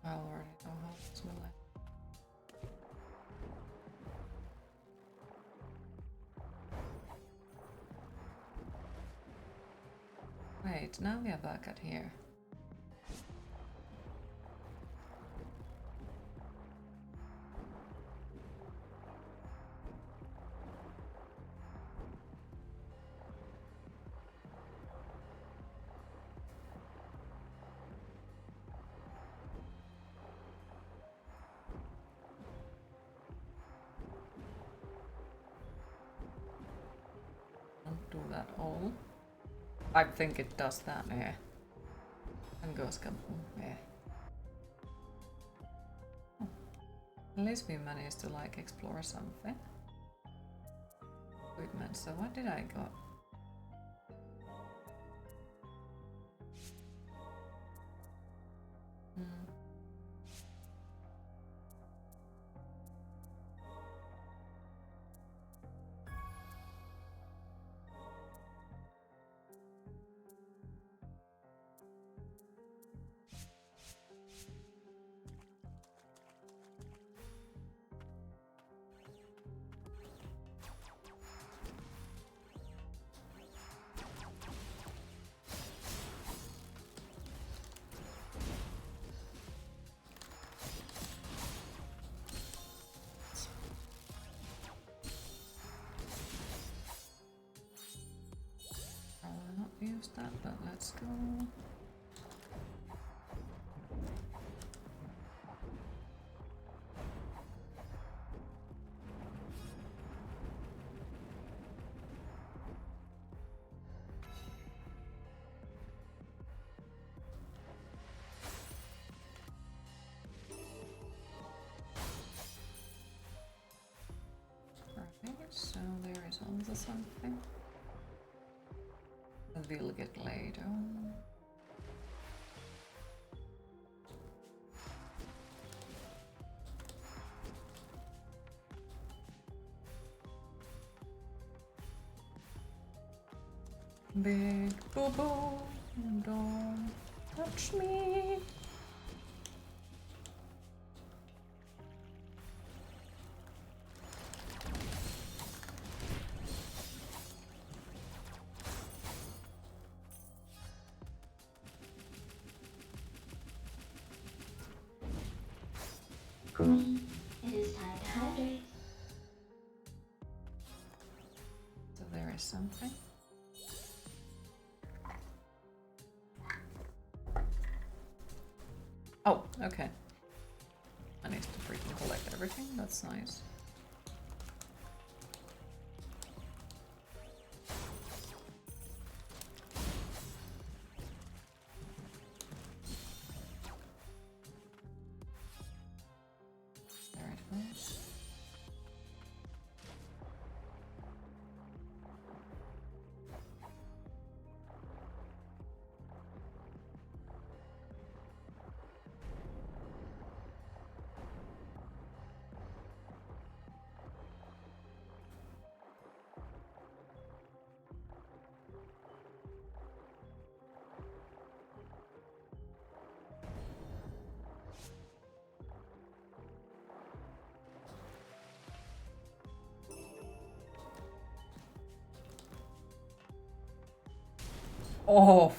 A: I already know how this will end. Wait, now we are back at here. Don't do that all. I think it does that, yeah. And goes kaboom, yeah. Oh. At least we managed to like explore something. Equipment, so what did I got? Use that, but let's go. Perfect, so there is also something. We'll get later. Big boo boo, don't touch me.
C: Queen, it is time to hydrate.
A: So there is something. Oh, okay. I need to freaking collect everything. That's nice. There it goes. Oh.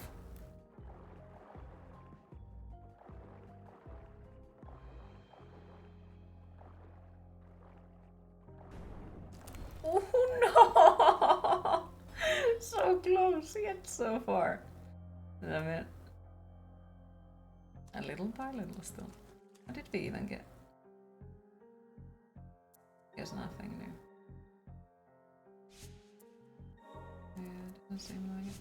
A: Oh no! So close, yet so far. Damn it. A little by little still. What did we even get? Guess nothing new. Yeah, doesn't seem like it.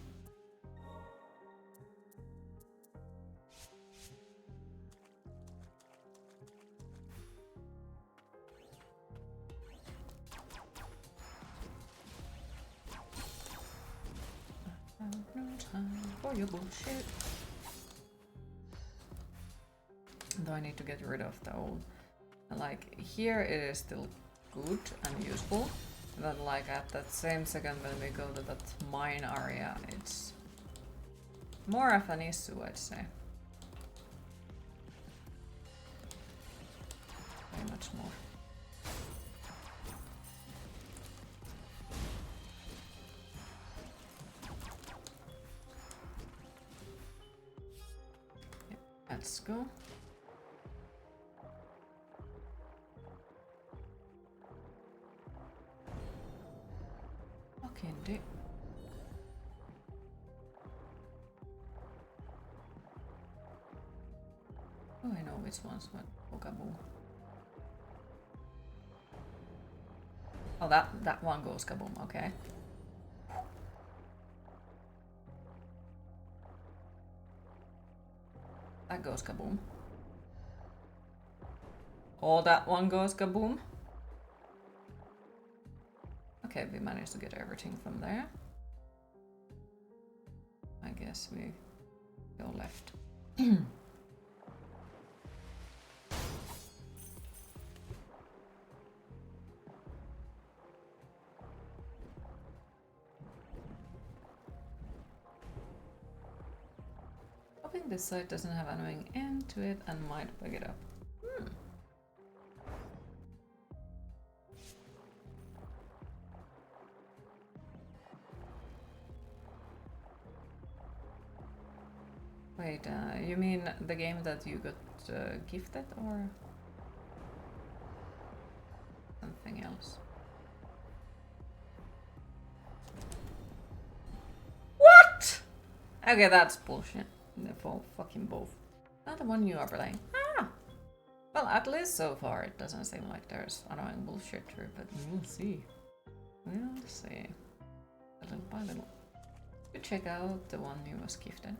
A: I have no time for your bullshit. Though I need to get rid of the old. Like, here it is still good and useful. And then, like, at that same second when we go to that mine area, it's more of an issue, I'd say. Very much more. Yep, let's go. Fucking dick. Oh, I know which one's what. Okaboo. Oh, that one goes kaboom, okay. That goes kaboom. Oh, that one goes kaboom. Okay, we managed to get everything from there. I guess we go left. Hoping this site doesn't have annoying end to it and might pick it up. Wait, you mean the game that you got gifted or something else? What? Okay, that's bullshit. For fucking both. Not the one you are playing. Ah! Well, at least so far it doesn't seem like there's annoying bullshit through, but we'll see. We'll see. Little by little. You check out the one you was gifted.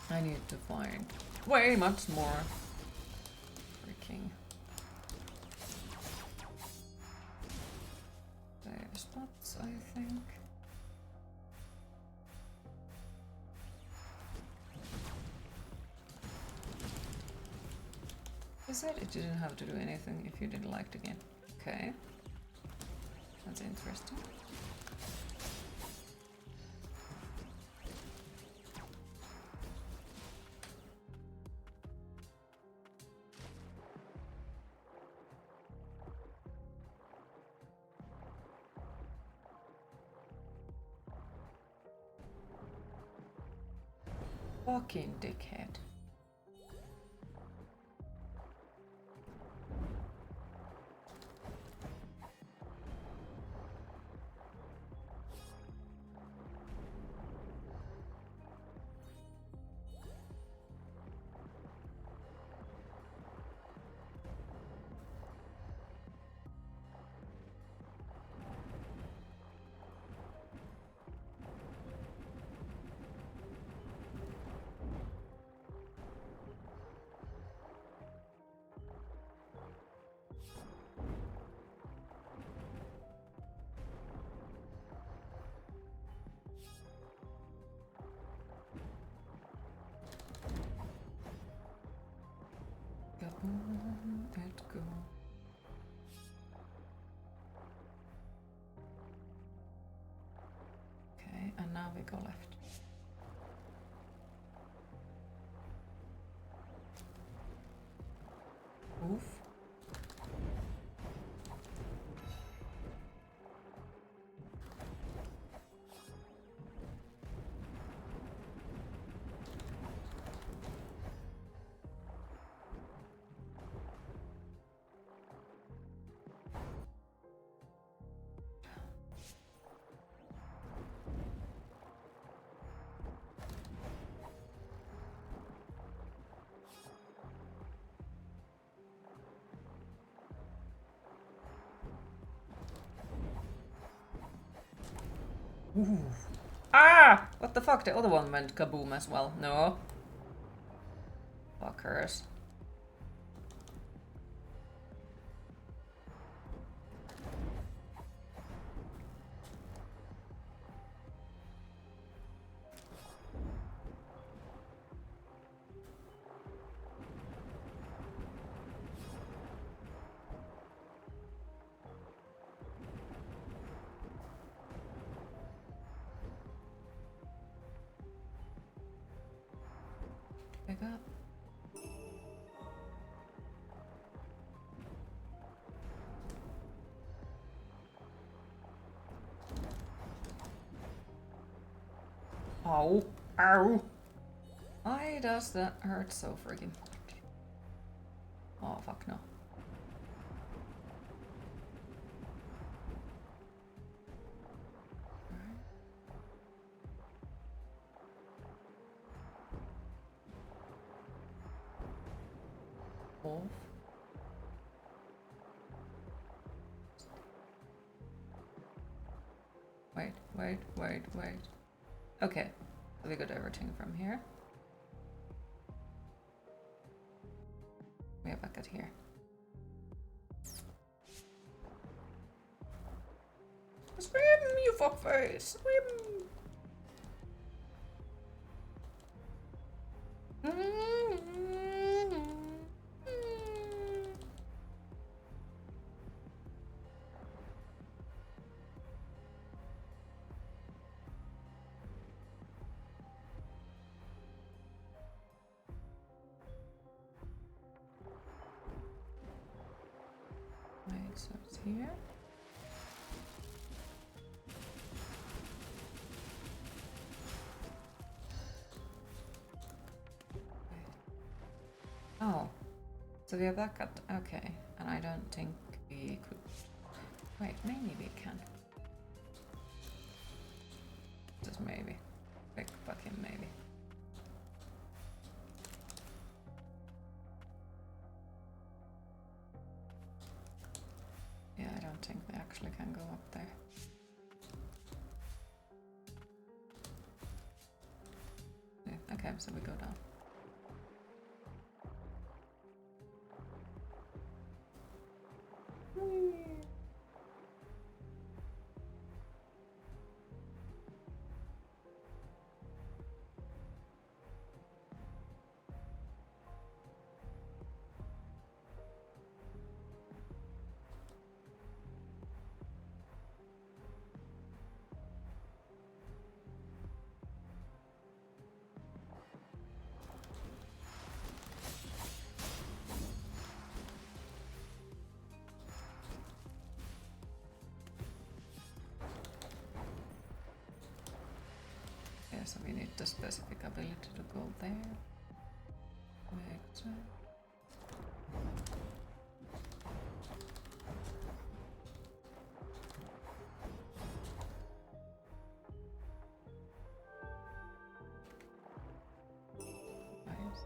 A: I need to find way much more freaking save spots, I think. He said it didn't have to do anything if you didn't like the game. Okay. That's interesting. Fucking dickhead. Let go. Okay, and now we go left. Oof. Ooh. Ah! What the fuck? The other one went kaboom as well. No. Fuckers. Pick up. Ow. Ow. Why does that hurt so friggin' much? Oh, fuck no. Off. Wait. Okay, so we got everything from here. We are back at here. Swim, you fuckface! Swim! Wait, so it's here. Oh, so we are back at, okay, and I don't think we could, wait, maybe we can. Just maybe, big fucking maybe. Yeah, I don't think we actually can go up there. Yeah, okay, so we go down. so we need the specific ability to go there. Makes sense. Nice.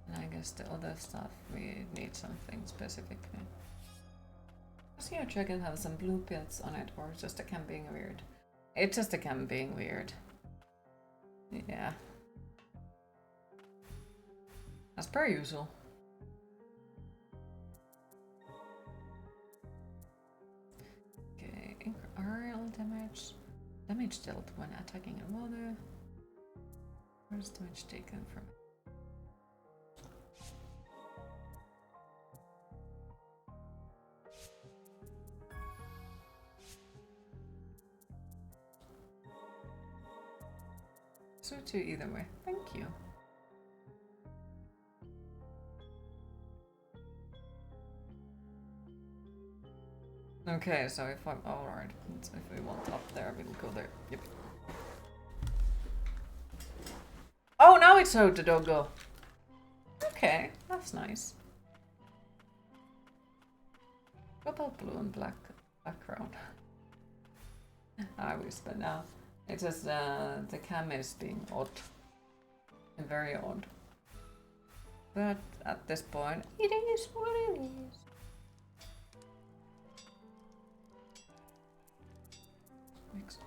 A: And I guess the other stuff we need something specific. Does your dragon have some blue pills on it, or just a cam being weird? It's just a cam being weird. Yeah. As per usual. Okay, RL damage. Damage dealt when attacking in water. Where's damage taken from? Suit you either way. Thank you. Okay, so if I'm alright, so if we want up there, we'll go there. Yep. Oh, now it's how the doggo. Okay, that's nice. What about blue and black background? I wish, but now it's just the cam is being odd and very odd. But at this point, it is what it is. Mix.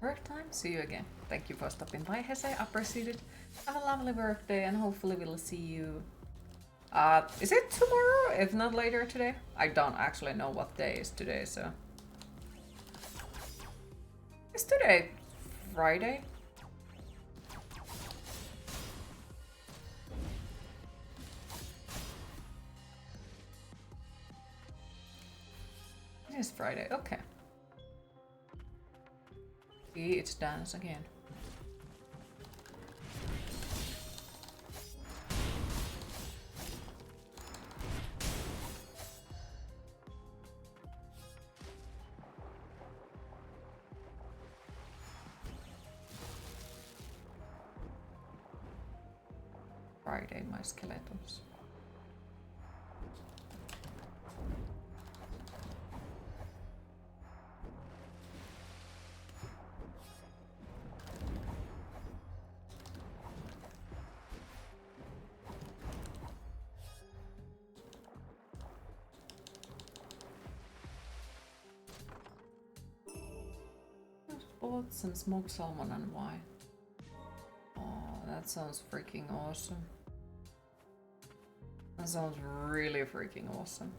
A: Work time? See you again. Thank you for stopping by, Hese. Appreciate it. Have a lovely work day and hopefully we'll see you. Is it tomorrow? If not later today? I don't actually know what day is today, so. Is today Friday? It is Friday, okay. See, it's dance again. Friday, my skeletons. Bought some smoked salmon and wine. Oh, that sounds freaking awesome. That sounds really freaking awesome.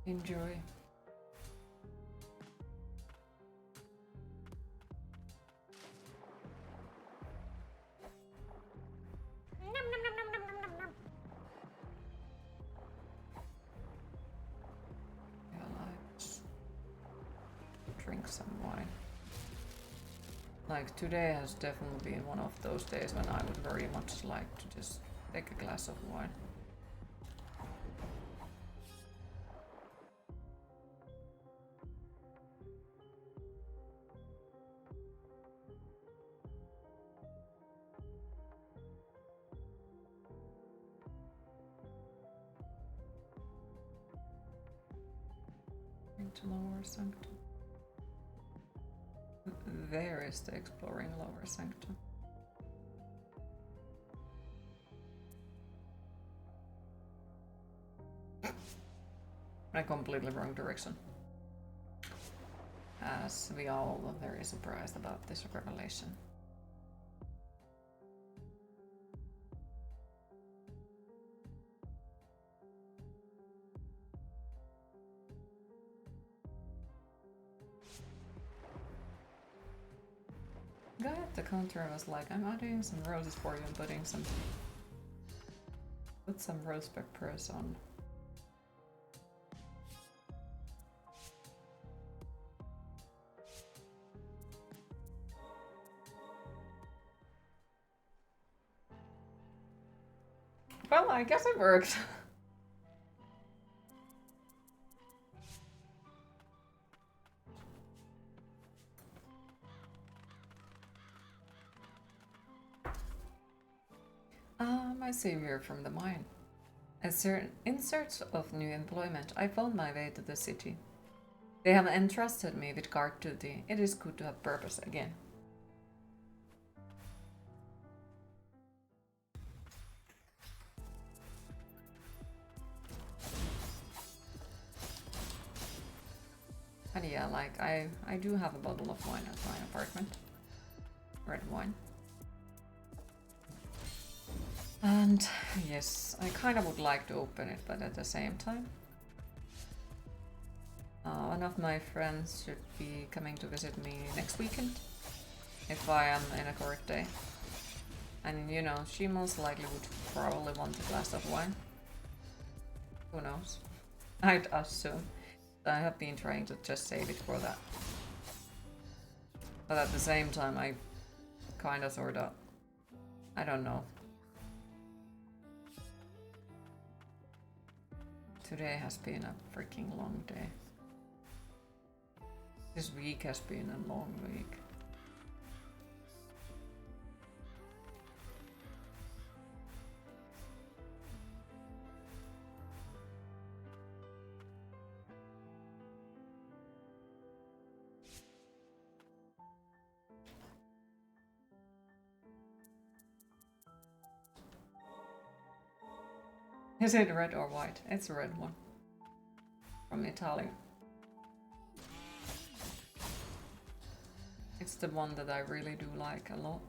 A: Enjoy. Nom, nom, nom, nom. drink some wine. Like today has definitely been one of those days when I would very much like to just take a glass of wine. Into lower sanctum. There is the exploring lower sanctum. I completely wrong direction. As we are all very surprised about this revelation. Guy at the counter was like, I'm adding some roses for you and put some rose peppers on. Well, I guess it worked. My savior from the mine. In search of new employment, I found my way to the city. They have entrusted me with guard duty. It is good to have purpose again. And yeah, like I do have a bottle of wine at my apartment. Red wine. And yes, I kind of would like to open it, but at the same time, one of my friends should be coming to visit me next weekend, if I am in a correct day. And you know, she most likely would probably want a glass of wine. Who knows? I'd assume. I have been trying to just save it for that. But at the same time, I kind of sort of, I don't know. Today has been a freaking long day. This week has been a long week. Is it red or white? It's a red one. From Italy. It's the one that I really do like a lot.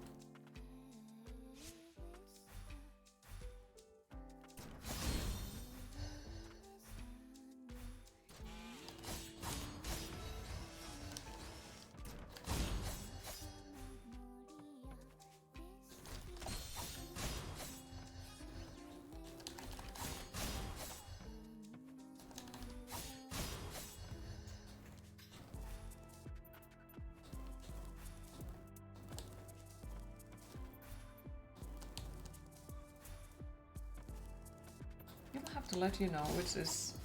A: To let you know, which is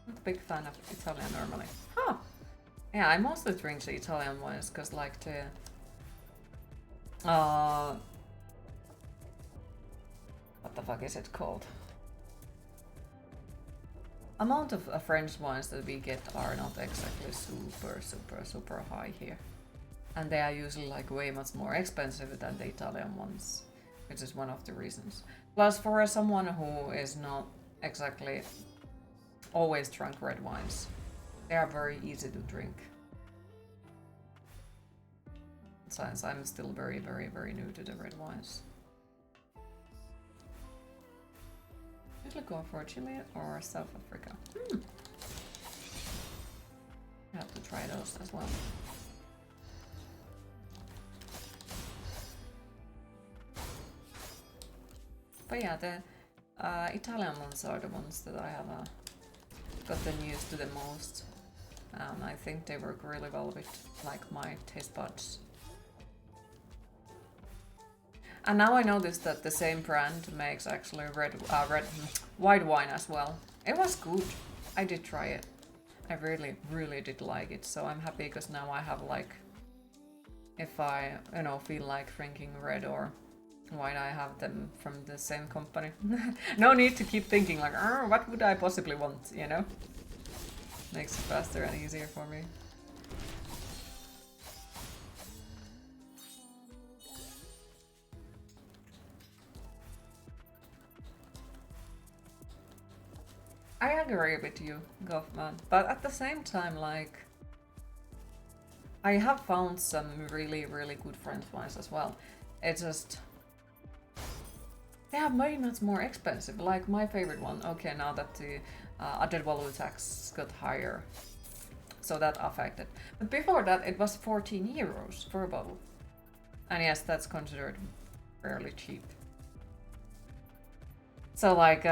A: I'm not a big fan of Italian normally. Huh. Yeah, I mostly drink the Italian ones because like the what the fuck is it called? Amount of French wines that we get are not exactly super high here. And they are usually like way much more expensive than the Italian ones, which is one of the reasons. Plus for someone who is not exactly always drunk red wines, they are very easy to drink. Since I'm still very new to the red wines. Usually go for Chile or South Africa. I have to try those as well. But yeah, the Italian ones are the ones that I have gotten used to the most. and I think they work really well with like my taste buds. And now I noticed that the same brand makes actually white wine as well. It was good. I did try it. I really, really did like it. So I'm happy because now I have like, if I, you know, feel like drinking red or white, I have them from the same company. No need to keep thinking like, what would I possibly want, you know? Makes it faster and easier for me. I agree with you, Goffman, but at the same time, like, I have found some really, really good French wines as well. It's just, they are way much more expensive. Like my favorite one, okay, now that the added value tax got higher, so that affected. But before that, it was 14 euros for a bottle. And yes, that's considered fairly cheap. So like,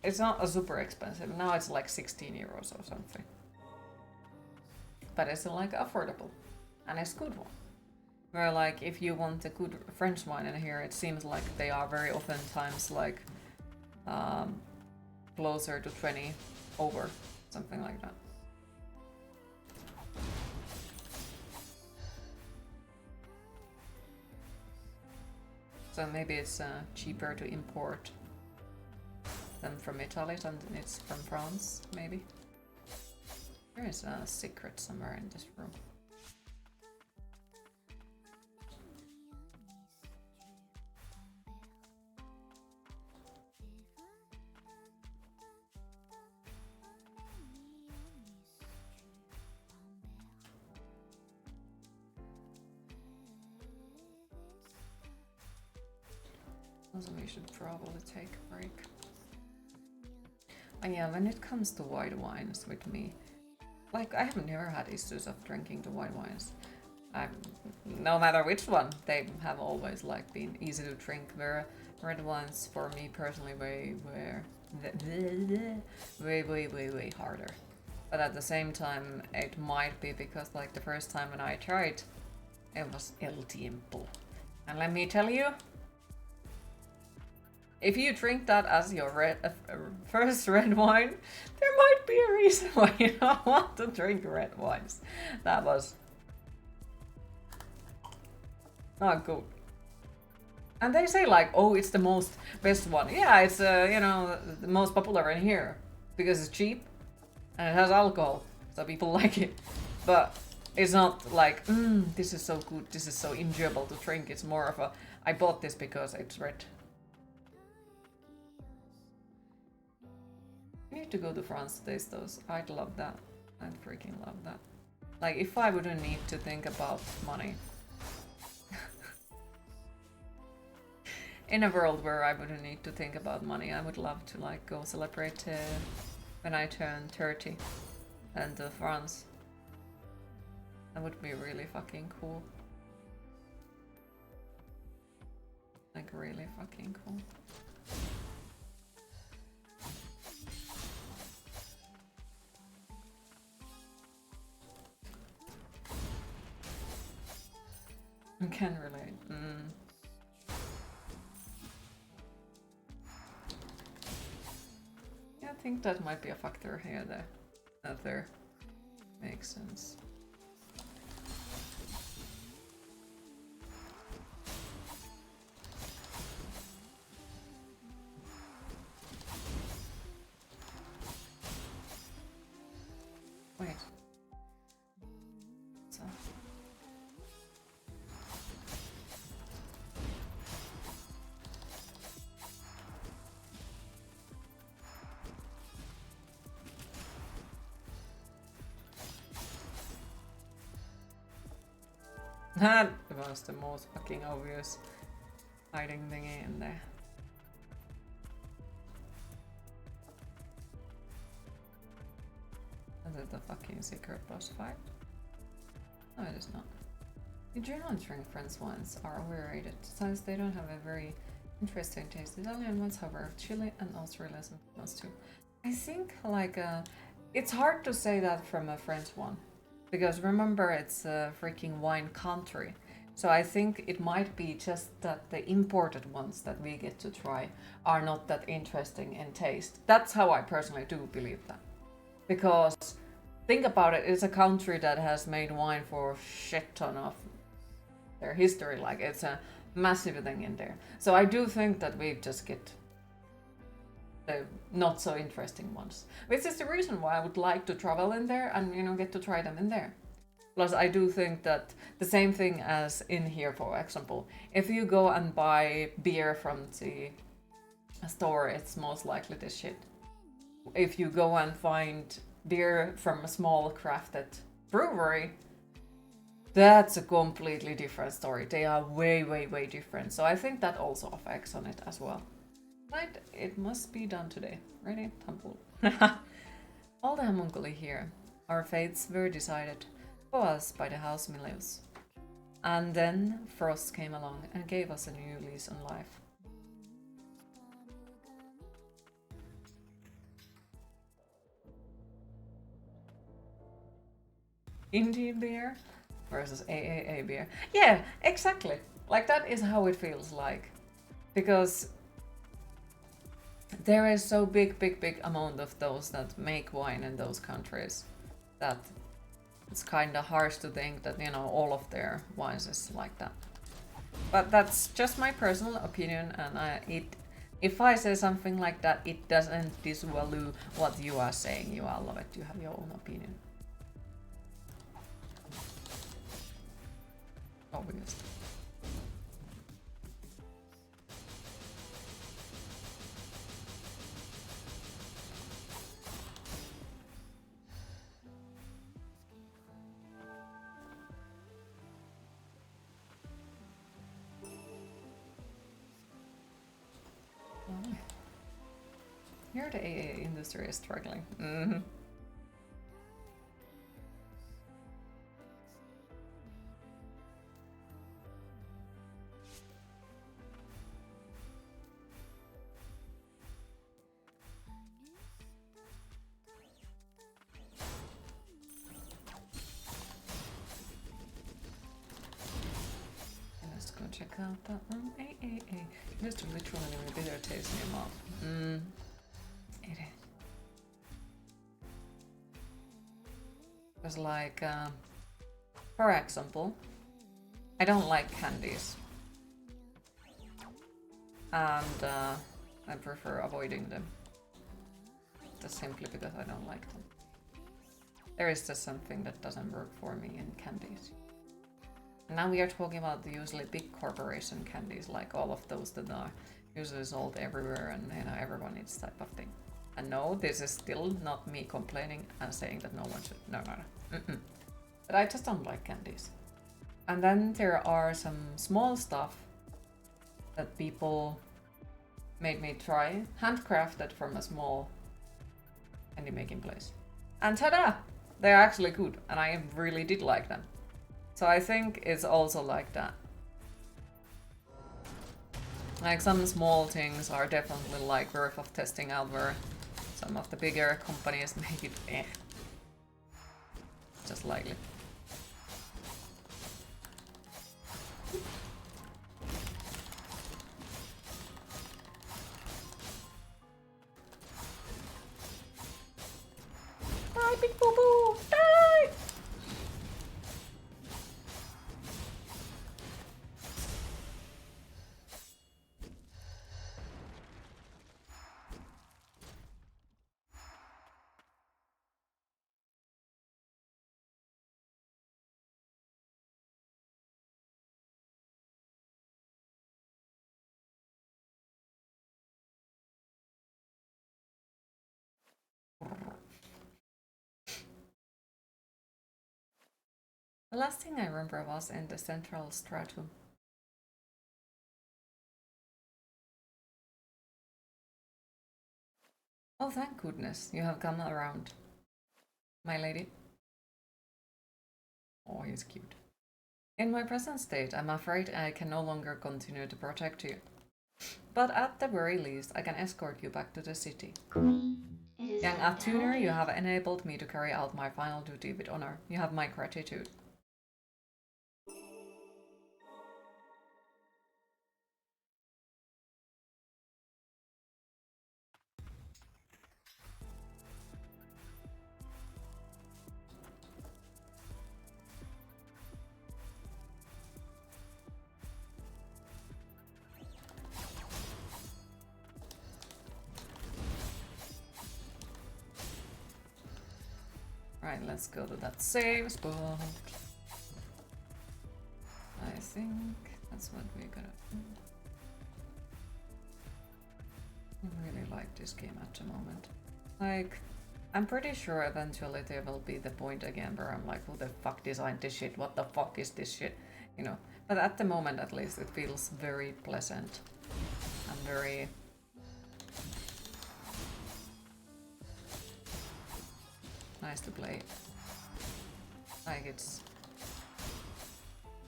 A: it's not a super expensive. Now it's like 16 euros or something. But it's like affordable. And it's a good one. Where like if you want a good French wine in here, it seems like they are very oftentimes like closer to 20 over, something like that. So maybe it's cheaper to import than from Italy than it's from France, maybe. There is a secret somewhere in this room. Also, we should probably take a break. And yeah, when it comes to white wines with me, like I have never had issues of drinking the white wines. No matter which one, they have always like been easy to drink. Where red wines for me personally were way harder. But at the same time, it might be because like the first time when I tried, it was El Tiempo, and let me tell you, if you drink that as your first red wine, there might be a reason why you don't want to drink red wines. That was not good. And they say like, oh, it's the most best one. Yeah, it's you know, the most popular in here because it's cheap and it has alcohol, so people like it. But it's not like, this is so good, this is so enjoyable to drink. It's more of a, I bought this because it's red. I need to go to France to taste those. I'd love that. I'd freaking love that. Like, if I wouldn't need to think about money. In a world where I wouldn't need to think about money, I would love to like go celebrate when I turn 30 and France. That would be really fucking cool. Like really fucking cool. I can relate. Yeah, I think that might be a factor here that there makes sense. Wait. So. That was the most fucking obvious hiding thingy in there. Is it the fucking secret boss fight? No, it is not. The German drink French wines are overrated since they don't have a very interesting taste. Italian ones, however, Chile and Australia sometimes too. I think like It's hard to say that from a French one, because remember it's a freaking wine country. So I think it might be just that the imported ones that we get to try are not that interesting in taste. That's how I personally do believe that. Because think about it, it's a country that has made wine for a shit ton of their history. Like it's a massive thing in there. So I do think that we just get the not so interesting ones, which is the reason why I would like to travel in there and get to try them in there. Plus, I do think that the same thing as in here, for example, if you go and buy beer from the store, it's most likely this shit. If you go and find beer from a small crafted brewery, that's a completely different story. They are way, way, way different. So I think that also affects on it as well. Right, it must be done today. Ready? Temple. All the homunculi here. Our fates were decided for us by the house Milius. And then Frost came along and gave us a new lease on life. Indie beer versus AAA beer. Yeah, exactly. Like that is how it feels like. Because there is so big amount of those that make wine in those countries that it's kind of harsh to think that all of their wines is like that. But that's just my personal opinion, and if I say something like that, it doesn't disvalue what you are saying. You are allowed to have your own opinion. Obviously. Here the AA industry is struggling. Mm-hmm. Let's go check out that one. AA. Just literally a bitter taste in your mouth. It is. Because like, for example, I don't like candies. And I prefer avoiding them. Just simply because I don't like them. There is just something that doesn't work for me in candies. And now we are talking about the usually big corporation candies, like all of those that are usually sold everywhere and everyone eats type of thing. And no, this is still not me complaining and saying that no one should. No. But I just don't like candies. And then there are some small stuff that people made me try, handcrafted from a small candy making place. And ta-da! They're actually good, and I really did like them. So I think it's also like that. Like some small things are definitely like worth of testing out, where some of the bigger companies make it just slightly. Die, big boo boo! Die! The last thing I remember was in the central stratum. Oh, thank goodness you have come around, my lady. Oh, he's cute. In my present state, I'm afraid I can no longer continue to protect you. But at the very least, I can escort you back to the city.
C: Queen, it
A: Young Tuner, you have enabled me to carry out my final duty with honor. You have my gratitude. Right, let's go to that save spot. I think that's what we're gonna do. I really like this game at the moment. Like, I'm pretty sure eventually there will be the point again where I'm like, who the fuck designed this shit? What the fuck is this shit? You know, but at the moment at least it feels very pleasant and very... nice to play. Like, it's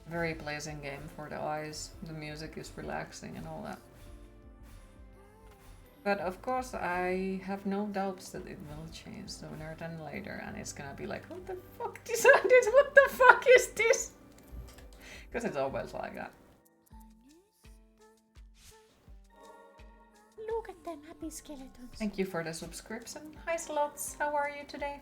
A: very pleasant game for the eyes. The music is relaxing and all that. But of course, I have no doubts that it will change sooner than later, and it's gonna be like, what the fuck designed this? What the fuck is this? Because it's always like that.
D: Look at them happy skeletons.
A: Thank you for the subscription. Hi Slots, how are you today?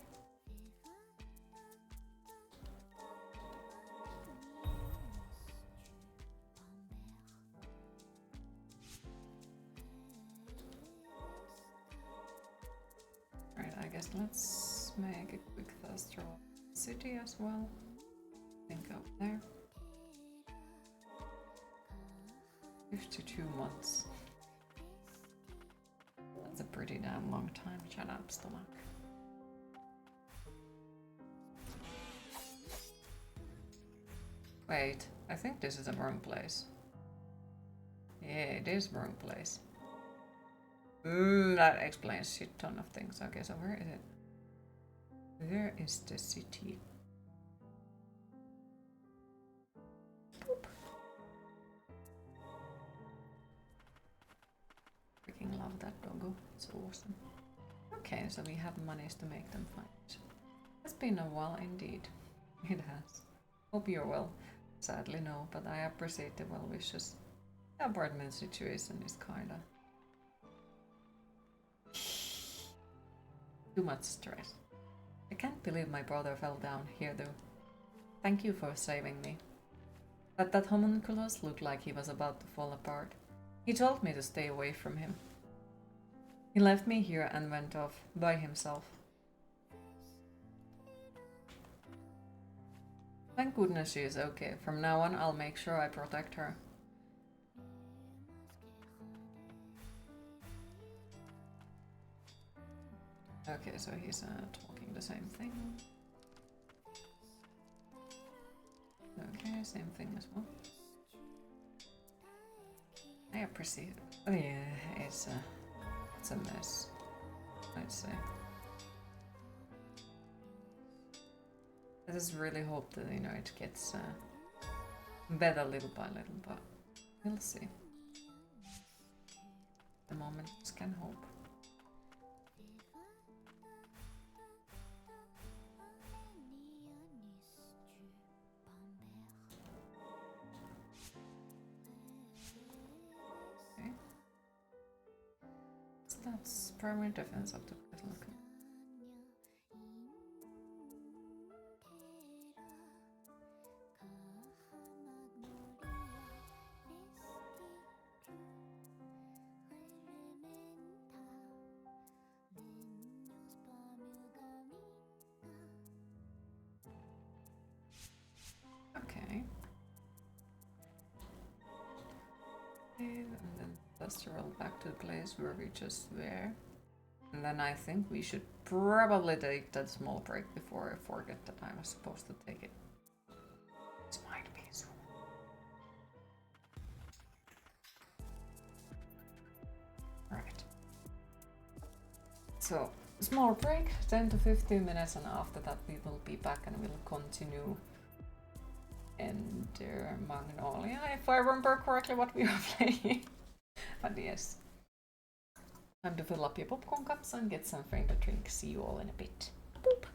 A: Right, I guess let's make a quick fast draw city as well. Think up there. 52 months. That's a pretty damn long time. Shut up, stomach. Wait, I think this is the wrong place. Yeah, it is wrong place. That explains shit ton of things. Okay, so where is it? Where is the city? Boop. Freaking love that doggo. It's awesome. Okay, so we have monies to make them fine. It's been a while indeed. It has. Hope you're well. Sadly no, but I appreciate the well wishes. The apartment situation is kinda... too much stress. I can't believe my brother fell down here though. Thank you for saving me. But that homunculus looked like he was about to fall apart. He told me to stay away from him. He left me here and went off by himself. Thank goodness she is okay. From now on I'll make sure I protect her. Okay, so he's talking the same thing. Okay, same thing as well. I appreciate it. Oh yeah, it's a mess, I'd say. I just really hope that, you know, it gets better little by little, but we'll see. At the moment, just can hope. Okay. So that's primary defense of the battle. Okay. Okay. And then let's roll back to the place where we just were. And then I think we should probably take that small break before I forget that I was supposed to take it. This might be so. Right. So, small break, 10 to 15 minutes, and after that we will be back and we'll continue Enter Magnolia, if I remember correctly what we are playing. But yes. Time to fill up your popcorn cups and get something to drink. See you all in a bit. Boop.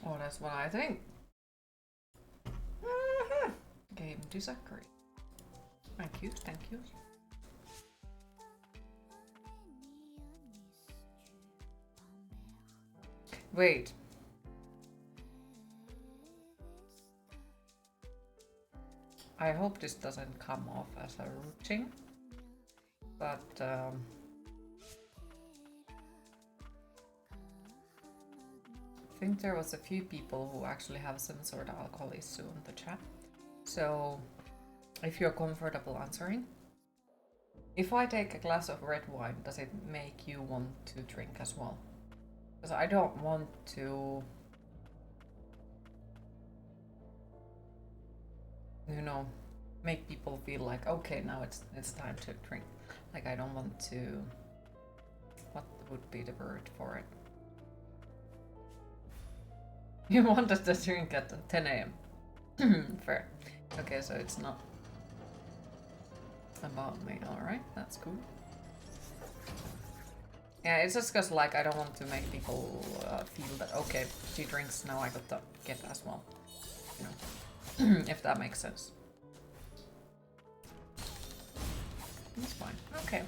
A: Oh, that's what I think. Mhm. Game disagree. Thank you, thank you. Wait. I hope this doesn't come off as a routine, but I think there was a few people who actually have some sort of alcohol issue in the chat. So if you're comfortable answering, if I take a glass of red wine, does it make you want to drink as well? Because I don't want to, you know, make people feel like, okay, now it's time to drink. Like I don't want to, what would be the word for it? You wanted to drink at 10 a.m. Fair. Okay, so it's not about me. Alright, that's cool. Yeah, it's just because like I don't want to make people feel that, okay, she drinks, now I got to get as well. You know, if that makes sense. It's fine. Okay.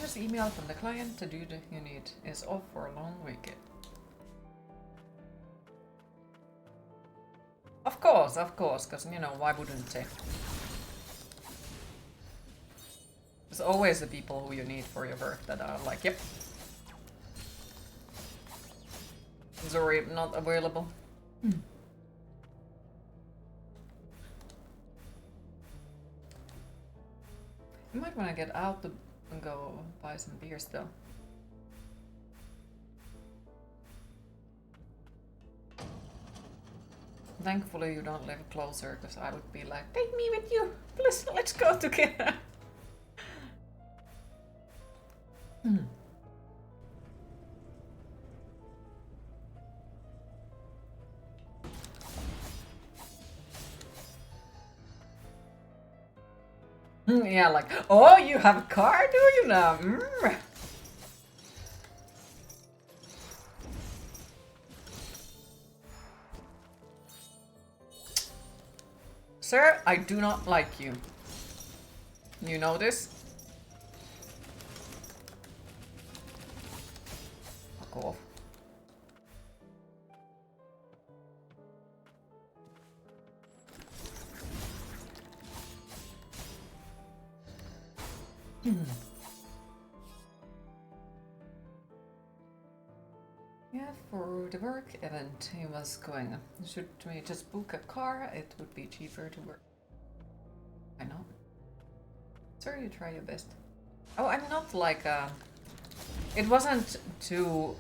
A: Just email from the client, the dude you need is off for a long weekend. Of course, because, you know, why wouldn't they? There's always the people who you need for your work that are like, yep. Sorry, not available. You might want to get out and go buy some beers though. Thankfully you don't live closer, because I would be like, take me with you, please, let's go together. Yeah, like, oh, you have a car, do you now? Sir, I do not like you. You know this? Fuck off. Yeah, for the work event he was going. Should we just book a car? It would be cheaper to work. I know. Sir, you try your best. Oh, I'm not like it wasn't to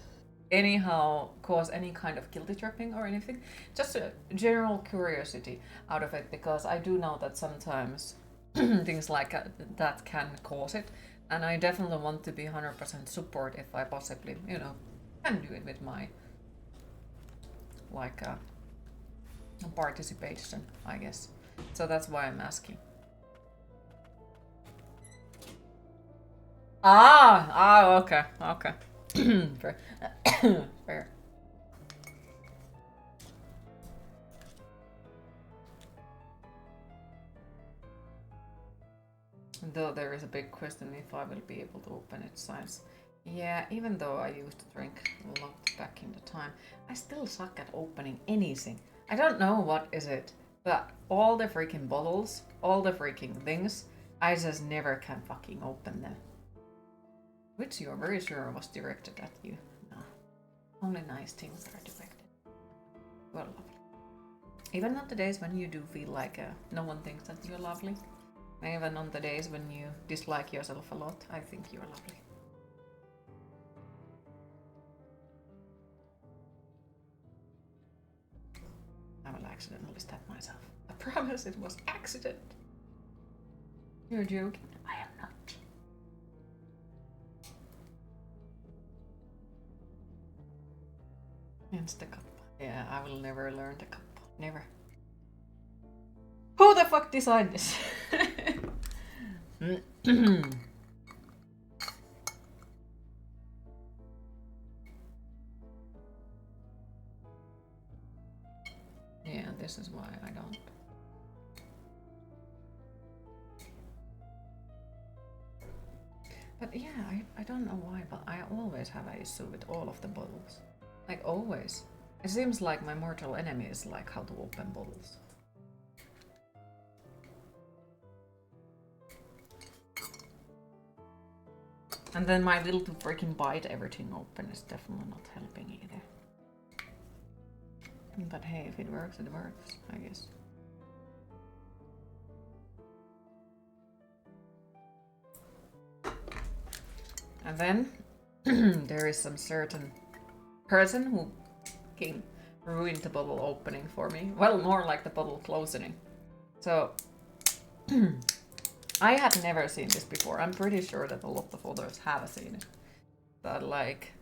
A: anyhow cause any kind of guilty tripping or anything. Just a general curiosity out of it, because I do know that sometimes things like that can cause it. And I definitely want to be 100% support if I possibly, you know, can do it with my like participation, I guess. So that's why I'm asking. Okay. Fair. Fair. Though there is a big question if I will be able to open its size. Yeah, even though I used to drink a lot back in the time, I still suck at opening anything. I don't know what is it, but all the freaking bottles, all the freaking things, I just never can fucking open them. Which you're very sure was directed at you. No. Only nice things are directed. Well, lovely. Even on the days when you do feel like no one thinks that you're lovely. Even on the days when you dislike yourself a lot, I think you're lovely. I will accidentally stab myself. I promise it was accident. You're joking? I am not. Hence the cup. Yeah, I will never learn the cup. Never. Who the fuck designed this? Yeah, this is why I don't. But yeah, I don't know why, but I always have an issue with all of the bottles. Like always. It seems like my mortal enemy is like how to open bottles. And then my will to freaking bite everything open is definitely not helping either. But hey, if it works, I guess. And then there is some certain person who can ruin the bottle opening for me. Well, more like the bottle closing. So I had never seen this before. I'm pretty sure that a lot of others have seen it. But like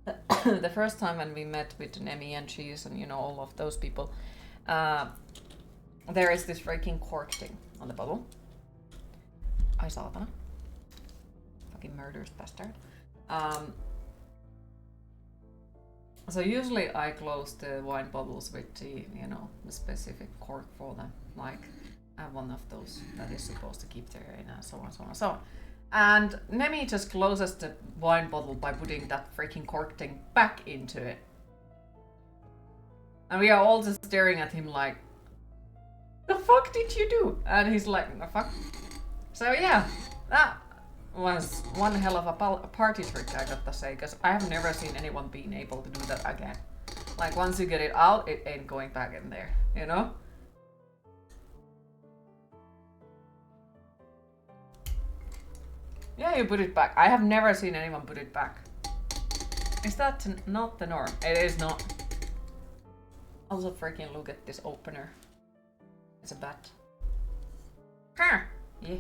A: the first time when we met with Nemi and Cheese and you know all of those people, there is this freaking cork thing on the bottle. Ai saatana. Fucking murderous bastard. So usually I close the wine bottles with the, you know, the specific cork for them. Like I have one of those that is supposed to keep there and so on, so on, so on. And Nemi just closes the wine bottle by putting that freaking cork thing back into it. And we are all just staring at him like, the fuck did you do? And he's like, the fuck? So yeah, that was one hell of a party trick, I gotta say, because I have never seen anyone being able to do that again. Like once you get it out, it ain't going back in there, you know? Yeah, you put it back. I have never seen anyone put it back. Is that not the norm? It is not. Also freaking look at this opener. It's a bat. Huh. Yeah.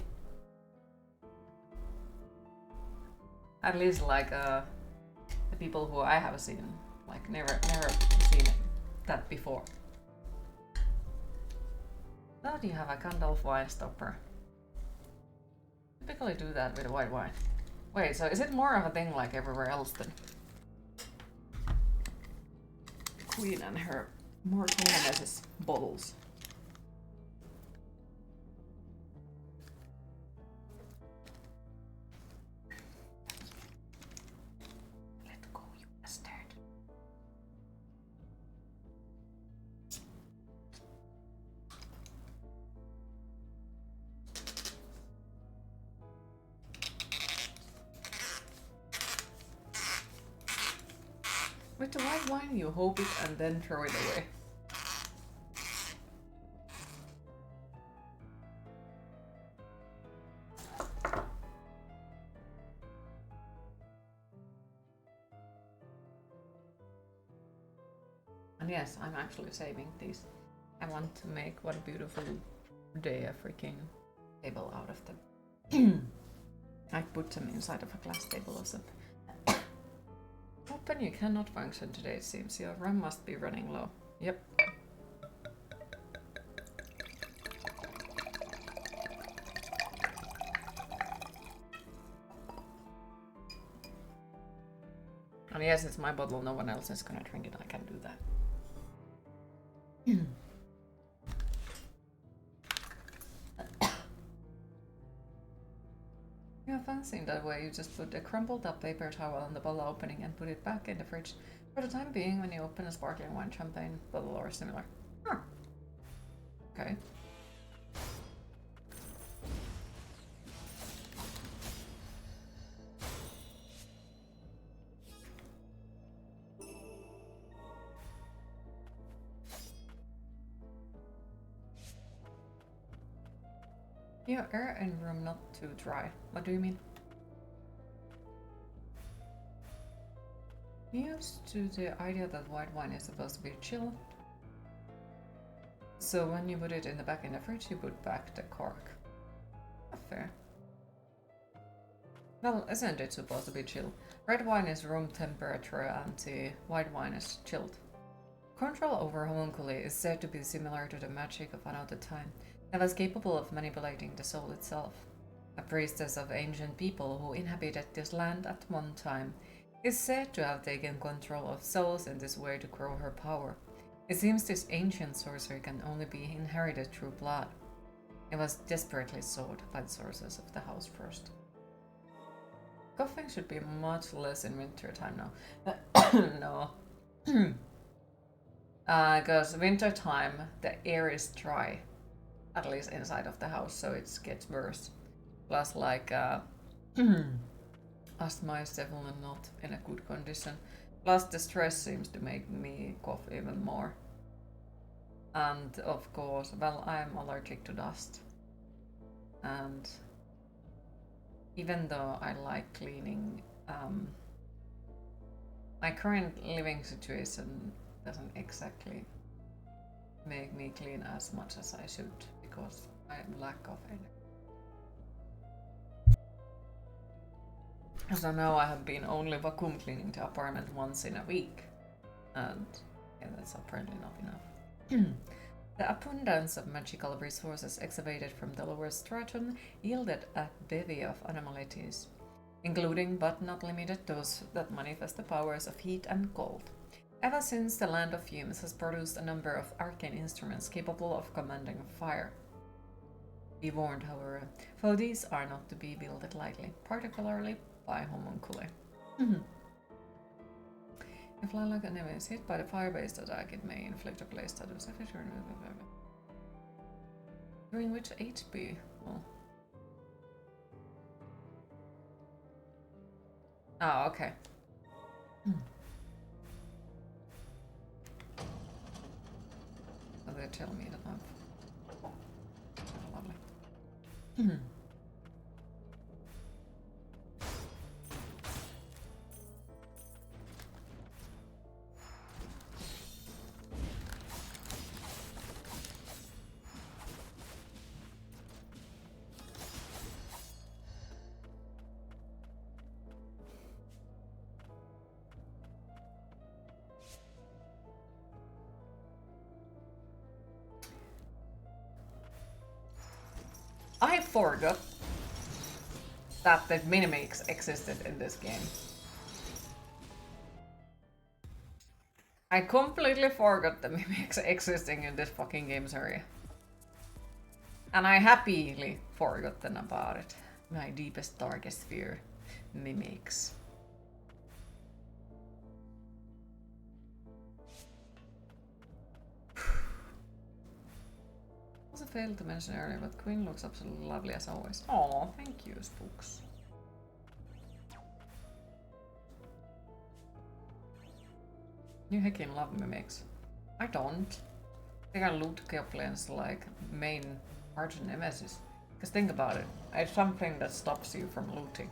A: At least like the people who I have seen, like never seen that before. Now do you have a Gandalf wine stopper? Typically do that with white wine. Wait, so is it more of a thing like everywhere else than Queen and her mortal nemesis bottles? Let go, you bastard. With the white wine, you hope it and then throw it away. And yes, I'm actually saving these. I want to make one beautiful day a freaking table out of them. I put them inside of a glass table or something. Open, you cannot function today, it seems. Your RAM must be running low. Yep. And yes, it's my bottle, no one else is gonna drink it, I can do that. Yeah, fancy that way. You just put a crumpled up paper towel on the bottle opening and put it back in the fridge for the time being when you open a sparkling wine, champagne bottle or similar. Huh. Okay. Yeah, air in room not too dry. What do you mean? Used to the idea that white wine is supposed to be chill. So when you put it in the fridge, you put back the cork. Fair. Well, isn't it supposed to be chill? Red wine is room temperature and the white wine is chilled. Control over homunculi is said to be similar to the magic of another time. It was capable of manipulating the soul itself. A priestess of ancient people who inhabited this land at one time is said to have taken control of souls in this way to grow her power. It seems this ancient sorcery can only be inherited through blood. It was desperately sought by the sources of the house first. Coughing should be much less in winter time now. No. Because winter time the air is dry, at least inside of the house, so it gets worse. Plus, like, asthma is definitely not in a good condition. Plus, the stress seems to make me cough even more. And of course, well, I'm allergic to dust. And even though I like cleaning, my current living situation doesn't exactly make me clean as much as I should because I lack of energy. So now I have been only vacuum cleaning the apartment once in a week, and yeah, that's apparently not enough. The abundance of magical resources excavated from the lower stratum yielded a bevy of anomalies, including but not limited those that manifest the powers of heat and cold. Ever since the Land of Fumes has produced a number of arcane instruments capable of commanding fire. Be warned, however, for these are not to be wielded lightly, particularly by homunculi. If lilac enemy is hit by the fire-based attack, it may inflict a place status effect during which HP. Well. Oh, okay. So they tell me that I'm lovely. I forgot that the mimics existed in this game. I completely forgot the mimics existing in this fucking game, sorry. And I happily forgotten about it. My deepest, darkest fear. Mimics. Also failed to mention earlier, but Queen looks absolutely lovely as always. Oh, thank you, Spooks. You heckin' love mimics. I don't. They are loot goblins like main arch nemesis. Because think about it, it's something that stops you from looting.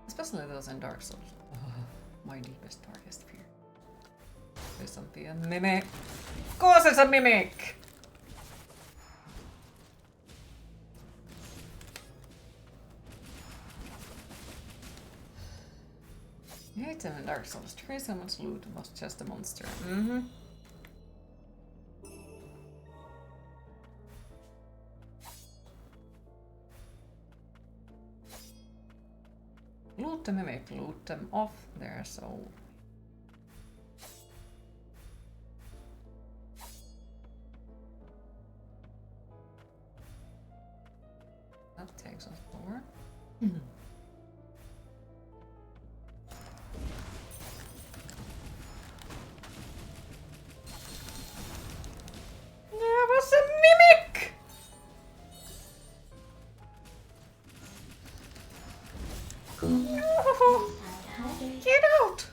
A: Especially those in Dark Souls. My deepest, darkest fear. There's something a mimic. Of course it's a mimic! You hate them in Dark Souls. Try so much loot was just a monster. Loot the mimic, loot them off their soul. That takes us forward. There was a mimic! No! Get out!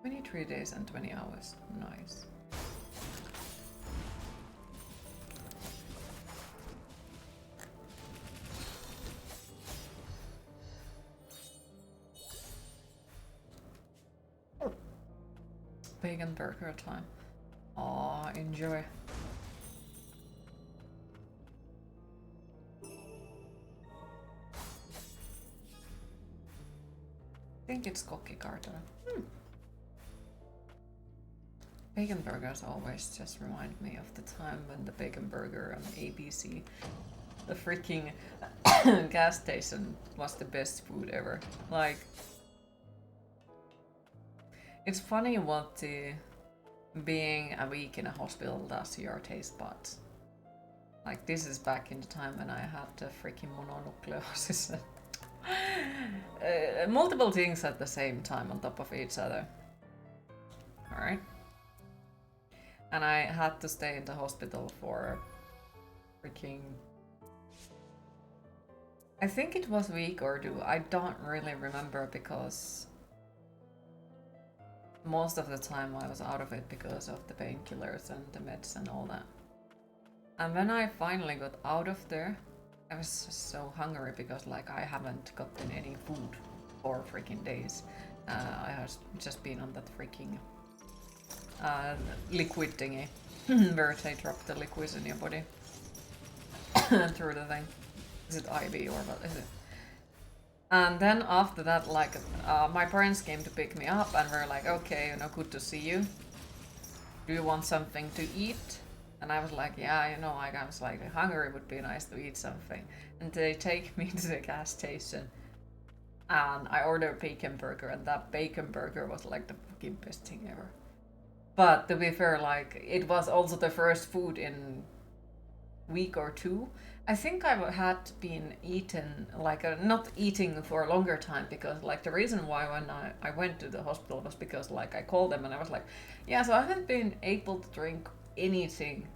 A: 23 days and 20 hours. Nice. Vegan burger time. Aw, enjoy. I think it's cookie carton. Bacon burgers always just remind me of the time when the bacon burger on ABC, the freaking gas station, was the best food ever. Like, it's funny what being a week in a hospital does to your taste buds. Like, this is back in the time when I had the freaking mononucleosis. Multiple things at the same time on top of each other. Alright. And I had to stay in the hospital for freaking... I think it was a week or two. I don't really remember because most of the time I was out of it because of the painkillers and the meds and all that. And when I finally got out of there, I was just so hungry because like I haven't gotten any food for freaking days. I have just been on that freaking liquid thingy where they drop the liquids in your body through the thing. Is it IV or what is it? And then after that, like my parents came to pick me up and were like, okay, you know, good to see you. Do you want something to eat? And I was like, yeah, you know, like I was like, hungry would be nice to eat something. And they take me to the gas station and I ordered a bacon burger, and that bacon burger was like the fucking best thing ever. But to be fair, like it was also the first food in week or two. I think I had been eaten, like not eating for a longer time, because like the reason why when I went to the hospital was because like I called them and I was like, yeah, so I haven't been able to drink anything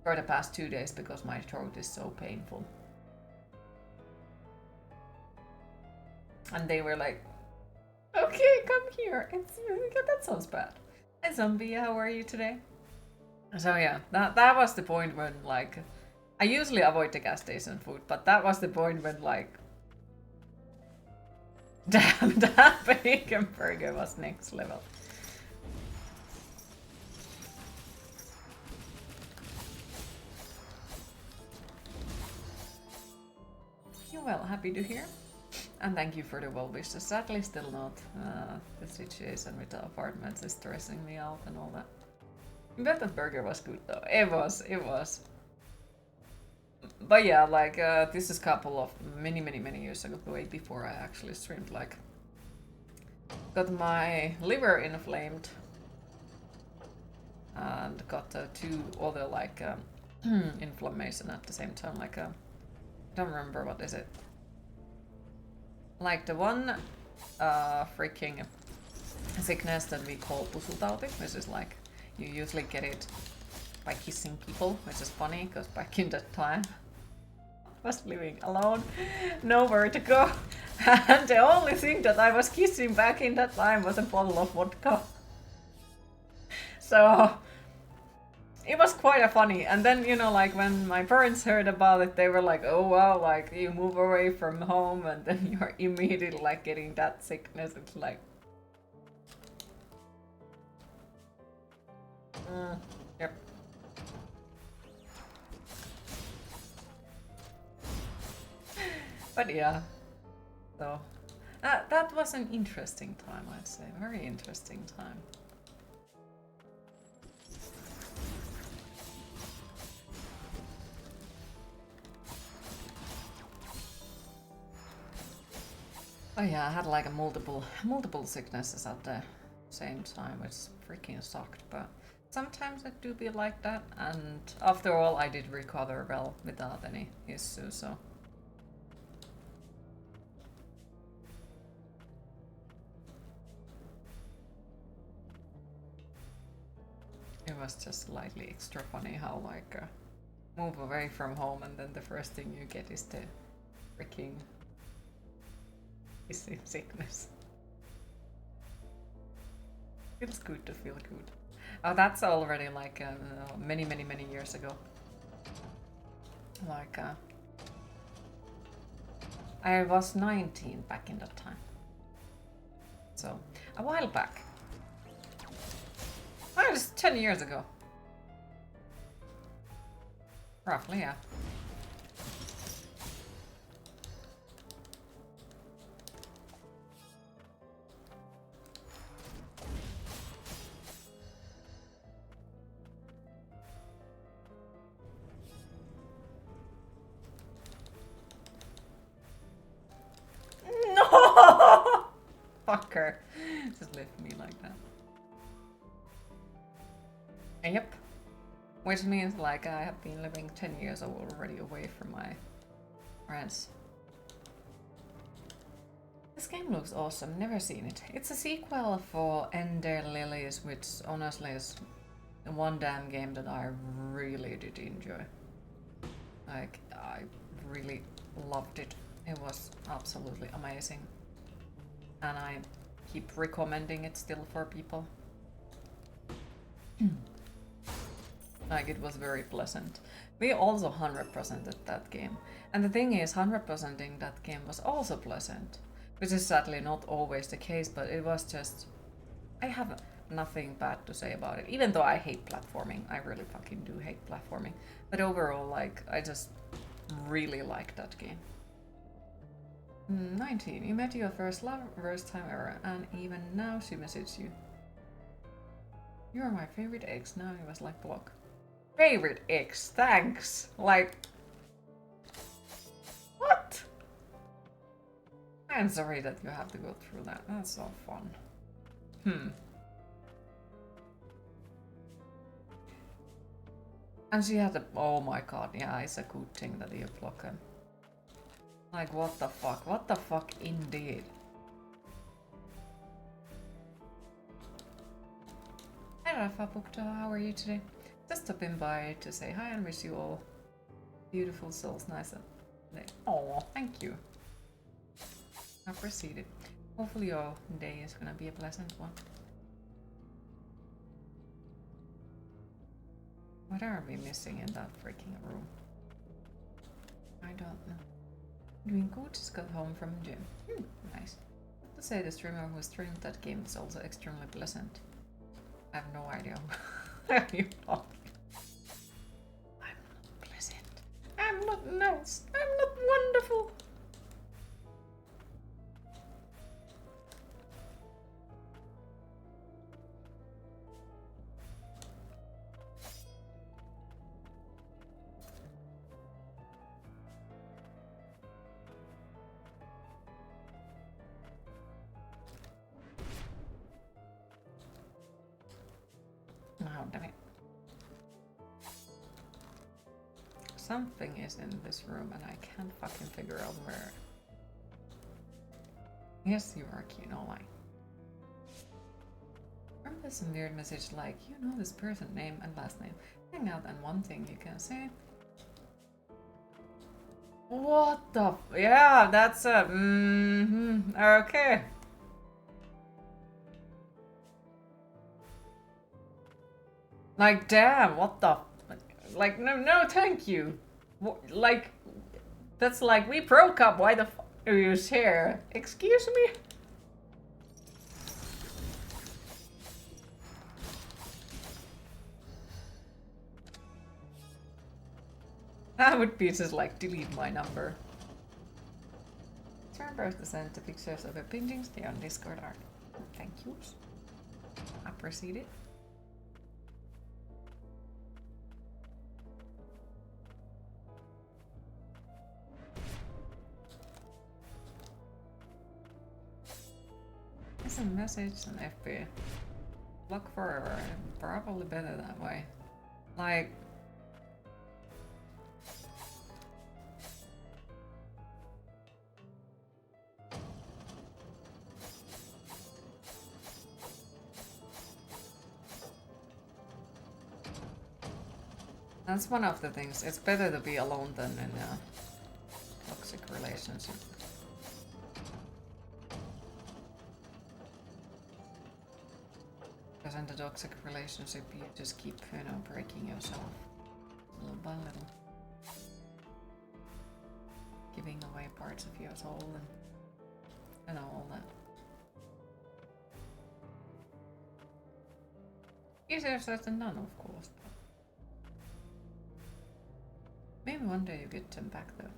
A: for the past 2 days because my throat is so painful. And they were like, okay, come here. That sounds bad. Hi Zombie, how are you today? So yeah, that was the point when like, I usually avoid the gas station food, but that was the point when like, damn, that bacon burger was next level. Well, happy to hear. And thank you for the well wishes. Sadly, still not. The situation with the apartments is stressing me out and all that. But that burger was good though. It was. But yeah, like this is a couple of many years ago, way before I actually streamed. Like, got my liver inflamed and got 2 other like inflammation at the same time. Like I don't remember what is it. Like the one freaking sickness that we call pusutauti, which is like you usually get it by kissing people, which is funny because back in that time I was living alone, nowhere to go, and the only thing that I was kissing back in that time was a bottle of vodka. So it was quite a funny, and then, you know, like when my parents heard about it, they were like, oh wow, like you move away from home and then you're immediately like getting that sickness. It's like, yep. But yeah, so that was an interesting time, I'd say, very interesting time. Oh yeah, I had like a multiple sicknesses at the same time, which freaking sucked, but sometimes it do be like that, and after all I did recover well without any issues, so. It was just slightly extra funny how like move away from home and then the first thing you get is the freaking sickness. Feels good to feel good. Oh, that's already like many, many, many years ago. Like, I was 19 back in that time. So, a while back. Oh, it was 10 years ago. Roughly, yeah. No! Fucker. Just left me like that. Yep. Which means like I have been living 10 years already away from my friends. This game looks awesome, never seen it. It's a sequel for Ender Lilies, which honestly is the one damn game that I really did enjoy. Like, I really loved it. It was absolutely amazing. And I keep recommending it still for people. Like, it was very pleasant. We also 100%ed that game. And the thing is, 100%ing that game was also pleasant. Which is sadly not always the case, but it was just... I have nothing bad to say about it. Even though I hate platforming. I really fucking do hate platforming. But overall, like, I just really like that game. 19. You met your first love first time ever, and even now she messaged you. You're my favorite ex. Now he was like block. Favorite ex, thanks. Like, what? I'm sorry that you have to go through that. That's so fun. And she had a... Oh my god, yeah, it's a good thing that you block him. Like, what the fuck? What the fuck indeed? Hi Rafa Bukta, how are you today? Just stopping by to say hi and wish you all beautiful souls. Nice day. Oh, thank you. I appreciate it. Hopefully your day is gonna be a pleasant one. What are we missing in that freaking room? I don't know. Doing good, just got home from gym. Nice. To say the streamer who streamed that game is also extremely pleasant. I have no idea where you are. I'm not pleasant. I'm not nice. I'm not wonderful. Oh, damn it. Something is in this room and I can't fucking figure out where. Yes, you are cute, no lie. Remember some weird message like, you know this person name and last name. Hang out and one thing you can say. What the yeah, that's a okay. Like, damn, what the... Like, no, thank you. Like, that's like, we broke up, why the fuck are you here? Excuse me? That would be just like, delete my number. Turn first to send the pictures of your paintings, they on Discord art. Thank you. Appreciate it. It's a message on FB. Block forever. Probably better that way. Like... That's one of the things. It's better to be alone than in a toxic relationship. Because in the toxic relationship, you just keep, breaking yourself little by little. Giving away parts of your soul and all that. Easier said than done, of course. Maybe one day you get them back though.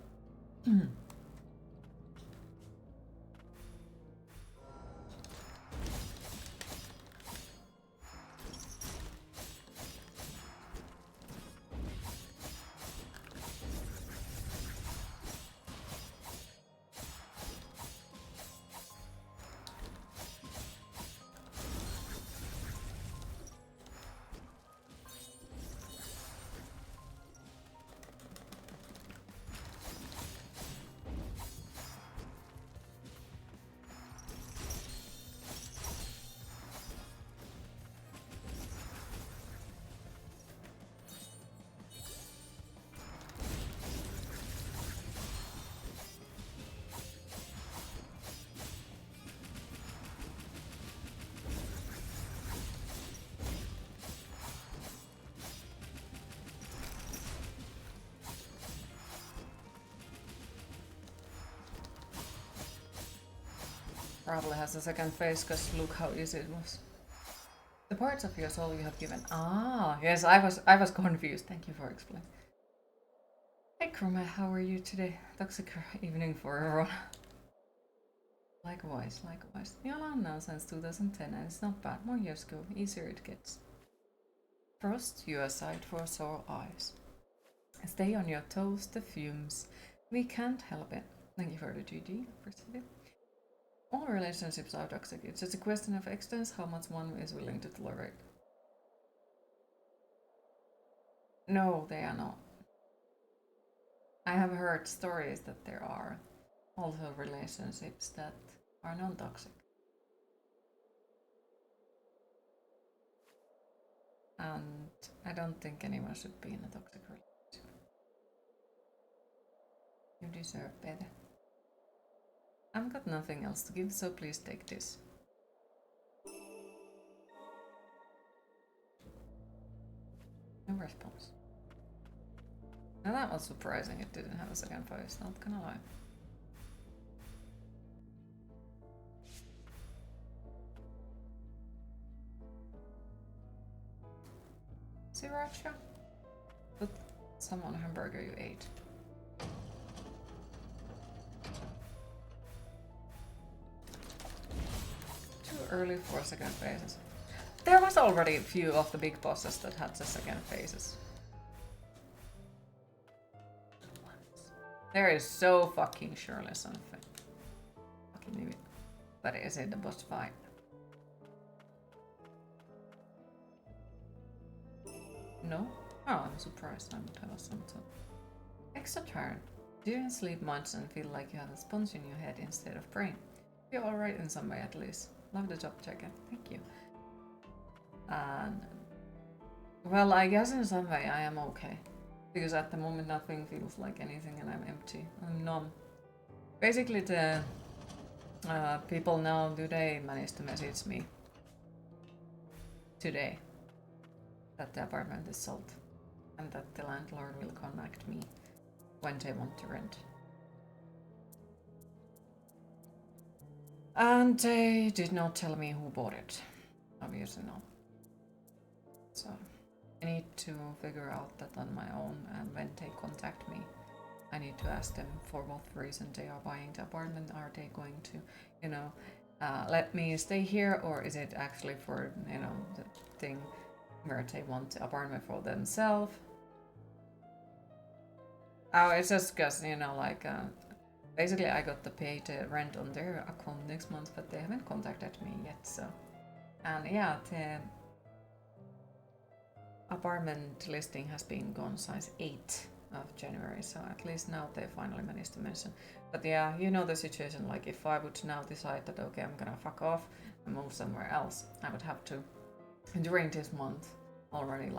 A: Probably has a second face, because look how easy it was. The parts of your soul you have given. Ah, yes, I was confused. Thank you for explaining. Hey Chroma, how are you today? Toxic evening for everyone. Likewise. You're now since 2010 and it's not bad. More years ago, easier it gets. Frost you aside for sore eyes. Stay on your toes, the fumes. We can't help it. Thank you for the GG. Appreciate it. All relationships are toxic. It's just a question of extents, how much one is willing to tolerate. No, they are not. I have heard stories that there are also relationships that are non-toxic. And I don't think anyone should be in a toxic relationship. You deserve better. I've got nothing else to give, so please take this. No response. Now that was surprising, it didn't have a second voice, not gonna lie. Sriracha? Put some on a hamburger you ate. Too early for second phases. There was already a few of the big bosses that had the second phases. There is so fucking surely something. Fucking knew it. But is it the boss fight? No? Oh, I'm surprised. I would have some too. Extra turn. Do you sleep much and feel like you have a sponge in your head instead of brain? You're alright in some way at least. Love the job checker. Thank you. And well, I guess in some way I am okay. Because at the moment nothing feels like anything and I'm empty. I'm numb. Basically the people now today managed to message me today that the apartment is sold and that the landlord will contact me when they want to rent. And they did not tell me who bought it. Obviously not. So I need to figure out that on my own, and when they contact me, I need to ask them for what reason they are buying the apartment. Are they going to, let me stay here, or is it actually for, the thing where they want the apartment for themselves? Oh, it's just because, basically I got to pay the rent on their account next month, but they haven't contacted me yet, so. And yeah, the apartment listing has been gone since 8th of January, so at least now they finally managed to mention. But yeah, you know the situation, like if I would now decide that okay, I'm gonna fuck off and move somewhere else, I would have to, during this month, already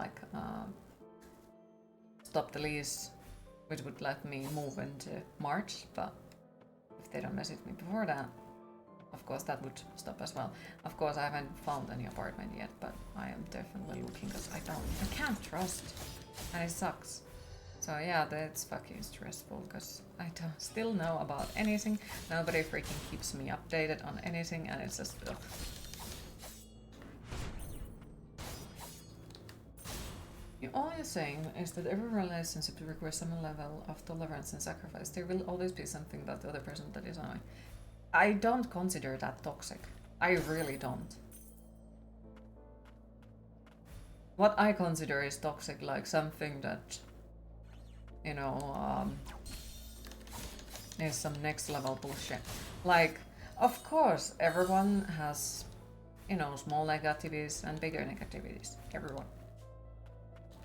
A: stop the lease, which would let me move into March, but if they don't message me before that, Of course, that would stop as well. Of course, I haven't found any apartment yet, but I am definitely looking because I can't trust, and it sucks. So yeah, that's fucking stressful because I don't still know about anything. Nobody freaking keeps me updated on anything, and it's just ugh. All you're saying is that every relationship requires some level of tolerance and sacrifice. There will always be something about the other person that is annoying. I don't consider that toxic. I really don't. What I consider is toxic, like something that, you know, is some next level bullshit. Like, of course, everyone has, you know, small negativities and bigger negativities. Everyone.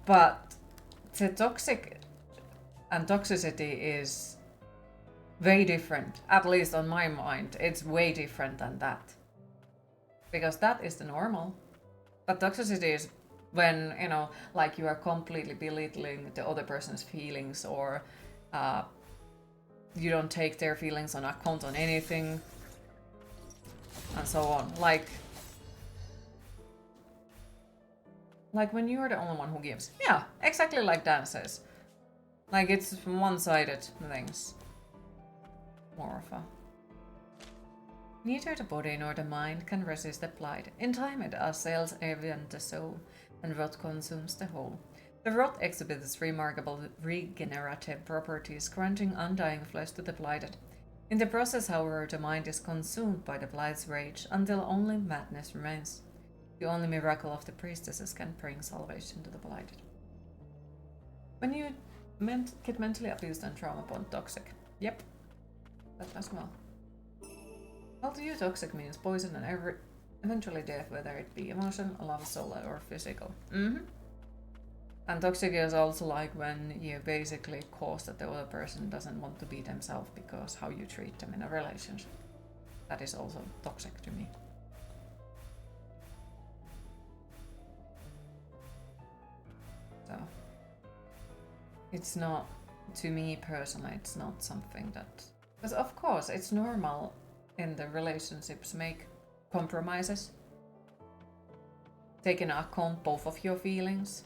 A: But the toxic and toxicity is way different. At least on my mind, it's way different than that. Because that is the normal. But toxicity is when, you know, like you are completely belittling the other person's feelings, or you don't take their feelings on account on anything, and so on. Like when you're the only one who gives. Yeah, exactly like Dan says. Like it's one-sided things. More of a... Neither the body nor the mind can resist the blight. In time it assails even the soul, and rot consumes the whole. The rot exhibits remarkable regenerative properties, granting undying flesh to the blighted. In the process, however, the mind is consumed by the blight's rage, until only madness remains. The only miracle of the priestesses can bring salvation to the blighted. When you get mentally abused and trauma-bond toxic. Yep. That as well. Well, to you, toxic means poison and eventually death, whether it be emotion, love, soul, or physical. And toxic is also like when you basically cause that the other person doesn't want to be themselves because how you treat them in a relationship. That is also toxic to me. So, it's not, to me personally, it's not something that... Because of course, it's normal in the relationships make compromises. Taking account both of your feelings.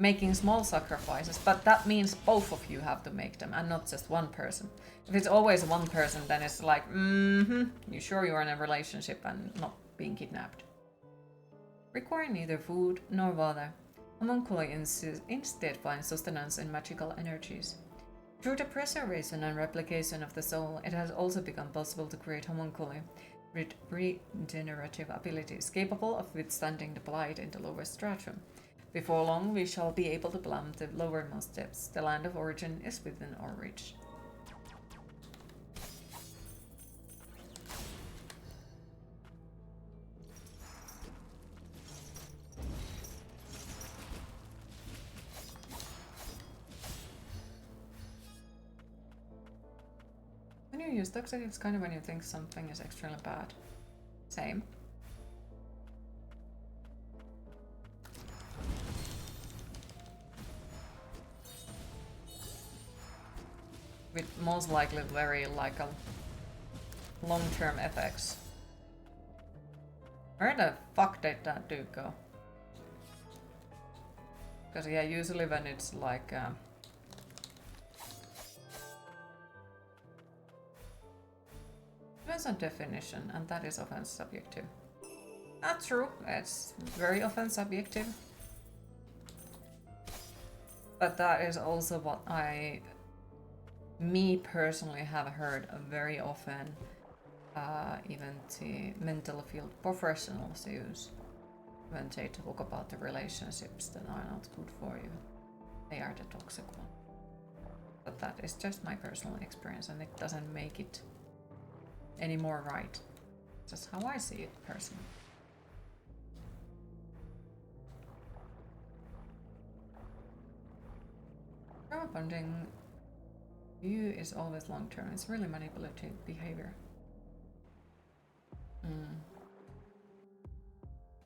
A: Making small sacrifices, but that means both of you have to make them and not just one person. If it's always one person, then it's like, you sure you're in a relationship and not being kidnapped. Requiring neither food nor water, homunculi instead find sustenance in magical energies. Through the preservation and replication of the soul, it has also become possible to create homunculi with regenerative abilities, capable of withstanding the blight in the lower stratum. Before long, we shall be able to plumb the lowermost depths. The land of origin is within our reach. When you use toxic, it's kind of when you think something is extremely bad. Same. With most likely very like a long-term effects. Where the fuck did that dude go? Because yeah, usually when it's like depends on definition, and that is often subjective. Not true, it's very often subjective. But that is also what me personally have heard very often, even the mental field professionals use when they talk about the relationships that are not good for you. They are the toxic one. But that is just my personal experience, and it doesn't make it any more right. Just how I see it personally. Trauma bonding view is always long term. It's really manipulative behavior.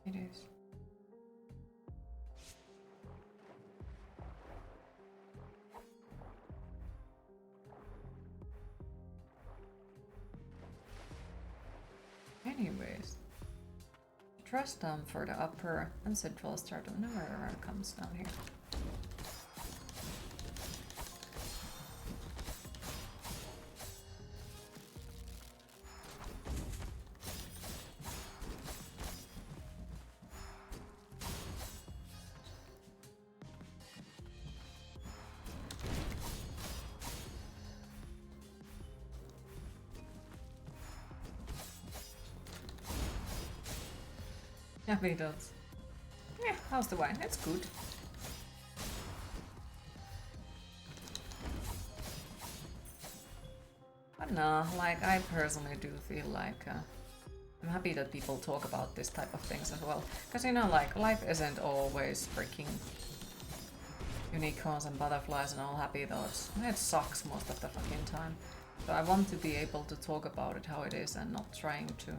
A: It is. trust them for the upper and central start of nowhere comes down here. Yeah, he does. Yeah, how's the wine? It's good. But no, like I personally do feel like I'm happy that people talk about this type of things as well. Because you know, like life isn't always freaking unicorns and butterflies and all happy thoughts. It sucks most of the fucking time. So I want to be able to talk about it how it is and not trying to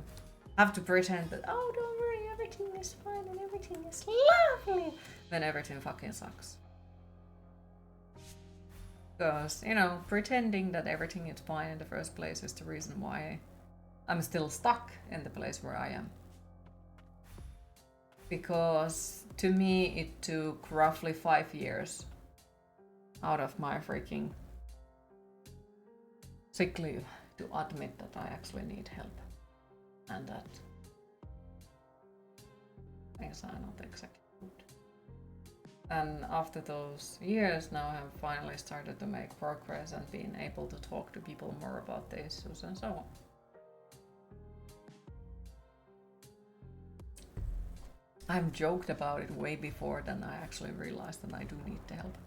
A: have to pretend that, oh, don't worry, everything is fine and everything is lovely, when everything fucking sucks. Because, you know, pretending that everything is fine in the first place is the reason why I'm still stuck in the place where I am. Because to me it took roughly 5 years out of my freaking sick leave to admit that I actually need help. And that things are not exactly good. And after those years now I have finally started to make progress and being able to talk to people more about the issues and so on. I've joked about it way before than I actually realized that I do need the help.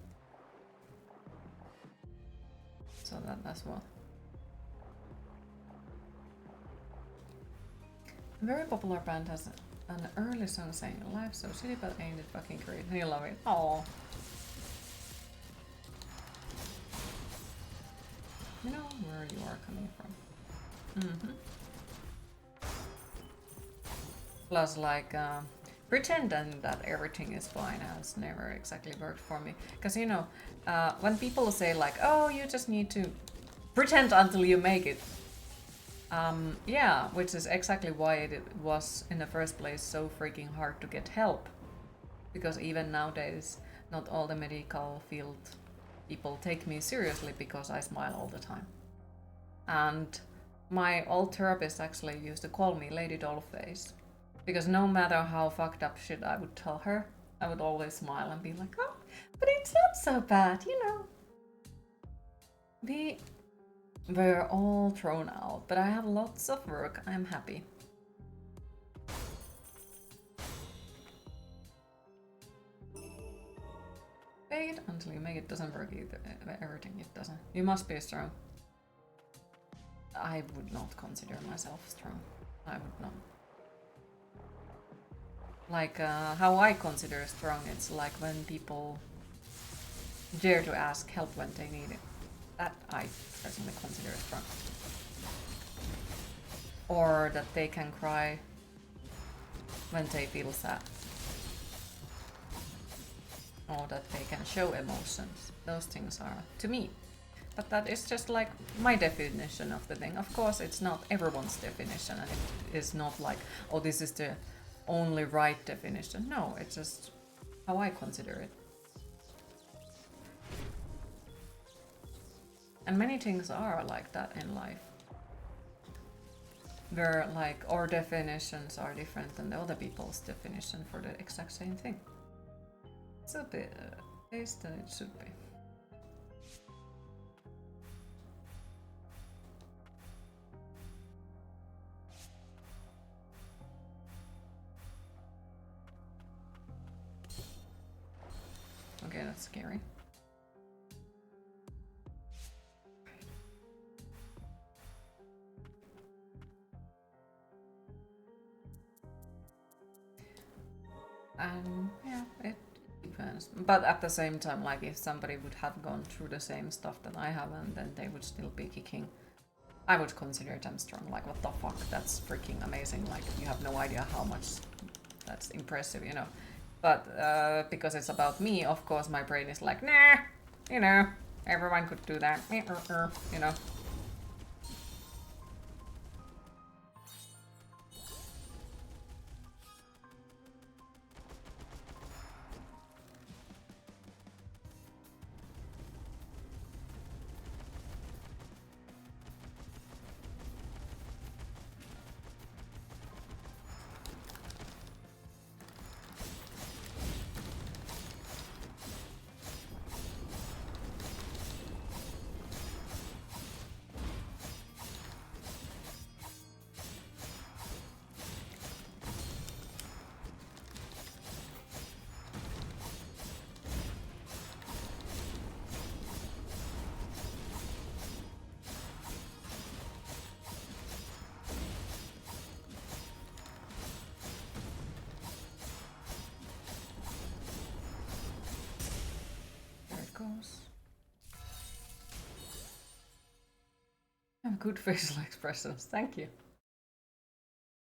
A: So that's what. A very popular band has an early song saying, "Life's so shitty, but ain't it fucking great?" And you love it. Aww. You know where you are coming from. Mm-hmm. Plus, like, pretending that everything is fine has never exactly worked for me. Because, you know, when people say, like, oh, you just need to pretend until you make it. Yeah, which is exactly why it was in the first place so freaking hard to get help. Because even nowadays, not all the medical field people take me seriously because I smile all the time. And my old therapist actually used to call me Lady Dollface. Because no matter how fucked up shit I would tell her, I would always smile and be like, oh, but it's not so bad, you know. We were all thrown out, but I have lots of work. I'm happy. Make it until you make it doesn't work either. Everything it doesn't. You must be strong. I would not consider myself strong. I would not. Like how I consider strong, it's like when people dare to ask help when they need it. That I personally consider strong. Or that they can cry when they feel sad. Or that they can show emotions. Those things are, to me. But that is just like my definition of the thing. Of course, it's not everyone's definition, and it is not like, oh, this is the only right definition. No, it's just how I consider it. And many things are like that in life. Where like our definitions are different than the other people's definition for the exact same thing. It's a bit based than it should be. Okay, that's scary. Yeah, it depends. But at the same time, like if somebody would have gone through the same stuff that I have and then they would still be kicking, I would consider them strong. Like, what the fuck? That's freaking amazing. Like, you have no idea how much that's impressive, you know. But because it's about me, of course, my brain is like, nah, you know, everyone could do that, you know. Good facial expressions, thank you.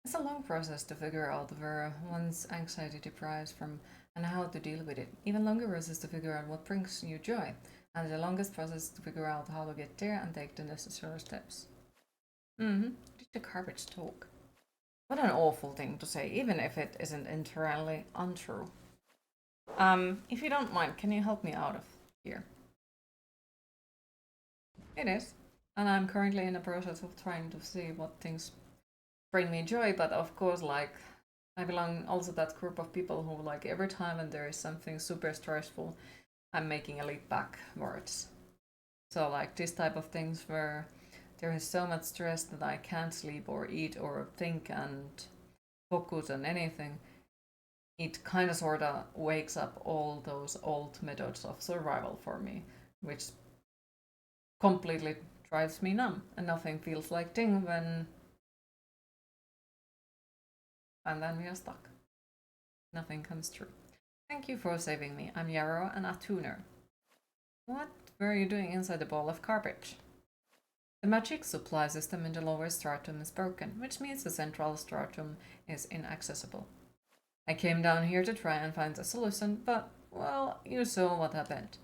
A: It's a long process to figure out where one's anxiety deprives from and how to deal with it. Even longer process to figure out what brings you joy, and the longest process to figure out how to get there and take the necessary steps. Did the garbage talk? What an awful thing to say, even if it isn't entirely untrue. If you don't mind, can you help me out of here? It is. And I'm currently in the process of trying to see what things bring me joy, but of course, like, I belong also to that group of people who, like, every time when there is something super stressful, I'm making a leap backwards. So, like, this type of things where there is so much stress that I can't sleep or eat or think and focus on anything, it kind of sort of wakes up all those old methods of survival for me, which completely drives me numb, and nothing feels like thing when... And then we are stuck. Nothing comes true. Thank you for saving me. I'm Yarrow, and a tuner. What were you doing inside the ball of garbage? The magic supply system in the lower stratum is broken, which means the central stratum is inaccessible. I came down here to try and find a solution, but, well, you saw what happened.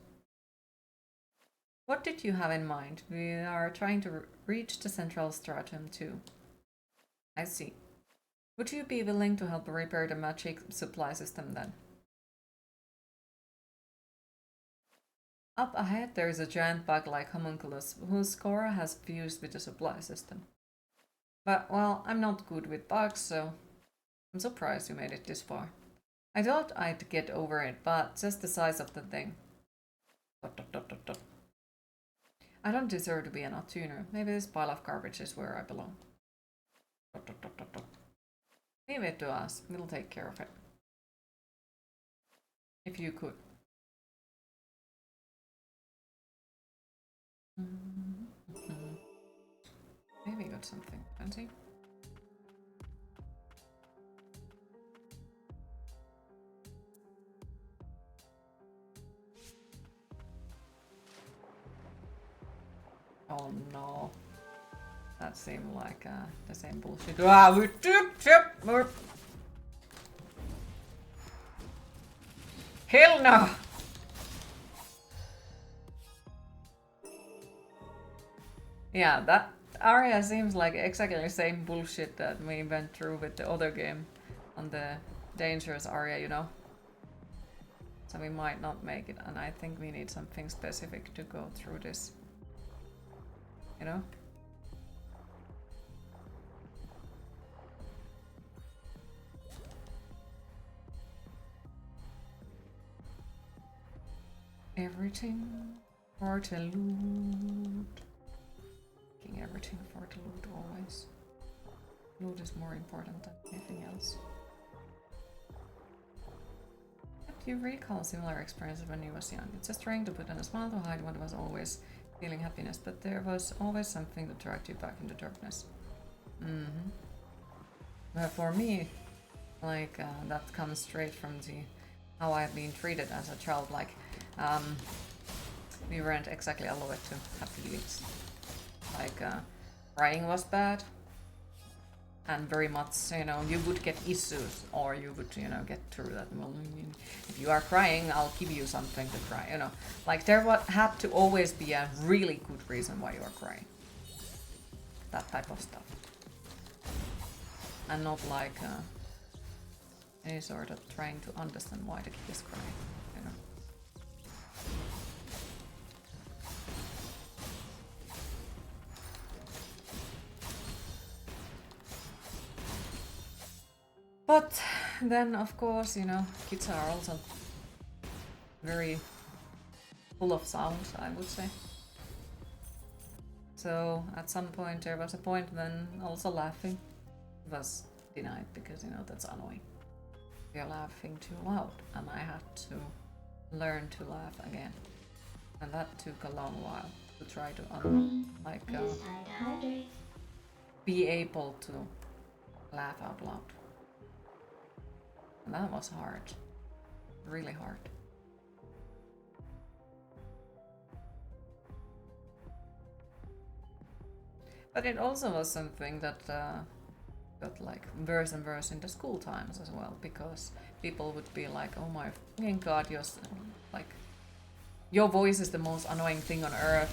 A: What did you have in mind? We are trying to reach the central stratum too. I see. Would you be willing to help repair the magic supply system then? Up ahead there is a giant bug-like homunculus whose core has fused with the supply system. But, well, I'm not good with bugs, so I'm surprised you made it this far. I thought I'd get over it, but just the size of the thing. ... I don't deserve to be an tuner. Maybe this pile of garbage is where I belong. ... Leave it to us. We'll take care of it. If you could. Maybe got something fancy. Oh no. That seemed like the same bullshit. Ah, we Hell no! Yeah, that area seems like exactly the same bullshit that we went through with the other game on the dangerous area, you know? So we might not make it, and I think we need something specific to go through this. You know? Everything for the loot. Taking everything for the loot always. Loot is more important than anything else. But you recall similar experiences when you was young. It's just trying to put on a smile to hide what was always feeling happiness, but there was always something that dragged you back into darkness. But for me, like that comes straight from the how I've been treated as a child. Like we weren't exactly allowed to have feelings. Like crying was bad, and very much, you know, you would get issues, or you would, you know, get through that. Well, if you are crying, I'll give you something to cry. You know, like there had to always be a really good reason why you are crying. That type of stuff, and not like any sort of trying to understand why the kid is crying. You know. But then, of course, you know, kids are also very full of sounds, I would say. So at some point there was a point when also laughing was denied because, you know, that's annoying. You're laughing too loud, and I had to learn to laugh again. And that took a long while to try to be able to laugh out loud. And that was hard. Really hard. But it also was something that got like worse and worse in the school times as well, because people would be like, "Oh my fucking god, like your voice is the most annoying thing on earth.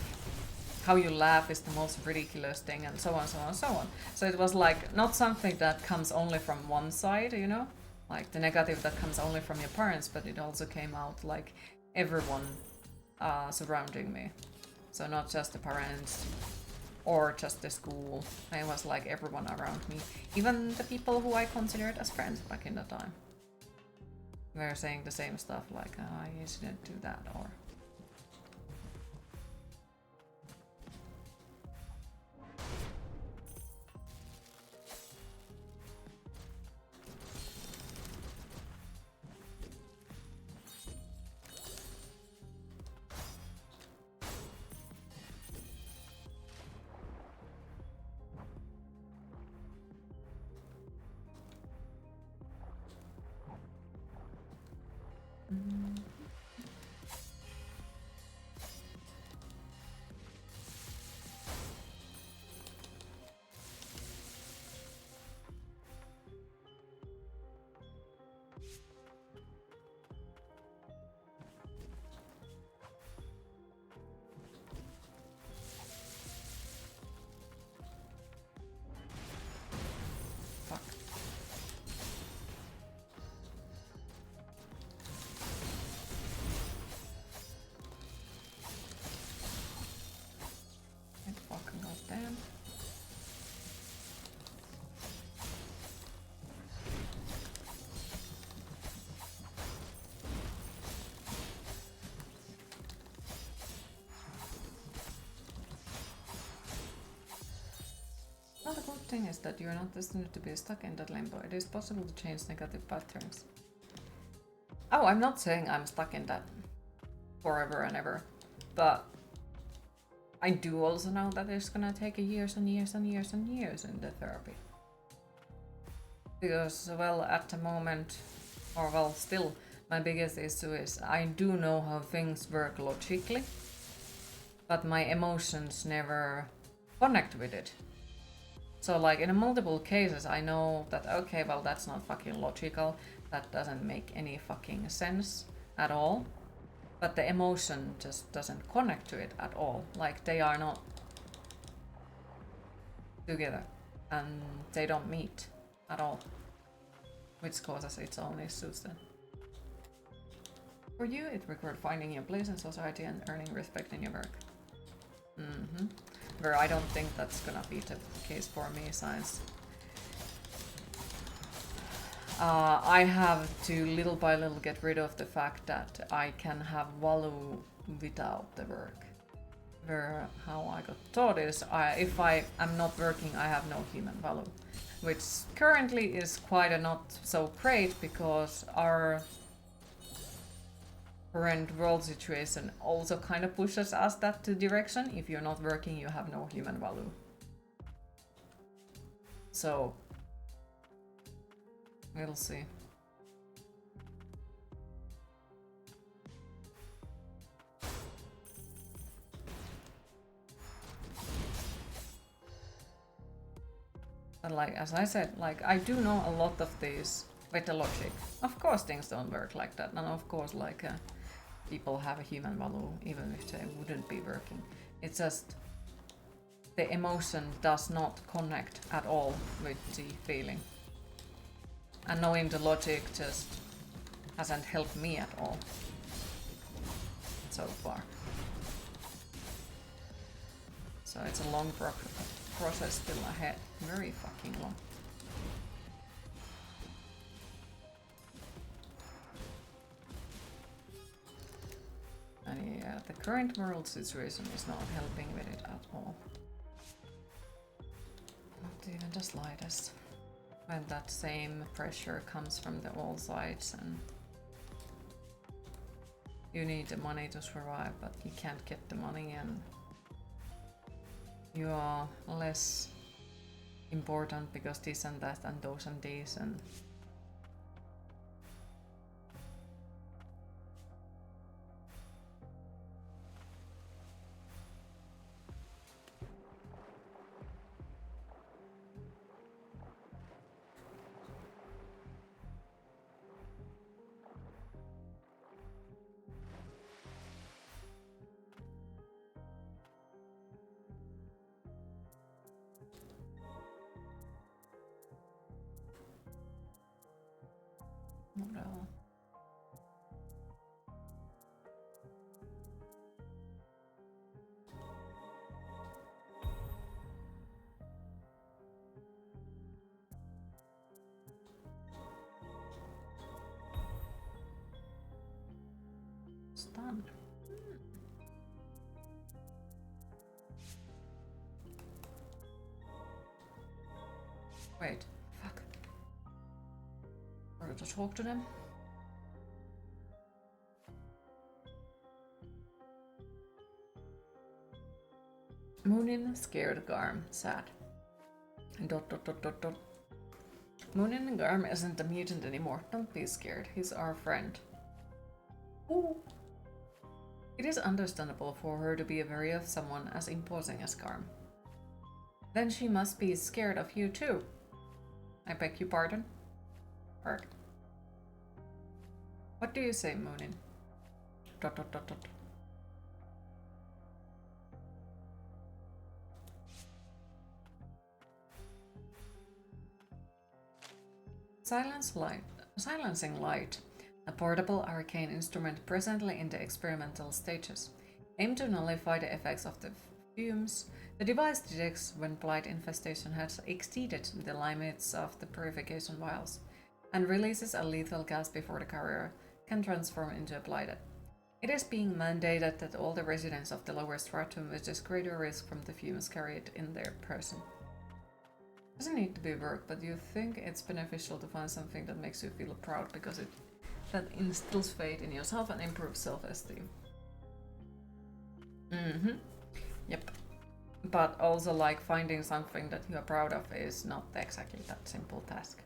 A: How you laugh is the most ridiculous thing," and so on, so on, so on. So it was like not something that comes only from one side, you know, like the negative that comes only from your parents, but it also came out like everyone surrounding me. So not just the parents or just the school. It was like everyone around me. Even the people who I considered as friends back in the time were saying the same stuff like, oh, you shouldn't do that, or... Fuck. It fucking goddamn. Well, the good thing is that you're not destined to be stuck in that limbo. It is possible to change negative patterns. Oh, I'm not saying I'm stuck in that forever and ever, but I do also know that it's gonna take years and years and years and years in the therapy. Because, well, at the moment, or well, still, my biggest issue is I do know how things work logically, but my emotions never connect with it. So like in multiple cases I know that, okay, well, that's not fucking logical, that doesn't make any fucking sense at all, but the emotion just doesn't connect to it at all. Like they are not together and they don't meet at all, which causes its own issues then. For you, it required finding your place in society and earning respect in your work. Where I don't think that's gonna be the case for me, since I have to little by little get rid of the fact that I can have value without the work. Where how I got taught is if I am not working, I have no human value, which currently is quite a not so great, because our current world situation also kind of pushes us that direction. If you're not working, you have no human value. So we'll see. But like, as I said, like I do know a lot of these with the logic. Of course things don't work like that, and of course like people have a human value even if they wouldn't be working. It's just the emotion does not connect at all with the feeling. And knowing the logic just hasn't helped me at all so far. So it's a long process still ahead. Very fucking long. And yeah, the current world situation is not helping with it at all. Not even the slightest. When that same pressure comes from the all sides, and you need the money to survive, but you can't get the money, and you are less important because this and that and those and these, and all. Stunned. Wait, fuck. Order to talk to them? Moonin scared Garm, sad. Dot dot dot dot dot. Moonin Garm isn't a mutant anymore. Don't be scared. He's our friend. Ooh. It is understandable for her to be wary of someone as imposing as Garm. Then she must be scared of you too. I beg your pardon? Arg. What do you say, Moonin? Dot dot dot dot. Silencing light, a portable arcane instrument presently in the experimental stages, aimed to nullify the effects of the fumes. The device detects when blight infestation has exceeded the limits of the purification vials, and releases a lethal gas before the carrier can transform into a blighted. It is being mandated that all the residents of the lower stratum with greater risk from the fumes carry it in their person. Doesn't need to be work, but you think it's beneficial to find something that makes you feel proud because that instills faith in yourself and improves self-esteem. Yep. But also, like, finding something that you are proud of is not exactly that simple task.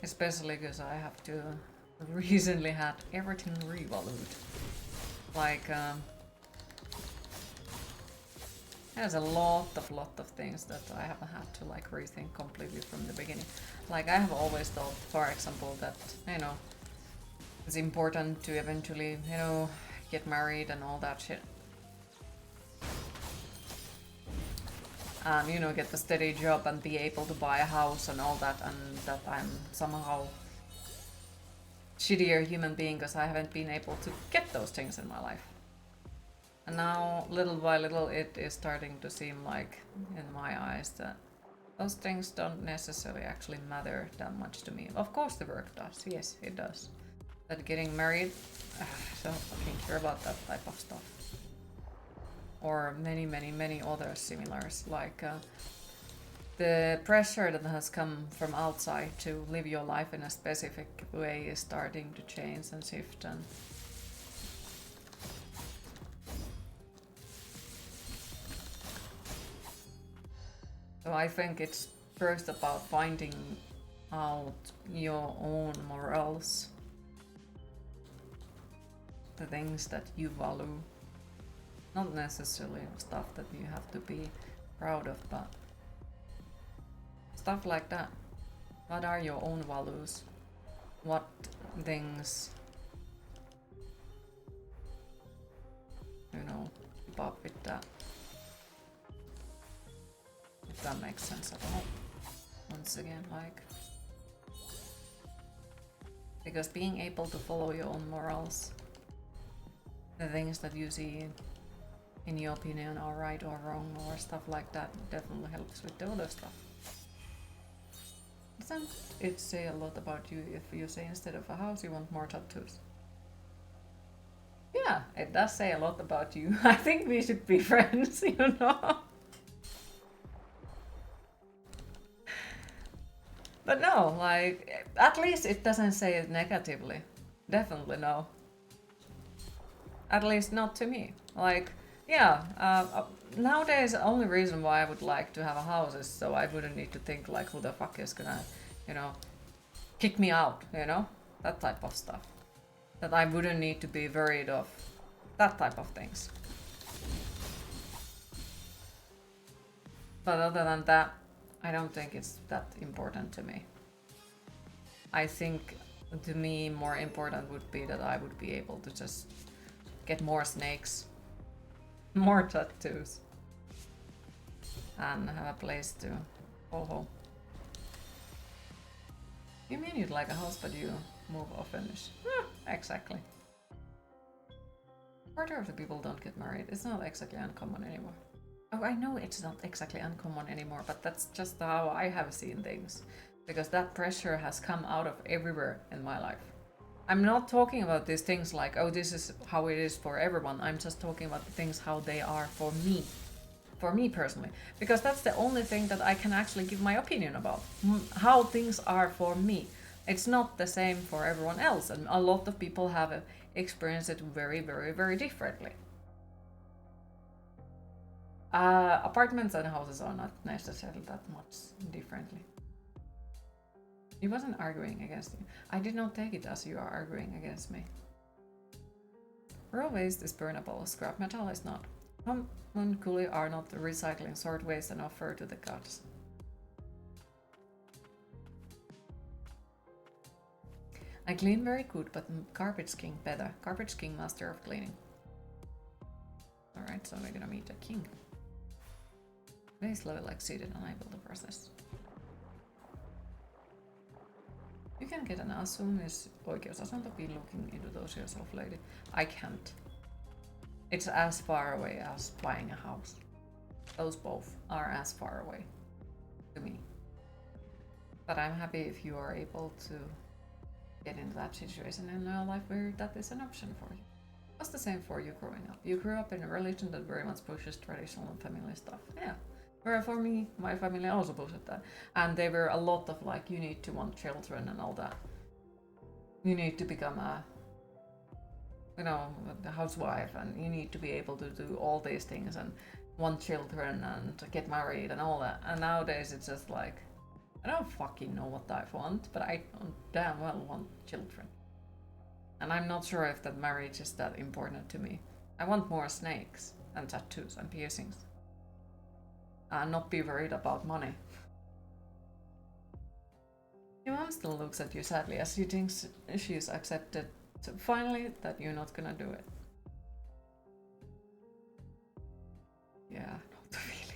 A: Especially because I have to recently had everything revalued. Like, there's a lot of things that I haven't had to like rethink completely from the beginning. Like, I have always thought, for example, that, you know, it's important to eventually, you know, get married and all that shit. And, you know, get a steady job and be able to buy a house and all that, and that I'm somehow shittier human being because I haven't been able to get those things in my life. And now, little by little, it is starting to seem like, in my eyes, that those things don't necessarily actually matter that much to me. Of course the work does, yes, it does. But getting married, I don't fucking care about that type of stuff. Or many other similars, like the pressure that has come from outside to live your life in a specific way is starting to change and shift. And so I think it's first about finding out your own morals, the things that you value, not necessarily stuff that you have to be proud of, but stuff like that. What are your own values? What things, you know, keep up with that? If that makes sense at all. Once again, like, because being able to follow your own morals, the things that you see in your opinion are right or wrong or stuff like that, definitely helps with the other stuff. Doesn't it say a lot about you if you say instead of a house you want more tattoos? Yeah, it does say a lot about you. I think we should be friends, you know? But no, like, at least it doesn't say it negatively. Definitely no. At least not to me. Like, yeah, nowadays the only reason why I would like to have a house is so I wouldn't need to think like who the fuck is gonna, you know, kick me out, you know? That type of stuff. That I wouldn't need to be worried of. That type of things. But other than that, I don't think it's that important to me. I think to me more important would be that I would be able to just get more snakes, more tattoos. and have a place to call home. You mean you'd like a house, but you move often? Exactly. Quarter of the people don't get married. It's not exactly uncommon anymore. Oh, I know it's not exactly uncommon anymore, but that's just how I have seen things. Because that pressure has come out of everywhere in my life. I'm not talking about these things like, oh, this is how it is for everyone. I'm just talking about the things how they are for me. For me personally. Because that's the only thing that I can actually give my opinion about. How things are for me. It's not the same for everyone else. And a lot of people have experienced it very, very, very differently. Apartments and houses are not necessarily that much differently. He wasn't arguing against you. I did not take it as you are arguing against me. Raw waste is burnable, scrap metal is not. Homunculi are not recycling sort waste and offer to the gods. I clean very good, but garbage king better. Garbage king master of cleaning. Alright, so we're gonna meet a king. Base level exceeded, unable to process. You can get an asumis oikeusasunto, be looking into those yourself, lady. I can't. It's as far away as buying a house. Those both are as far away to me. But I'm happy if you are able to get into that situation in your life where that is an option for you. What's the same for you growing up? You grew up in a religion that very much pushes traditional and family stuff. Yeah. Where for me, my family also pushed that. And there were a lot of like, you need to want children and all that. You need to become a, you know, a housewife, and you need to be able to do all these things and want children and get married and all that. And nowadays it's just like, I don't fucking know what I want, but I damn well want children. And I'm not sure if that marriage is that important to me. I want more snakes and tattoos and piercings. And not be worried about money. Your mom still looks at you sadly as she thinks she's accepted finally that you're not gonna do it. Yeah, not really.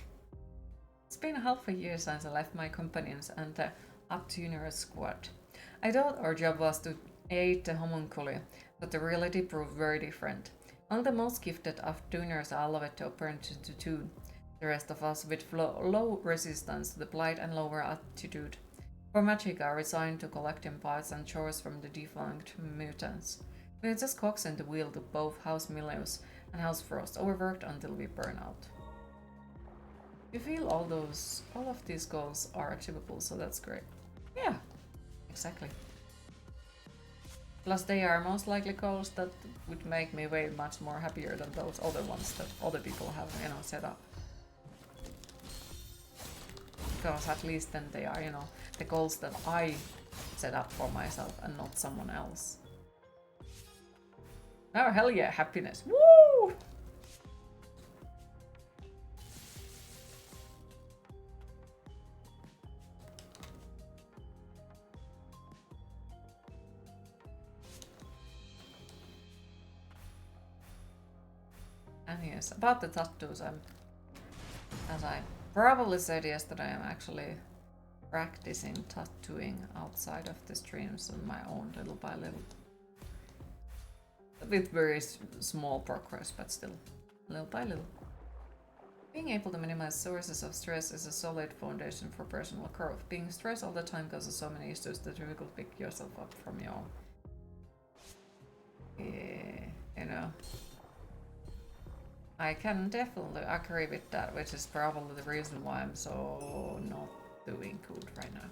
A: It's been half a year since I left my companions and the Uptuner squad. I thought our job was to aid the homunculi, but the reality proved very different. Only the most gifted Uptuners are allowed to operate into tune. The rest of us with low resistance to the blight and lower attitude. For magic are resigned to collecting parts and chores from the defunct mutants. We're just cogs in the wheel to both House Milius and House Frost, overworked until we burn out. You feel all of these goals are achievable, so that's great. Yeah, exactly. Plus they are most likely goals that would make me way much more happier than those other ones that other people have, you know, set up. Because at least then they are, you know, the goals that I set up for myself and not someone else. Oh, hell yeah, happiness. Woo! And yes, about the tattoos, as I probably said yesterday, I'm actually practicing tattooing outside of the streams on my own, little by little. With very small progress, but still, little by little. Being able to minimize sources of stress is a solid foundation for personal growth. Being stressed all the time causes so many issues that you could pick yourself up from your own. Yeah, you know. I can definitely agree with that, which is probably the reason why I'm so not doing good right now.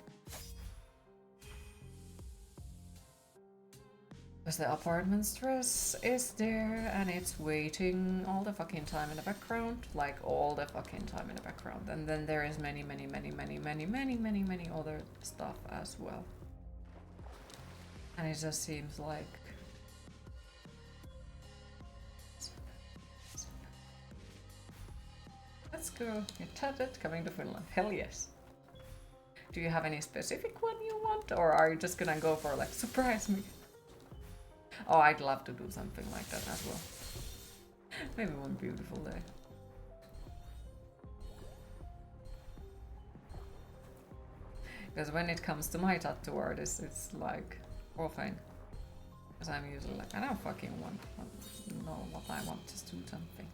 A: Because the apartment stress is there and it's waiting all the fucking time in the background, like all the fucking time in the background. And then there is many other stuff as well. And it just seems like let's go. Get tatted coming to Finland. Hell yes. Do you have any specific one you want, or are you just gonna go for like surprise me? Oh, I'd love to do something like that as well. Maybe one beautiful day. Because when it comes to my tattoo artist, it's like profane. Because I'm usually like, I don't fucking know what I want, just do something.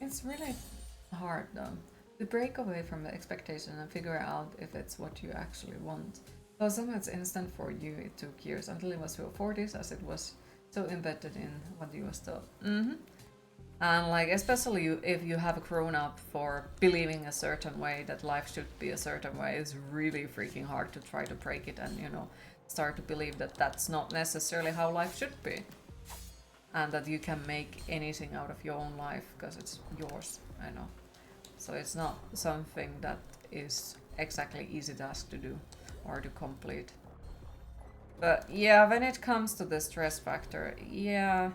A: It's really hard though, to break away from the expectation and figure out if it's what you actually want. So some it's instant for you, it took years until it was your 40s, as it was so embedded in what you was taught. And like, especially if you have grown up for believing a certain way, that life should be a certain way, it's really freaking hard to try to break it and, you know, start to believe that that's not necessarily how life should be. And that you can make anything out of your own life because it's yours, I know. So it's not something that is exactly easy task to do or to complete. But yeah, when it comes to the stress factor, yeah,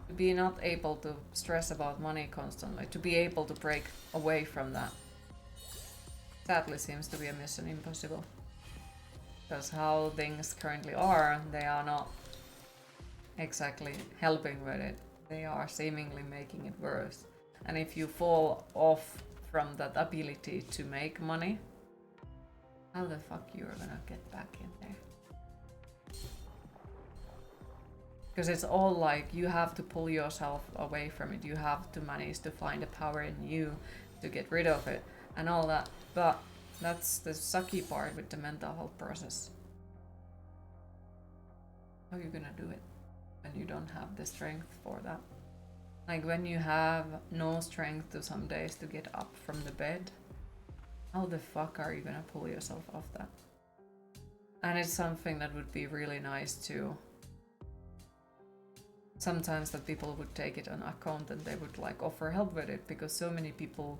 A: to be not able to stress about money constantly, to be able to break away from that, sadly seems to be a mission impossible. Because how things currently are, they are not exactly helping with it. They are seemingly making it worse. And if you fall off from that ability to make money, how the fuck you're gonna get back in there? Because it's all like you have to pull yourself away from it. You have to manage to find the power in you to get rid of it and all that. But that's the sucky part with the mental health process. How are you gonna do it when you don't have the strength for that? Like when you have no strength to some days to get up from the bed, how the fuck are you gonna pull yourself off that? And it's something that would be really nice to sometimes that people would take it on account and they would like offer help with it, because so many people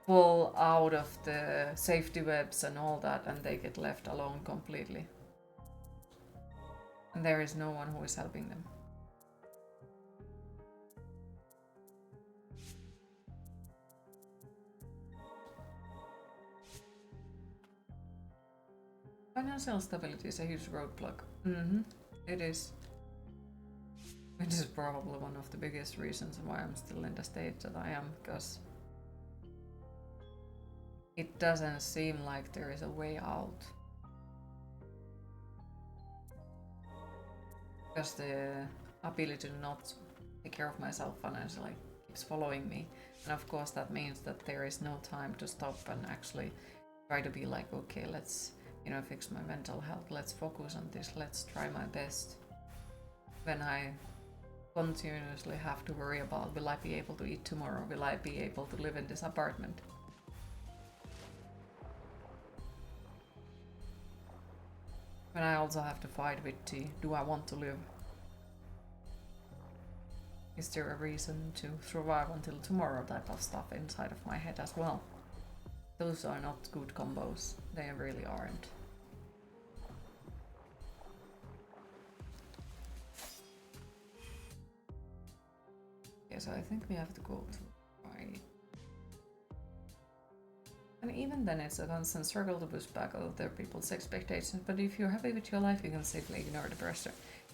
A: fall out of the safety webs and all that and they get left alone completely. And there is no one who is helping them. Financial stability is a huge roadblock. It is. It is probably one of the biggest reasons why I'm still in the state that I am, because it doesn't seem like there is a way out. Because the ability to not take care of myself financially keeps following me. And of course that means that there is no time to stop and actually try to be like, okay, let's, you know, fix my mental health, let's focus on this, let's try my best. When I continuously have to worry about, will I be able to eat tomorrow? Will I be able to live in this apartment? When I also have to fight with the, do I want to live? Is there a reason to survive until tomorrow type of stuff inside of my head as well? Those are not good combos. They really aren't. Okay, so I think we have to go to right. And even then it's a constant struggle to push back other people's expectations, but if you're happy with your life, you can safely ignore the pressure.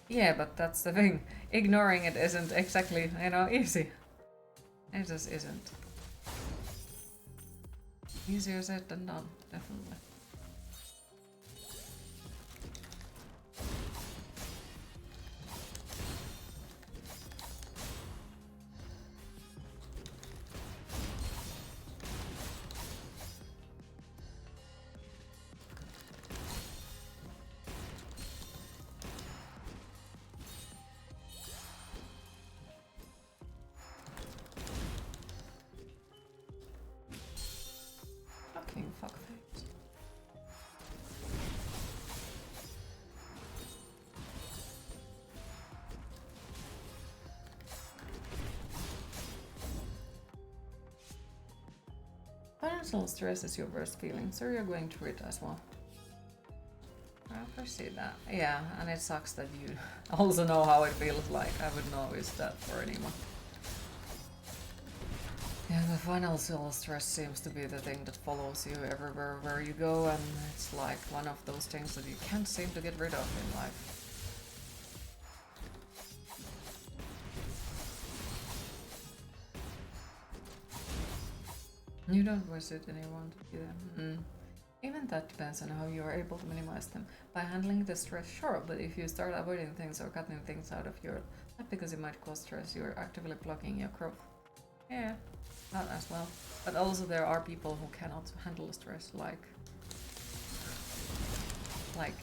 A: Yeah, but that's the thing. Ignoring it isn't exactly, you know, easy. It just isn't. Easier said than done, definitely. Fucking fuckface. Financial stress is your worst feeling, so you're going through it as well. I foresee that. Yeah, and it sucks that you also know how it feels like. I would not wish that for anyone. Yeah, the financial stress seems to be the thing that follows you everywhere where you go, and it's like one of those things that you can't seem to get rid of in life. You don't visit anyone to see them. Even that depends on how you are able to minimize them. By handling the stress, sure, but if you start avoiding things or cutting things out of your life because it might cause stress, you're actively blocking your growth. Yeah, that as well. But also there are people who cannot handle stress, like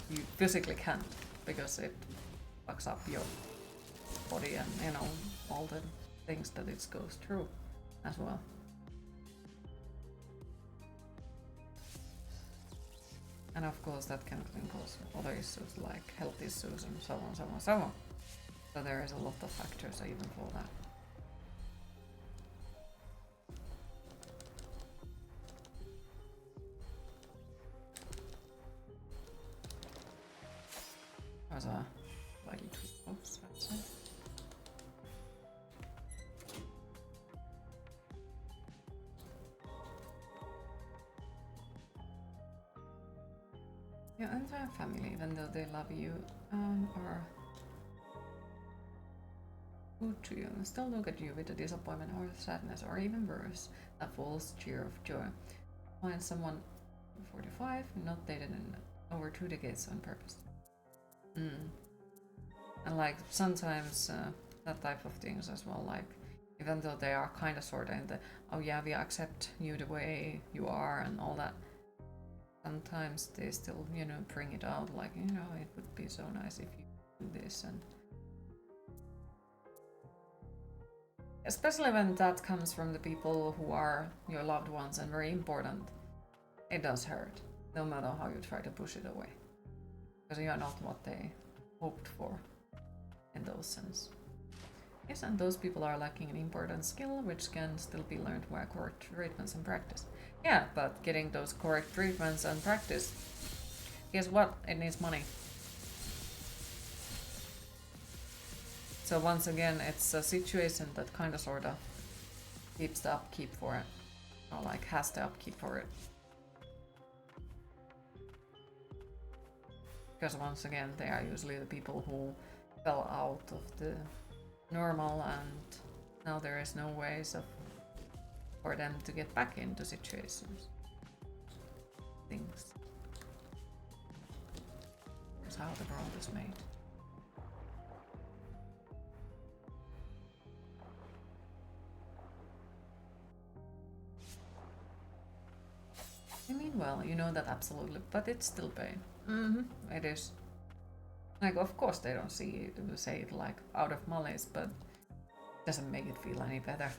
A: you physically can't, because it fucks up your body and, you know, all the things that it goes through as well. And of course that can cause other issues like health issues and so on, so on, so on. So there is a lot of factors even for that. There's a slightly tweaked box, that's it. Your entire family, even though they love you, are good to you, still look at you with a disappointment or sadness, or even worse, a false cheer of joy. Find someone 45, not dated in over 2 decades on purpose. And like sometimes that type of things as well, like even though they are kind of sort of in the, oh yeah, we accept you the way you are and all that, sometimes they still, you know, bring it out like, you know, it would be so nice if you do this, and especially when that comes from the people who are your loved ones and very important, it does hurt, no matter how you try to push it away, because you are not what they hoped for in those sense. Yes, and those people are lacking an important skill which can still be learned via correct treatments and practice. Yeah, but getting those correct treatments and practice, guess what? It needs money. So once again, it's a situation that kind of sort of keeps the upkeep for it, or like has the upkeep for it. Because once again, they are usually the people who fell out of the normal, and now there is no ways for them to get back into situations. Things. That's how the world is made. You mean well, you know that absolutely, but it's still pain. It is. Like, of course they don't say it like out of malice, but it doesn't make it feel any better.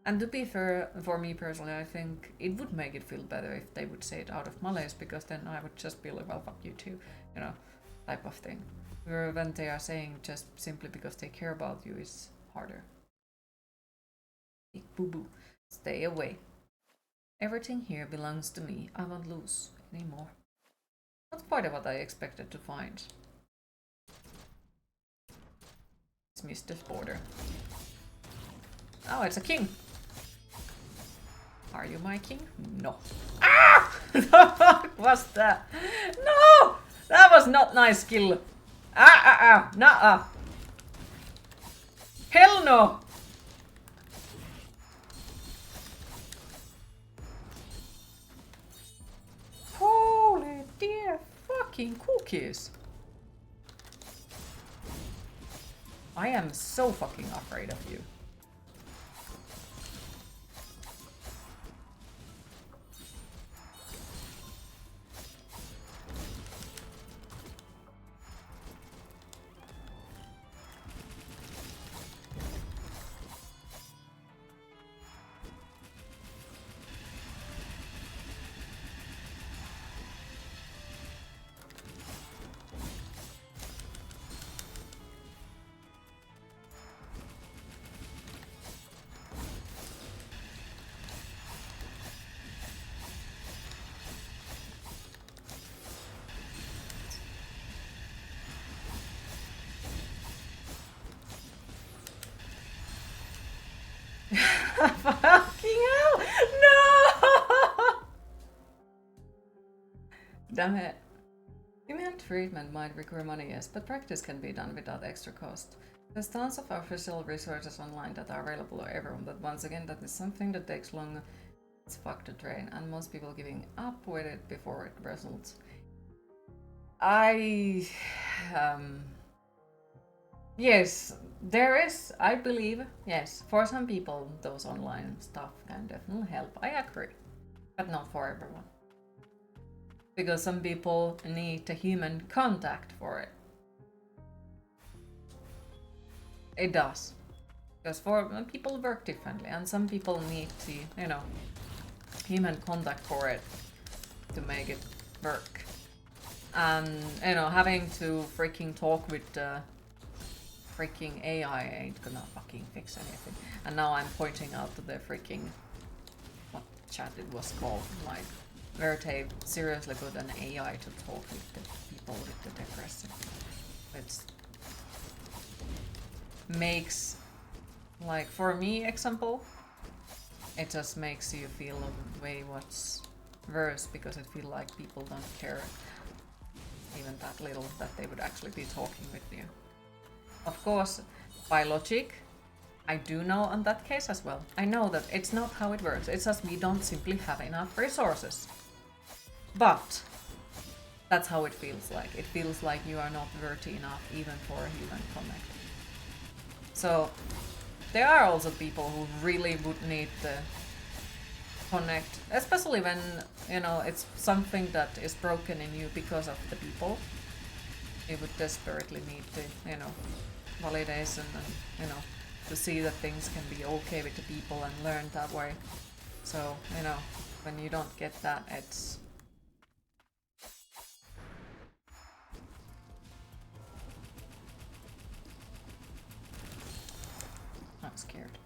A: And to be fair, for me personally, I think it would make it feel better if they would say it out of malice, because then I would just be like, well, fuck you too, you know, type of thing. Where when they are saying just simply because they care about you is harder. Big boo-boo, stay away. Everything here belongs to me. I won't lose anymore. Not quite what I expected to find. It's Mr. Border. Oh, it's a king. Are you my king? No. Ah! The fuck was that? No! That was not nice skill. Nah. Hell no! Holy dear fucking cookies. I am so fucking afraid of you. Damn it. Human treatment might require money, yes, but practice can be done without extra cost. There's tons of official resources online that are available to everyone, but once again, that is something that takes long as fuck to train, and most people giving up with it before it results. Yes, there is, I believe, yes, for some people, those online stuff can definitely help. I agree, but not for everyone. Because some people need the human contact for it. It does. Because for people work differently, and some people need the, human contact for it to make it work. And, having to freaking talk with the freaking AI ain't gonna fucking fix anything. And now I'm pointing out to the freaking, what chat it was called, like, where they seriously put an AI to talk with the people with the depression. It makes, like, for me, example, it just makes you feel a way what's worse, because it feels like people don't care even that little that they would actually be talking with you. Of course, by logic, I do know on that case as well. I know that it's not how it works. It's just we don't simply have enough resources. But that's how it feels like. It feels like you are not worthy enough even for a human connect. So there are also people who really would need the connect, especially when, it's something that is broken in you because of the people. You would desperately need the, validation and, to see that things can be okay with the people and learn that way. So, when you don't get that, it's... I'm scared.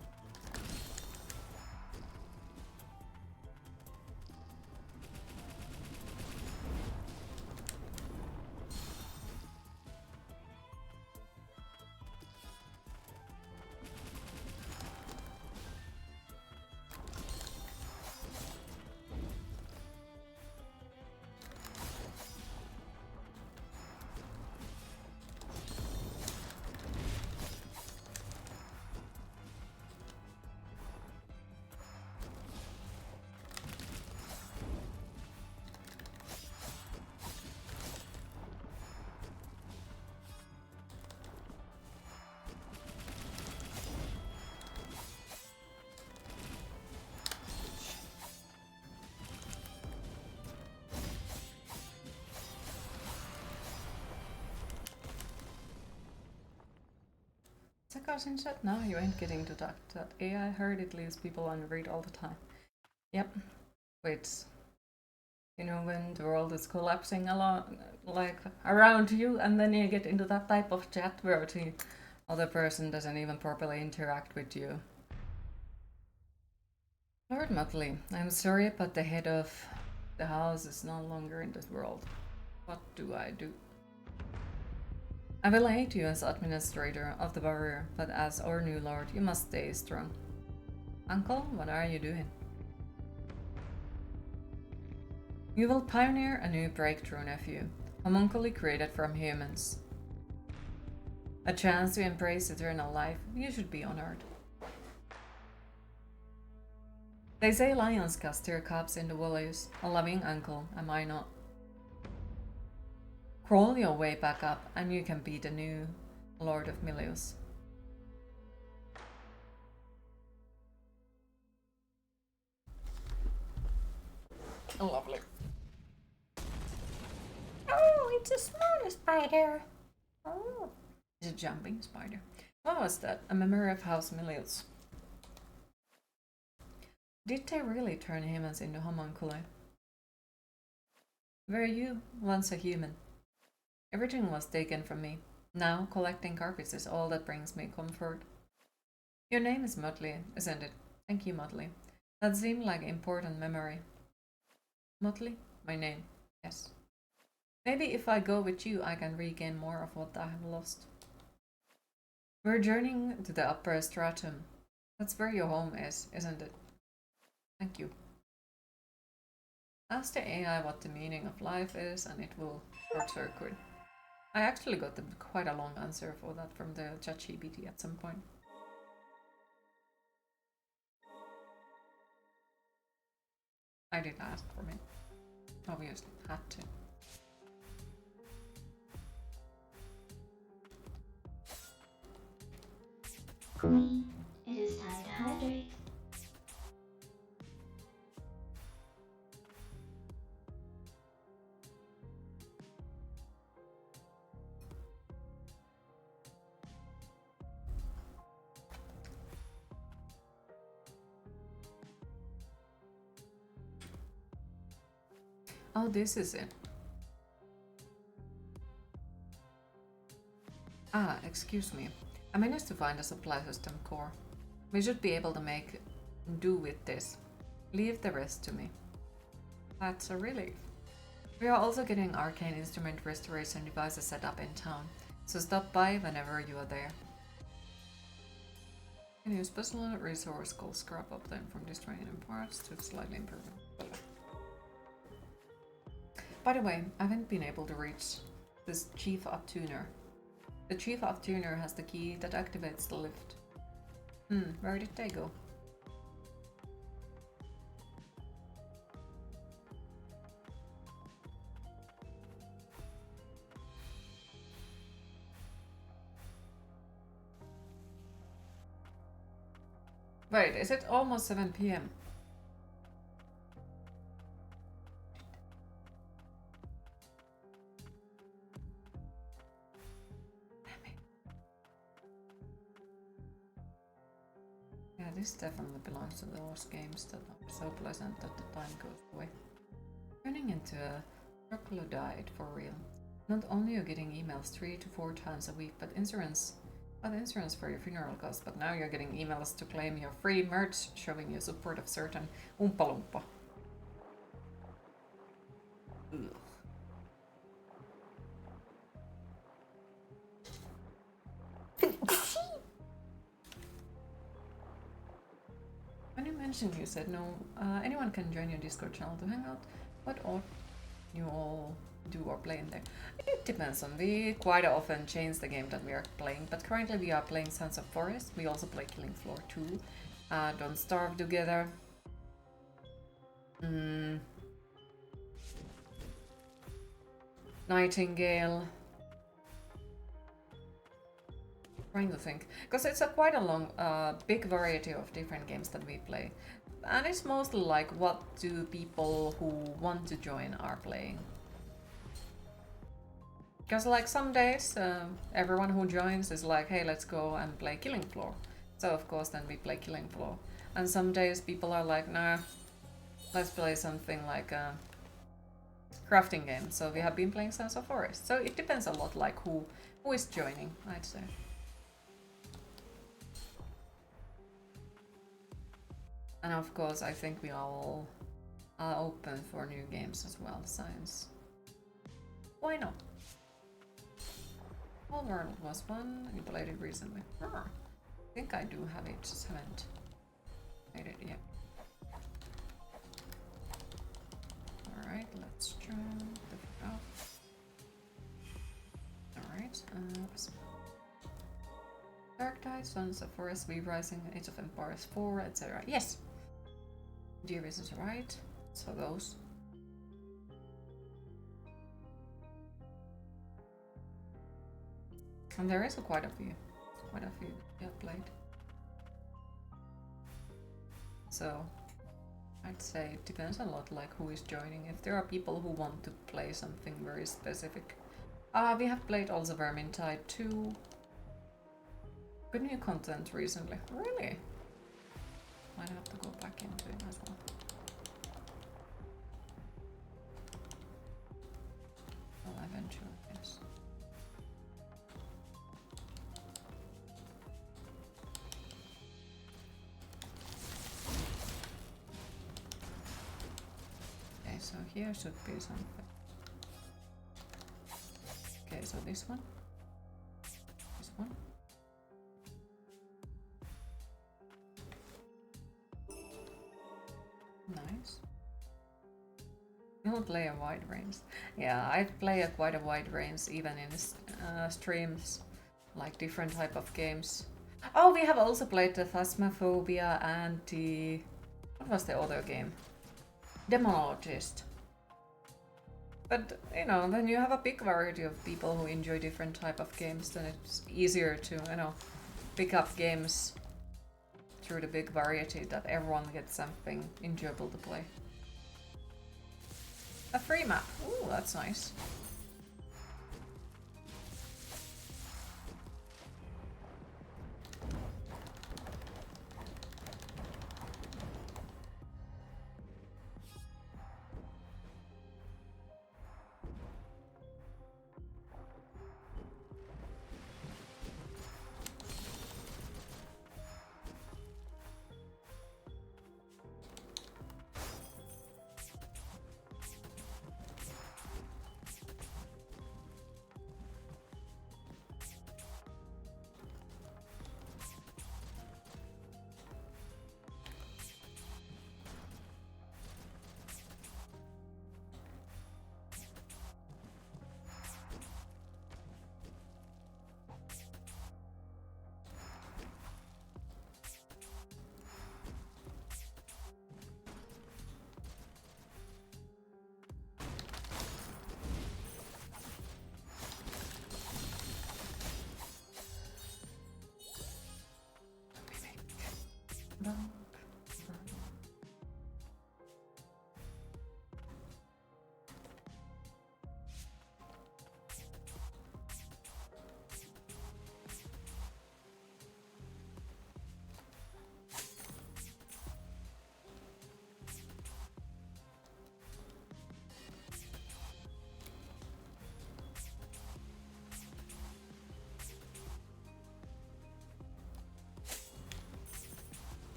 A: Cousin said, no, you ain't getting to that. That AI heard it leaves people on read all the time. Yep. Wait. When the world is collapsing along, like, around you, and then you get into that type of chat where the other person doesn't even properly interact with you. Lord Mutley, I'm sorry, but the head of the house is no longer in this world. What do I do? I will aid you as administrator of the barrier, but as our new lord, you must stay strong. Uncle, what are you doing? You will pioneer a new breakthrough, nephew, homunculi created from humans. A chance to embrace eternal life, you should be honored. They say lions cast their cubs in the willows. A loving uncle, am I not? Crawl your way back up, and you can be the new Lord of Milius. Oh, lovely.
D: Oh, it's a small spider.
A: Oh, it's a jumping spider. What was that? A memory of House Milius. Did they really turn humans into homunculi? Were you once a human? Everything was taken from me. Now, collecting carpets is all that brings me comfort. Your name is Motley, isn't it? Thank you, Motley. That seemed like an important memory. Motley? My name. Yes. Maybe if I go with you, I can regain more of what I have lost. We're journeying to the upper stratum. That's where your home is, isn't it? Thank you. Ask the AI what the meaning of life is and it will short circuit. I actually got quite a long answer for that from the ChatGPT at some point. I did ask for it. Obviously, had to.
C: Queen, it is time to hydrate.
A: Oh, this is it. Ah, excuse me. I managed to find a supply system core. We should be able to make do with this. Leave the rest to me. That's a relief. We are also getting arcane instrument restoration devices set up in town, so stop by whenever you are there. Can use special resource called scrap obtained from destroying parts to slightly improve it. By the way, I haven't been able to reach this Chief of Tuner. The Chief of Tuner has the key that activates the lift. Where did they go? Wait, is it almost 7 p.m.? Yeah, this definitely belongs to those games that are so pleasant that the time goes away. Turning into a troglodyte for real. Not only are you getting emails 3 to 4 times a week, but insurance for your funeral costs, but now you're getting emails to claim your free merch showing your support of certain Oompa Loompa. Ugh. When you mentioned you said no, anyone can join your Discord channel to hang out. What ought you all do or play in there? It depends on. We quite often change the game that we are playing, but currently we are playing Sons of Forest. We also play Killing Floor 2. Don't Starve Together. Nightingale. Trying to think, because it's a quite a long, big variety of different games that we play, and it's mostly like what do people who want to join are playing. Because like some days, everyone who joins is like, hey, let's go and play Killing Floor. So of course then we play Killing Floor. And some days people are like, nah, let's play something like a crafting game. So we have been playing Sons of Forest. So it depends a lot like who is joining, I'd say. And of course, I think we all are open for new games as well, science. Why not? Whole World was one, you played it recently. I think I do have it, just haven't played it yet. Alright, let's try the fuck out. Alright, Dark Tide, Sons of Forest, Re-Rising, Age of Empires 4, etc. Yes! Dear is right, so those. And there is quite a few we have played. So I'd say it depends a lot like who is joining. If there are people who want to play something very specific. We have played also Vermintide 2. Good new content recently. Really? Might have to go back into it as well. Well, eventually, yes. Okay, so here should be something. Okay, so this one. This one. Nice. Don't play a wide range. Yeah, I play quite a wide range even in streams, like different type of games. Oh, we have also played the Phasmophobia and the... What was the other game? Demonologist. But, you know, when you have a big variety of people who enjoy different type of games, then it's easier to, you know, pick up games through the big variety that everyone gets something enjoyable to play. A free map. Ooh, that's nice.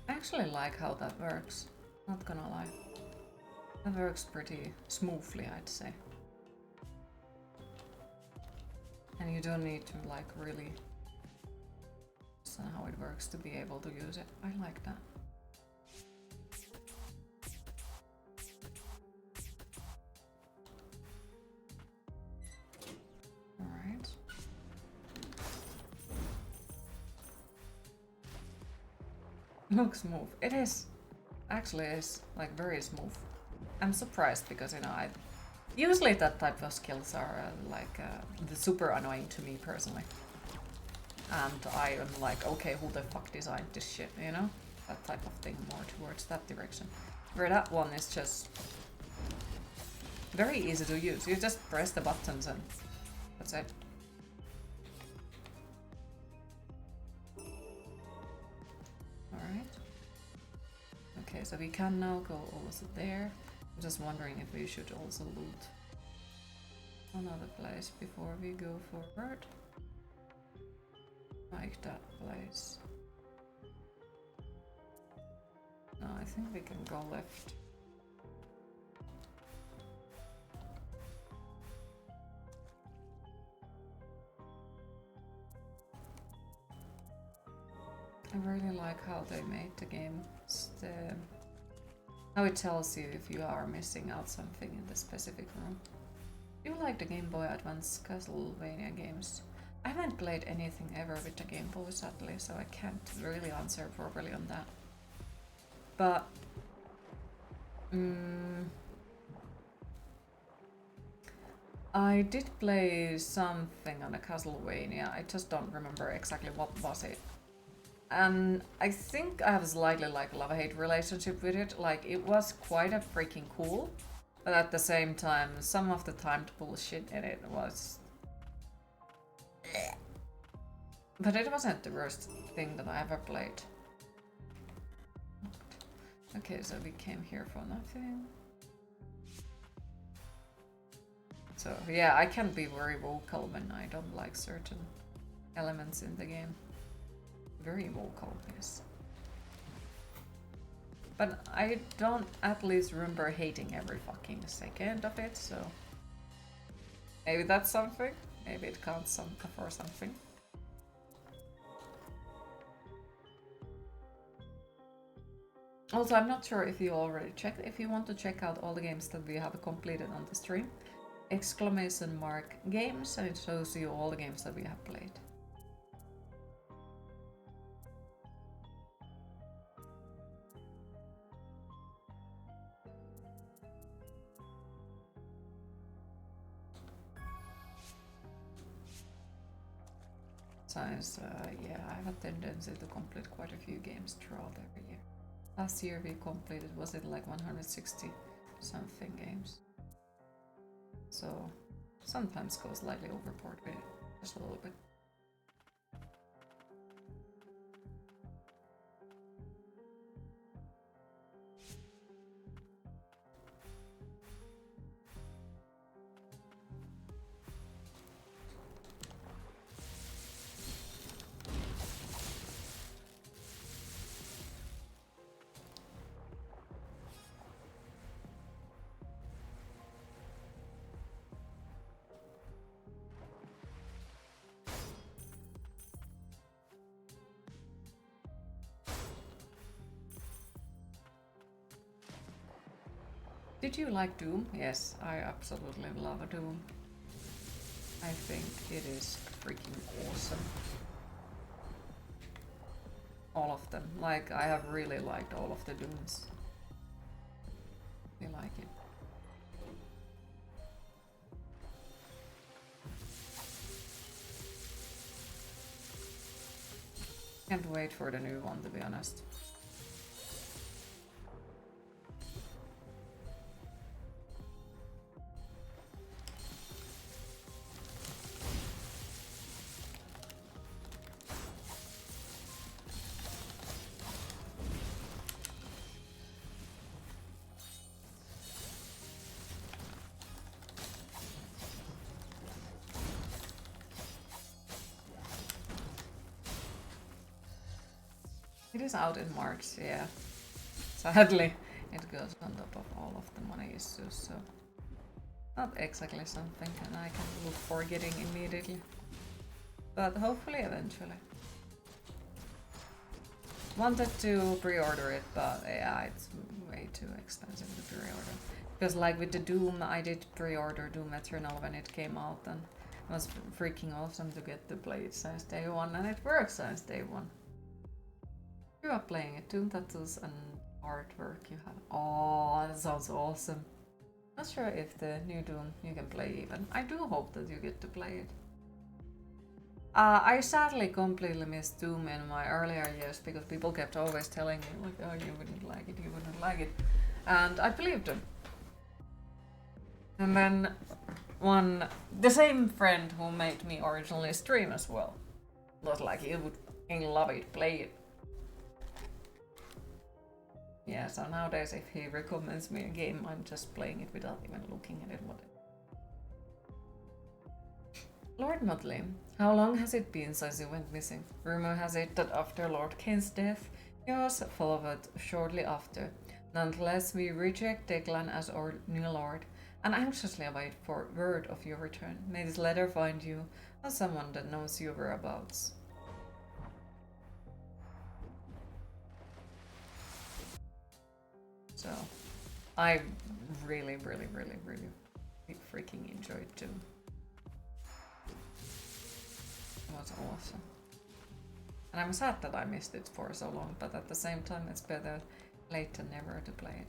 A: I actually like how that works, not gonna lie. That works pretty smoothly, I'd say. And you don't need to like really understand how it works to be able to use it. I like that. Alright. Looks smooth. It is. Actually is like very smooth. I'm surprised because, you know, I usually that type of skills are the super annoying to me personally. And I am like, okay, who the fuck designed this shit, you know? That type of thing, more towards that direction. Where that one is just very easy to use. You just press the buttons and that's it. Alright. Okay, so we can now go also there. I'm just wondering if we should also loot another place before we go forward. Like that place. No, I think we can go left. I really like how they made the game. How it tells you if you are missing out something in the specific room. Do you like the Game Boy Advance Castlevania games? I haven't played anything ever with the Game Boy, sadly, so I can't really answer properly on that. But I did play something on a Castlevania. I just don't remember exactly what was it. And I think I have a slightly like love-hate relationship with it. Like, it was quite a freaking cool, but at the same time, some of the timed bullshit in it was... But it wasn't the worst thing that I ever played. Okay, so we came here for nothing. So yeah, I can be very vocal when I don't like certain elements in the game. Very vocal, yes. But I don't at least remember hating every fucking second of it, so... Maybe that's something. Maybe it counts for something. Also, I'm not sure if you already checked. If you want to check out all the games that we have completed on the stream, exclamation mark games, and it shows you all the games that we have played. Science, yeah, I have a tendency to complete quite a few games throughout every year. Last year we completed, was it like 160 something games? So sometimes go slightly overboard with it, just a little bit. Did you like Doom? Yes, I absolutely love Doom. I think it is freaking awesome. All of them. Like, I have really liked all of the Dooms. I like it. Can't wait for the new one, to be honest. It is out in March, yeah. Sadly, it goes on top of all of the money issues, so not exactly something and I can look for getting immediately. But hopefully eventually. Wanted to pre-order it, but yeah, it's way too expensive to pre-order. Because like with the Doom, I did pre-order Doom Eternal when it came out and it was freaking awesome to get to play it since day one, and it works since day one. You are playing it, Doom tattoos and artwork you have. Oh, that sounds awesome. Not sure if the new Doom you can play even. I do hope that you get to play it. I sadly completely missed Doom in my earlier years because people kept always telling me like, oh, you wouldn't like it, you wouldn't like it. And I believed them. And then the same friend who made me originally stream as well was like, you would love it, play it. Yeah, so nowadays if he recommends me a game, I'm just playing it without even looking at it. Lord Mudley, how long has it been since you went missing? Rumor has it that after Lord Kane's death, yours followed shortly after. Nonetheless, we reject Declan as our new lord, and anxiously await for word of your return. May this letter find you or someone that knows your whereabouts. So, I really freaking enjoyed Doom. It was awesome. And I'm sad that I missed it for so long, but at the same time it's better late than never to play it.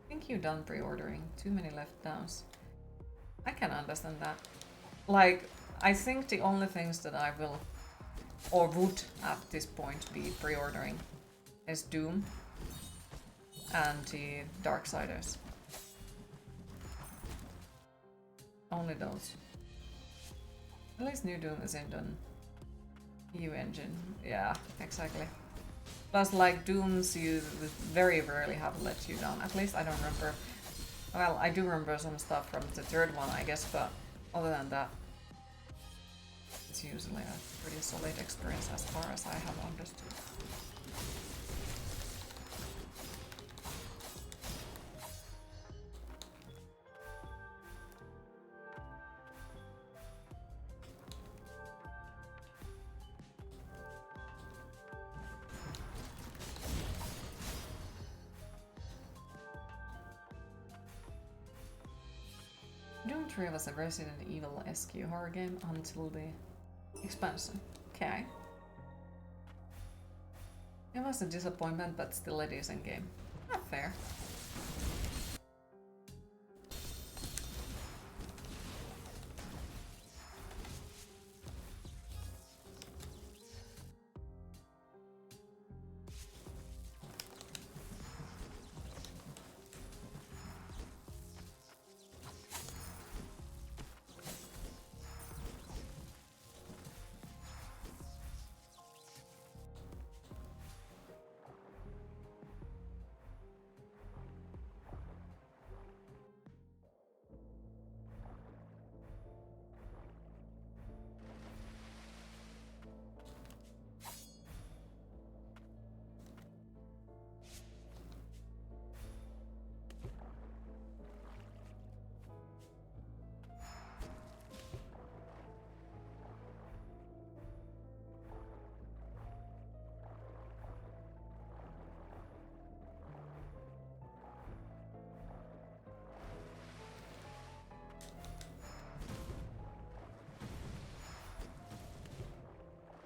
A: I think you're done pre-ordering. Too many left downs. I can understand that. Like, I think the only things that I will or would at this point be pre-ordering is Doom and the Darksiders. Only those. At least New Doom isn't on EU engine. Yeah, exactly. Plus, like, Dooms you very rarely have let you down. At least I don't remember. Well, I do remember some stuff from the third one, I guess, but other than that, it's usually a pretty solid experience as far as I have understood. 3 was a Resident Evil-esque horror game until the expansion. Okay. It was a disappointment, but still a decent game. Not fair.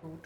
A: Good.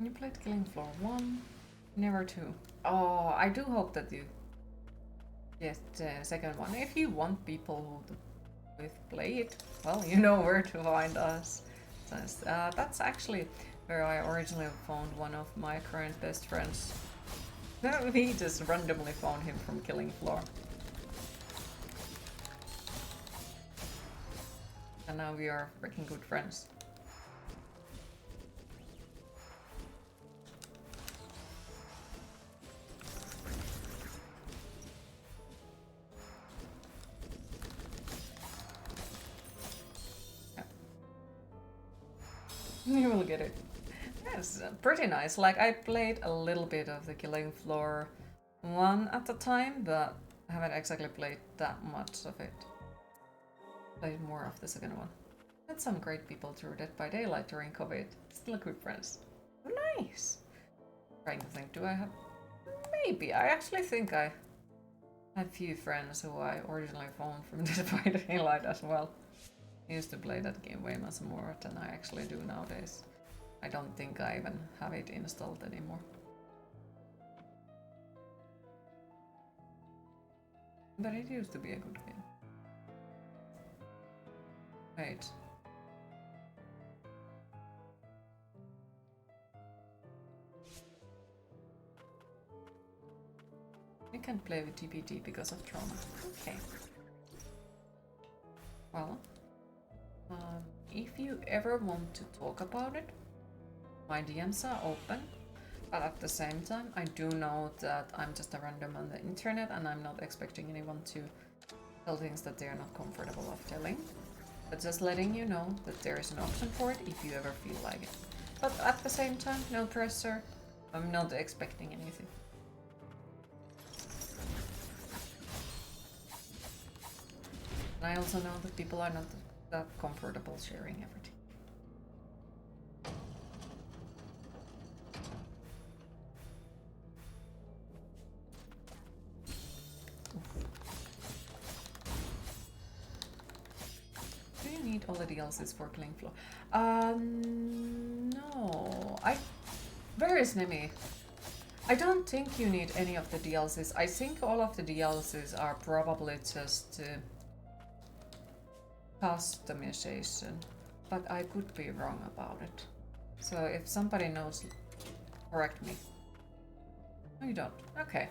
A: You played Killing Floor 1, never 2. Oh, I do hope that you get the second one. If you want people who play it, well, you know where to find us. That's actually where I originally found one of my current best friends. We just randomly found him from Killing Floor. And now we are freaking good friends. You will get it. Yes, pretty nice. Like, I played a little bit of the Killing Floor 1 at the time, but I haven't exactly played that much of it. Played more of the second one. Met some great people through Dead by Daylight during COVID. Still good friends. Nice! Trying to think, do I have... Maybe. I actually think I had few friends who I originally found from Dead by Daylight as well. I used to play that game way much more than I actually do nowadays. I don't think I even have it installed anymore. But it used to be a good game. Wait. You can't play with TPT because of trauma. Okay. Well. If you ever want to talk about it, my DMs are open, but at the same time I do know that I'm just a random on the internet and I'm not expecting anyone to tell things that they're not comfortable of telling. But just letting you know that there is an option for it if you ever feel like it. But at the same time, no pressure. I'm not expecting anything. And I also know that people are not that comfortable sharing everything. Do you need all the DLCs for Killing Floor? No. Where is Nemi? I don't think you need any of the DLCs. I think all of the DLCs are probably just customization. but I could be wrong about it. So if somebody knows, correct me. No, you don't. Okay.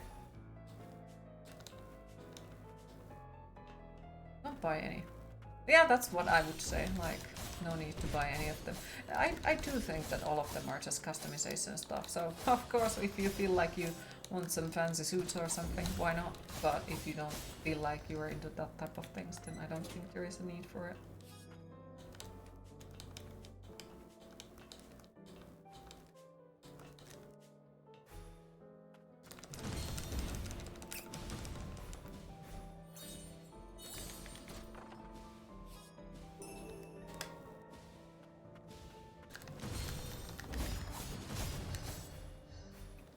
A: Don't buy any. Yeah, that's what I would say. Like, no need to buy any of them. I do think that all of them are just customization stuff. So, of course, if you feel like you want some fancy suits or something, why not? But if you don't feel like you are into that type of things, then I don't think there is a need for it.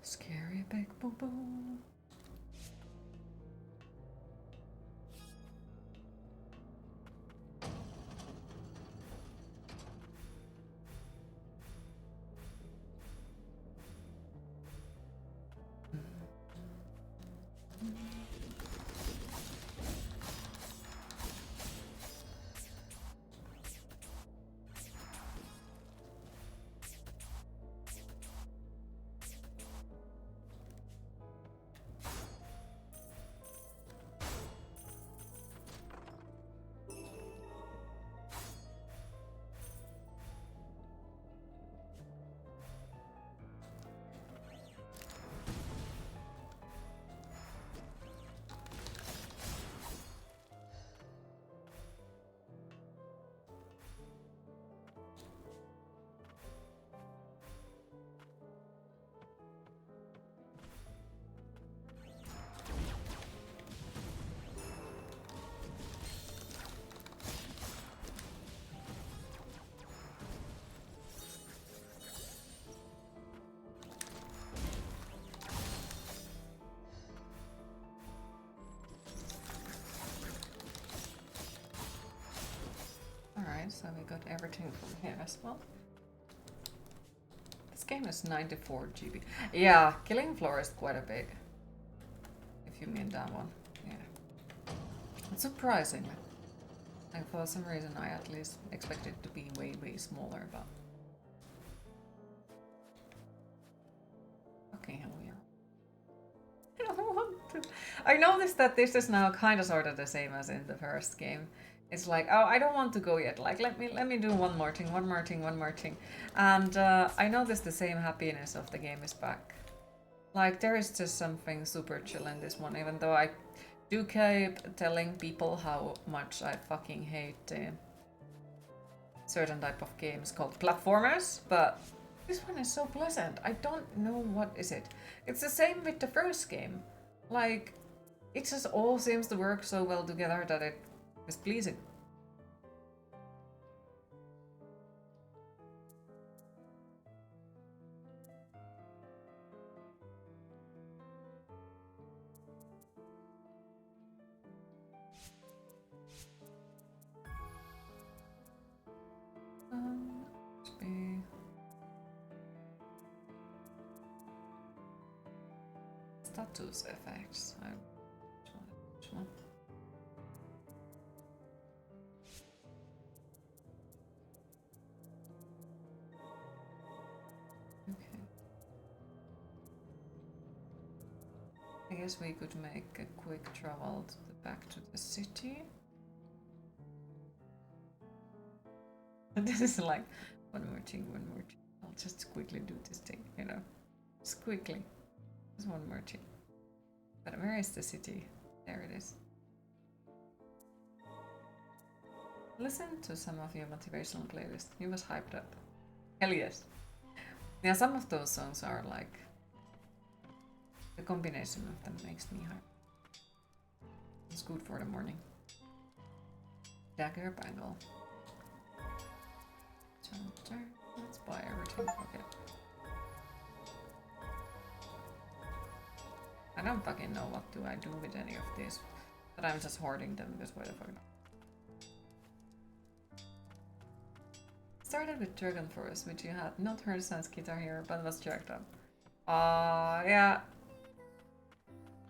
A: Scary big boo boo. Alright, so we got everything from here as well. This game is 94 GB. Yeah, Killing Floor is quite a big. If you mean that one. Yeah. It's surprising. Like, for some reason I at least expected it to be way, way smaller, but... Fucking hell, yeah. I don't want to. I noticed that this is now kind of sort of the same as in the first game. It's like, oh, I don't want to go yet. Like, let me do one more thing. And I noticed the same happiness of the game is back. Like, there is just something super chill in this one, even though I do keep telling people how much I fucking hate certain type of games called platformers, but this one is so pleasant. I don't know what is it. It's the same with the first game. Like, it just all seems to work so well together that it is pleasing. Must be status effects. Which one? Okay. I guess we could make a quick travel back to the city. This is like one more thing. I'll just quickly do this thing, you know. Just quickly. Just one more thing. But where is the city? There it is. Listen to some of your motivational playlist. You was hyped up. Hell yes. Yeah, some of those songs are like... The combination of them makes me hype. It's good for the morning. Dagger Bangle. Let's buy everything. Okay. I don't fucking know what do I do with any of these, but I'm just hoarding them because why the fuck not? Started with Dragon Force, which you had not heard since Guitar Hero, but was jacked up. Yeah.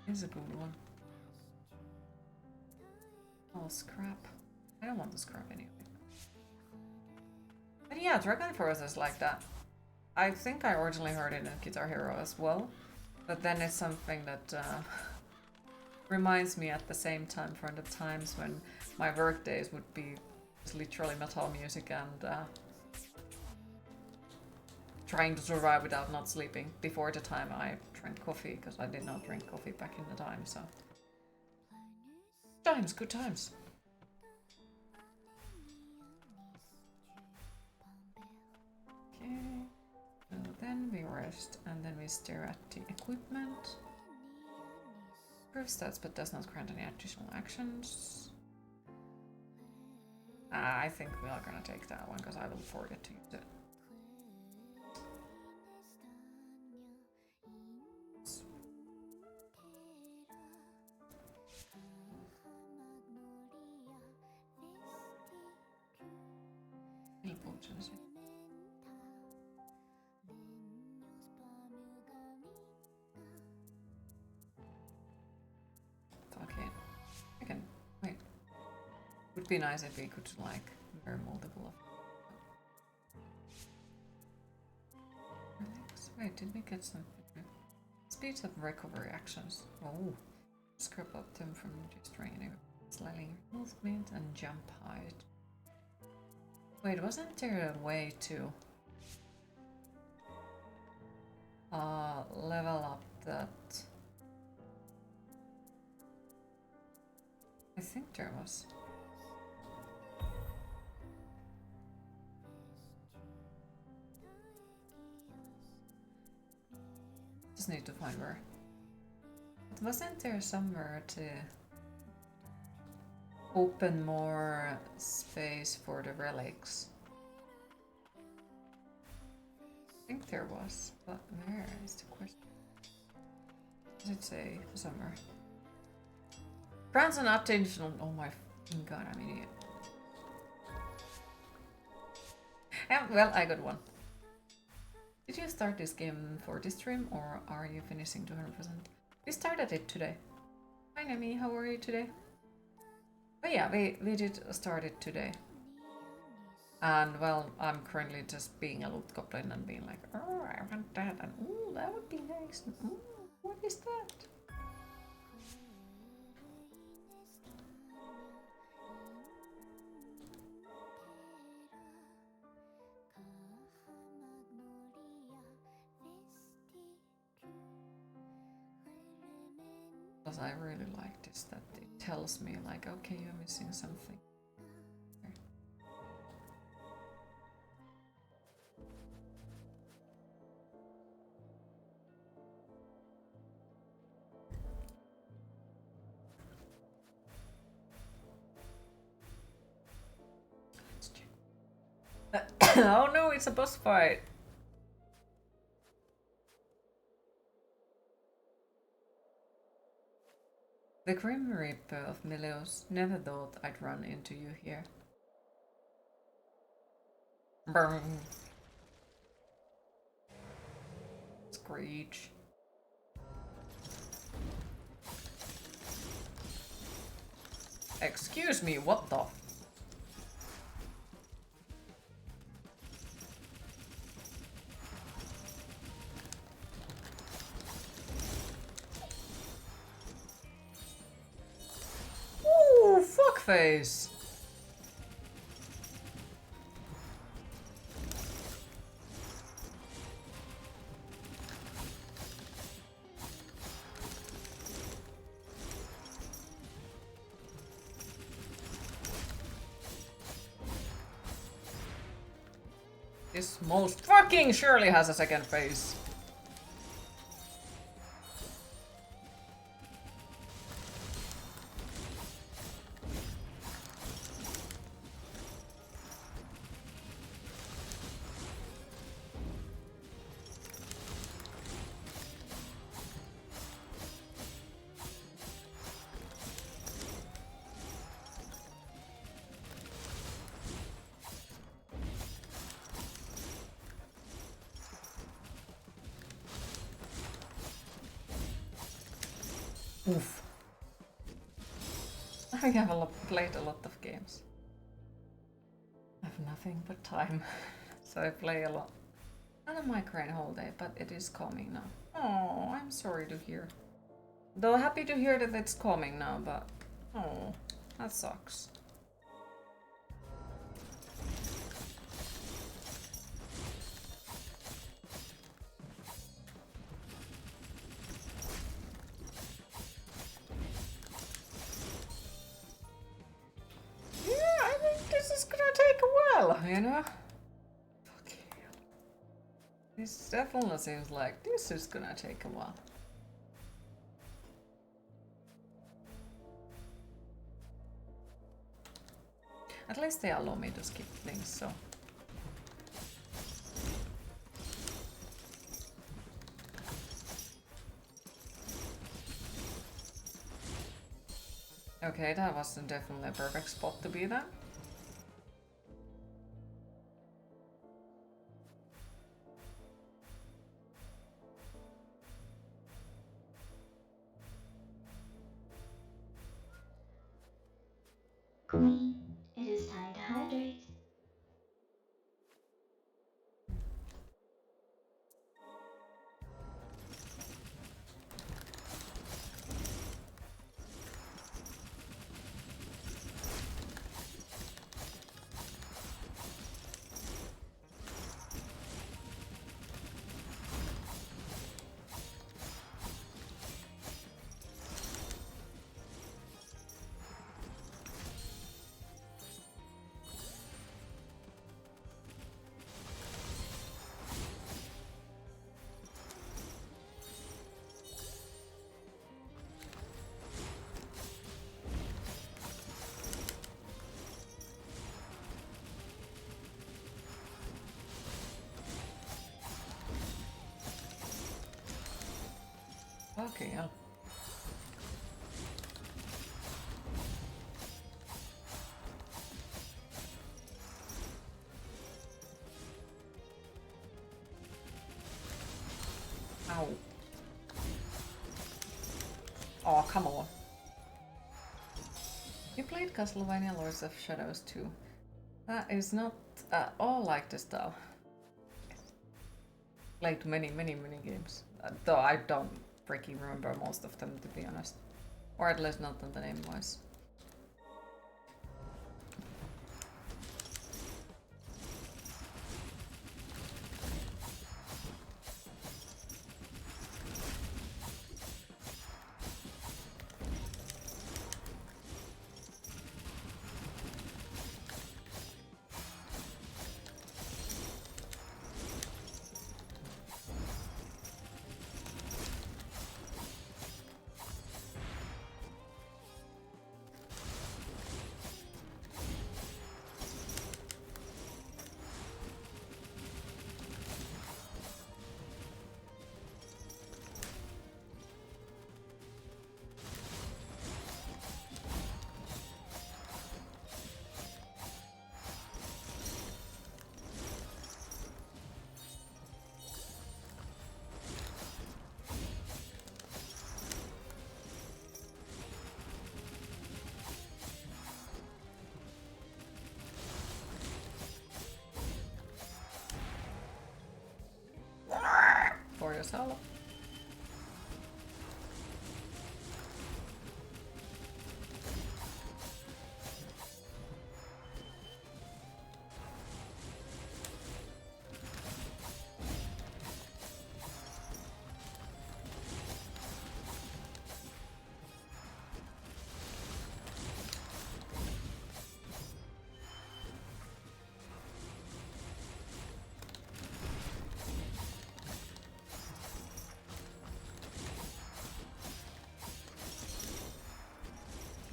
A: It's a good one. Oh, scrap. I don't want to scrap anyway. But yeah, Dragon Force is like that. I think I originally heard it in Guitar Hero as well, but then it's something that reminds me at the same time from the times when my work days would be just literally metal music and trying to survive without not sleeping before the time I drank coffee, because I did not drink coffee back in the time, so. Times, good times. Okay, so then we rest and then we stare at the equipment. Improves stats but does not grant any additional actions. I think we are gonna take that one because I will forget to use it. Okay, I can wait. Would be nice if we could like wear multiple of. Relax. Wait, did we get something? Speeds up recovery actions. Oh, scrap up them from restraining, sliding movement, and jump height. Wait, wasn't there a way to level up that? I think there was. Just need to find where. But wasn't there somewhere to open more space for the relics? I think there was, but where is the question? Does it say somewhere? Grants an attention. Oh my fucking god, I'm an idiot. Well, I got one. Did you start this game for this stream or are you finishing 200%? We started it today. Hi Nami, how are you today? But yeah, we did start it today. And well, I'm currently just being a loot goblin and being like, oh, I want that, and ooh, that would be nice. And, ooh, what is that? Because I really like this, that it tells me like, okay, you're missing something. Let's check. Oh no, it's a boss fight. The Grim Reaper of Melios, never thought I'd run into you here. Brrr. Screech. Excuse me, what the? Ooh, fuckface! This most fucking surely has a second face. Oof. I have played a lot of games. I have nothing but time. so I play a lot. Not a migraine whole day, but it is calming now. Oh, I'm sorry to hear. Though happy to hear that it's calming now, but oh, that sucks. Yeah, I think this is gonna take a while, you know? Fuck yeah. This definitely seems like this is gonna take a while. At least they allow me to skip things, so. Okay, that was definitely a perfect spot to be there.
C: Queen, it is time to hydrate.
A: Okay, yeah. Ow. Oh, come on. You played Castlevania Lords of Shadows too. That is not at all like the style. Played many games. Though I don't freaking remember most of them, to be honest. Or at least not on the name-wise. For yourself.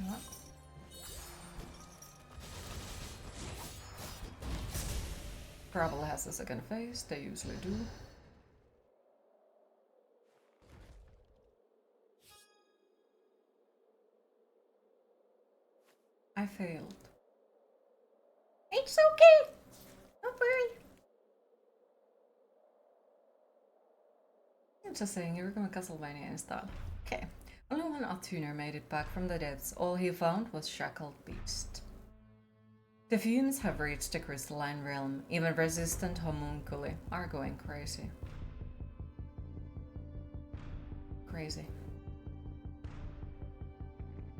A: Yeah. Probably has a second phase, they usually do. I failed.
D: It's okay. Don't worry.
A: I'm just saying, you're going Castlevania in style. Okay. Only one Attuner made it back from the depths. All he found was Shackled Beast. The fumes have reached the crystalline realm. Even resistant homunculi are going crazy. Crazy.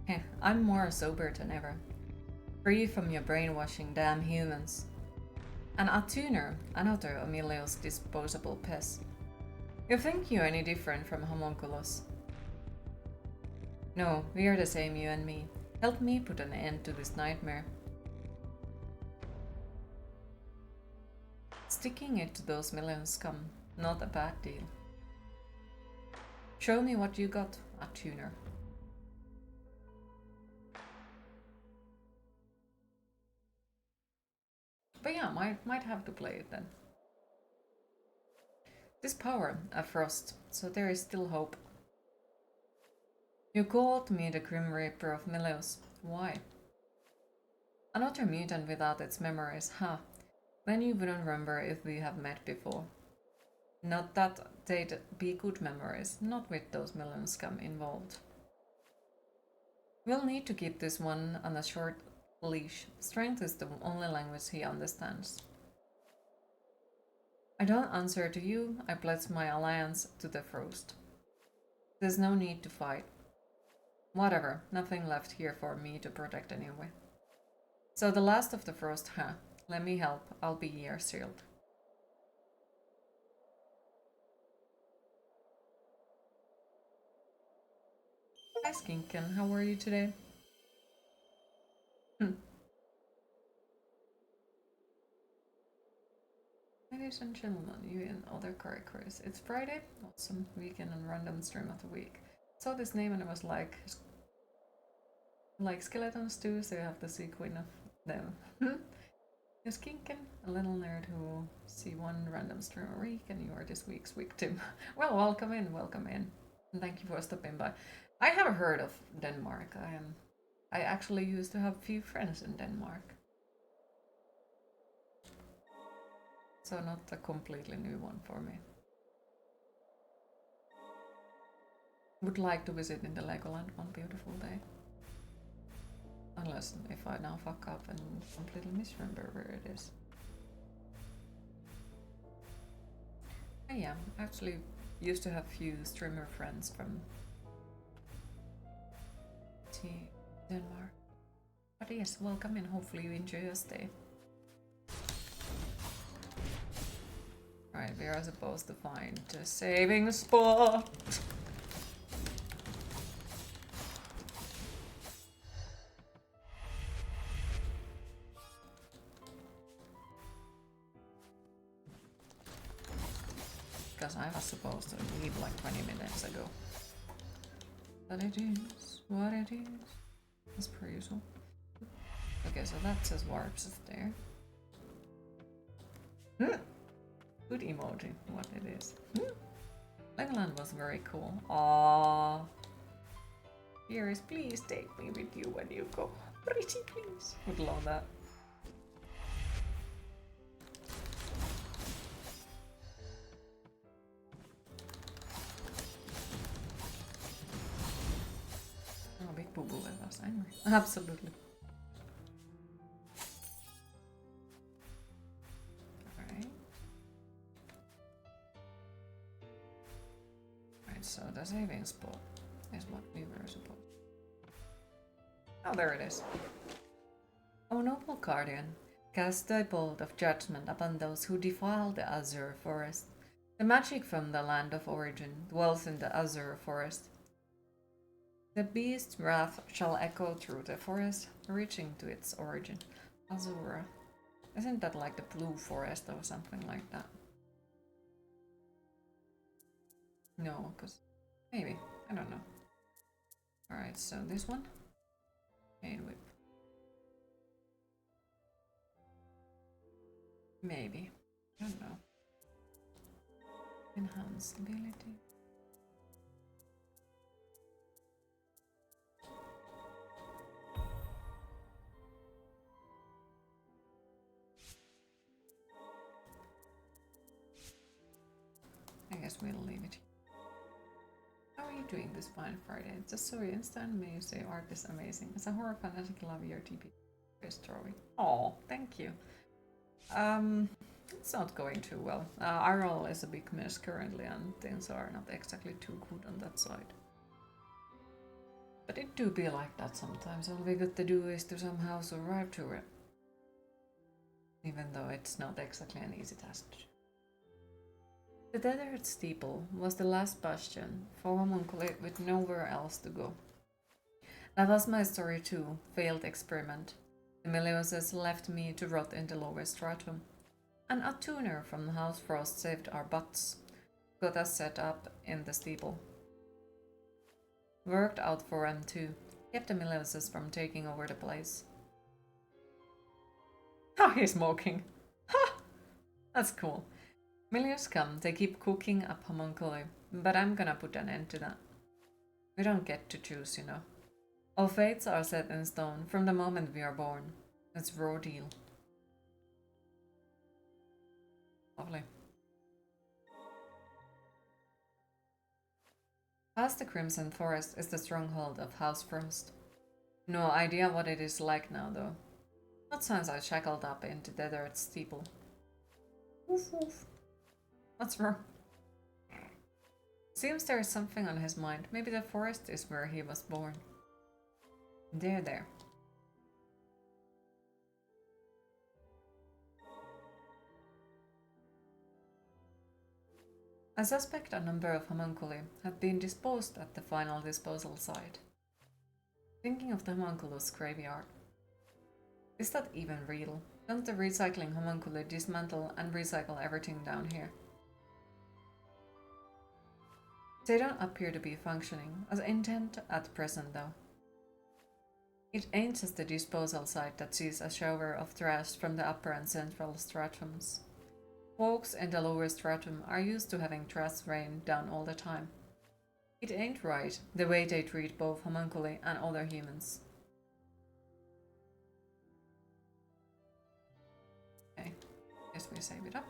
A: Heh, I'm more sober than ever. Free from your brainwashing damn humans. An attuner, another Emilio's disposable pest. You think you're any different from homunculus? No, we are the same, you and me. Help me put an end to this nightmare. Sticking it to those million scum, not a bad deal. Show me what you got, attuner. But yeah, might have to play it then. This power, a frost, so there is still hope. You called me the Grim Reaper of Meleus. Why? Another mutant without its memories, huh? Then you wouldn't remember if we have met before. Not that they'd be good memories, not with those million scum involved. We'll need to keep this one on a short leash. Strength is the only language he understands. I don't answer to you, I pledge my alliance to the Frost. There's no need to fight. Whatever, nothing left here for me to protect anyway. So the last of the Frost, huh? Let me help, I'll be your shield. Hi Skinken, how are you today? Ladies and gentlemen, you and other characters. It's Friday, awesome weekend and random stream of the week. Saw this name and I was like skeletons too, so you have to see queen of them. You're Skinken, a little nerd who see one random stream a week, and you are this week's victim. Well, welcome in, and thank you for stopping by. I have heard of Denmark. I actually used to have few friends in Denmark. So not a completely new one for me. Would like to visit in the Legoland one beautiful day. Unless if I now fuck up and completely misremember where it is. I am actually used to have few streamer friends from Denmark. But yes, welcome in. Hopefully you enjoy your stay. Right, we are supposed to find a saving spot. Because I was supposed to leave like 20 minutes ago. But it is what it is. As per usual. Okay, so that says warps is there. Good emoji, what it is. Legoland was very cool. Aww. Iris, please take me with you when you go. Pretty please. Would love that. Oh, big boo boo I was angry. Absolutely. So the saving spot is what we were supposed to. Oh, there it is. O noble guardian, cast thy bolt of judgment upon those who defile the azure forest. The magic from the land of origin dwells in the azure forest. The beast's wrath shall echo through the forest, reaching to its origin. Azura. Isn't that like the blue forest or something like that? No, because maybe. I don't know. Alright, so this one. Main whip. Maybe. I don't know. Enhance ability. I guess we'll leave it. How are you doing this fine Friday? Just so you instant may you say art is amazing. As a horror fan, I love your TP. This drawing. Oh, thank you. It's not going too well. Our role is a big mess currently, and things are not exactly too good on that side. But it do be like that sometimes. All we got to do is to somehow survive through it. Even though it's not exactly an easy task to do. The tethered steeple was the last bastion for homunculi with nowhere else to go. That was my story too, failed experiment. The Meliuses left me to rot in the lower stratum. And a tuner from the house frost saved our butts, got us set up in the steeple. Worked out for them too, kept the Meliuses from taking over the place. Oh, he's smoking. Ha! That's cool. Milius come, they keep cooking up homunculi, but I'm gonna put an end to that. We don't get to choose, you know. Our fates are set in stone from the moment we are born. It's raw deal. Lovely. Past the Crimson Forest is the stronghold of House Frost. No idea what it is like now, though. Not since I shackled up into the tethered steeple. Woof woof. What's wrong? Seems there is something on his mind. Maybe the forest is where he was born. There. I suspect a number of homunculi have been disposed at the final disposal site. Thinking of the homunculus graveyard. Is that even real? Don't the recycling homunculi dismantle and recycle everything down here? They don't appear to be functioning as intended at present, though. It ain't just the disposal site that sees a shower of trash from the upper and central stratums. Folks in the lower stratum are used to having trash rain down all the time. It ain't right, the way they treat both homunculi and other humans. Okay, guess we save it up.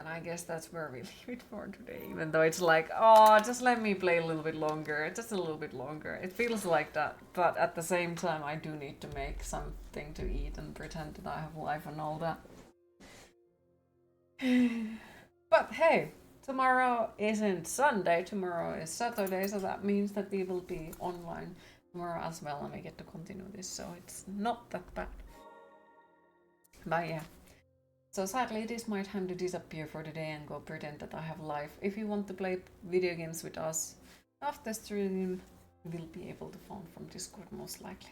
A: And I guess that's where we leave it for today, even though it's like, oh, just let me play a little bit longer, just a little bit longer. It feels like that, but at the same time I do need to make something to eat and pretend that I have life and all that. But hey, tomorrow isn't Sunday, tomorrow is Saturday, so that means that we will be online tomorrow as well and we get to continue this, so it's not that bad. But yeah. So sadly it is my time to disappear for the day and go pretend that I have life. If you want to play video games with us after stream, you will be able to phone from Discord most likely.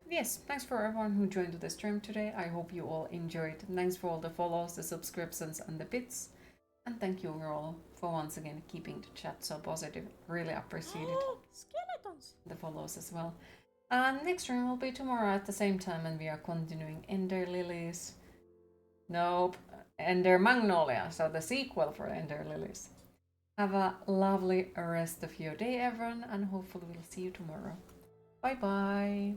A: Yes, thanks for everyone who joined the stream today. I hope you all enjoyed. Thanks for all the follows, the subscriptions and the bits. And thank you all for once again keeping the chat so positive. Really appreciate it.
D: Skeletons!
A: The follows as well. And next stream will be tomorrow at the same time and we are continuing Ender Lilies. Nope, Ender Magnolia, so the sequel for Ender Lilies. Have a lovely rest of your day, everyone, and hopefully we'll see you tomorrow. Bye bye.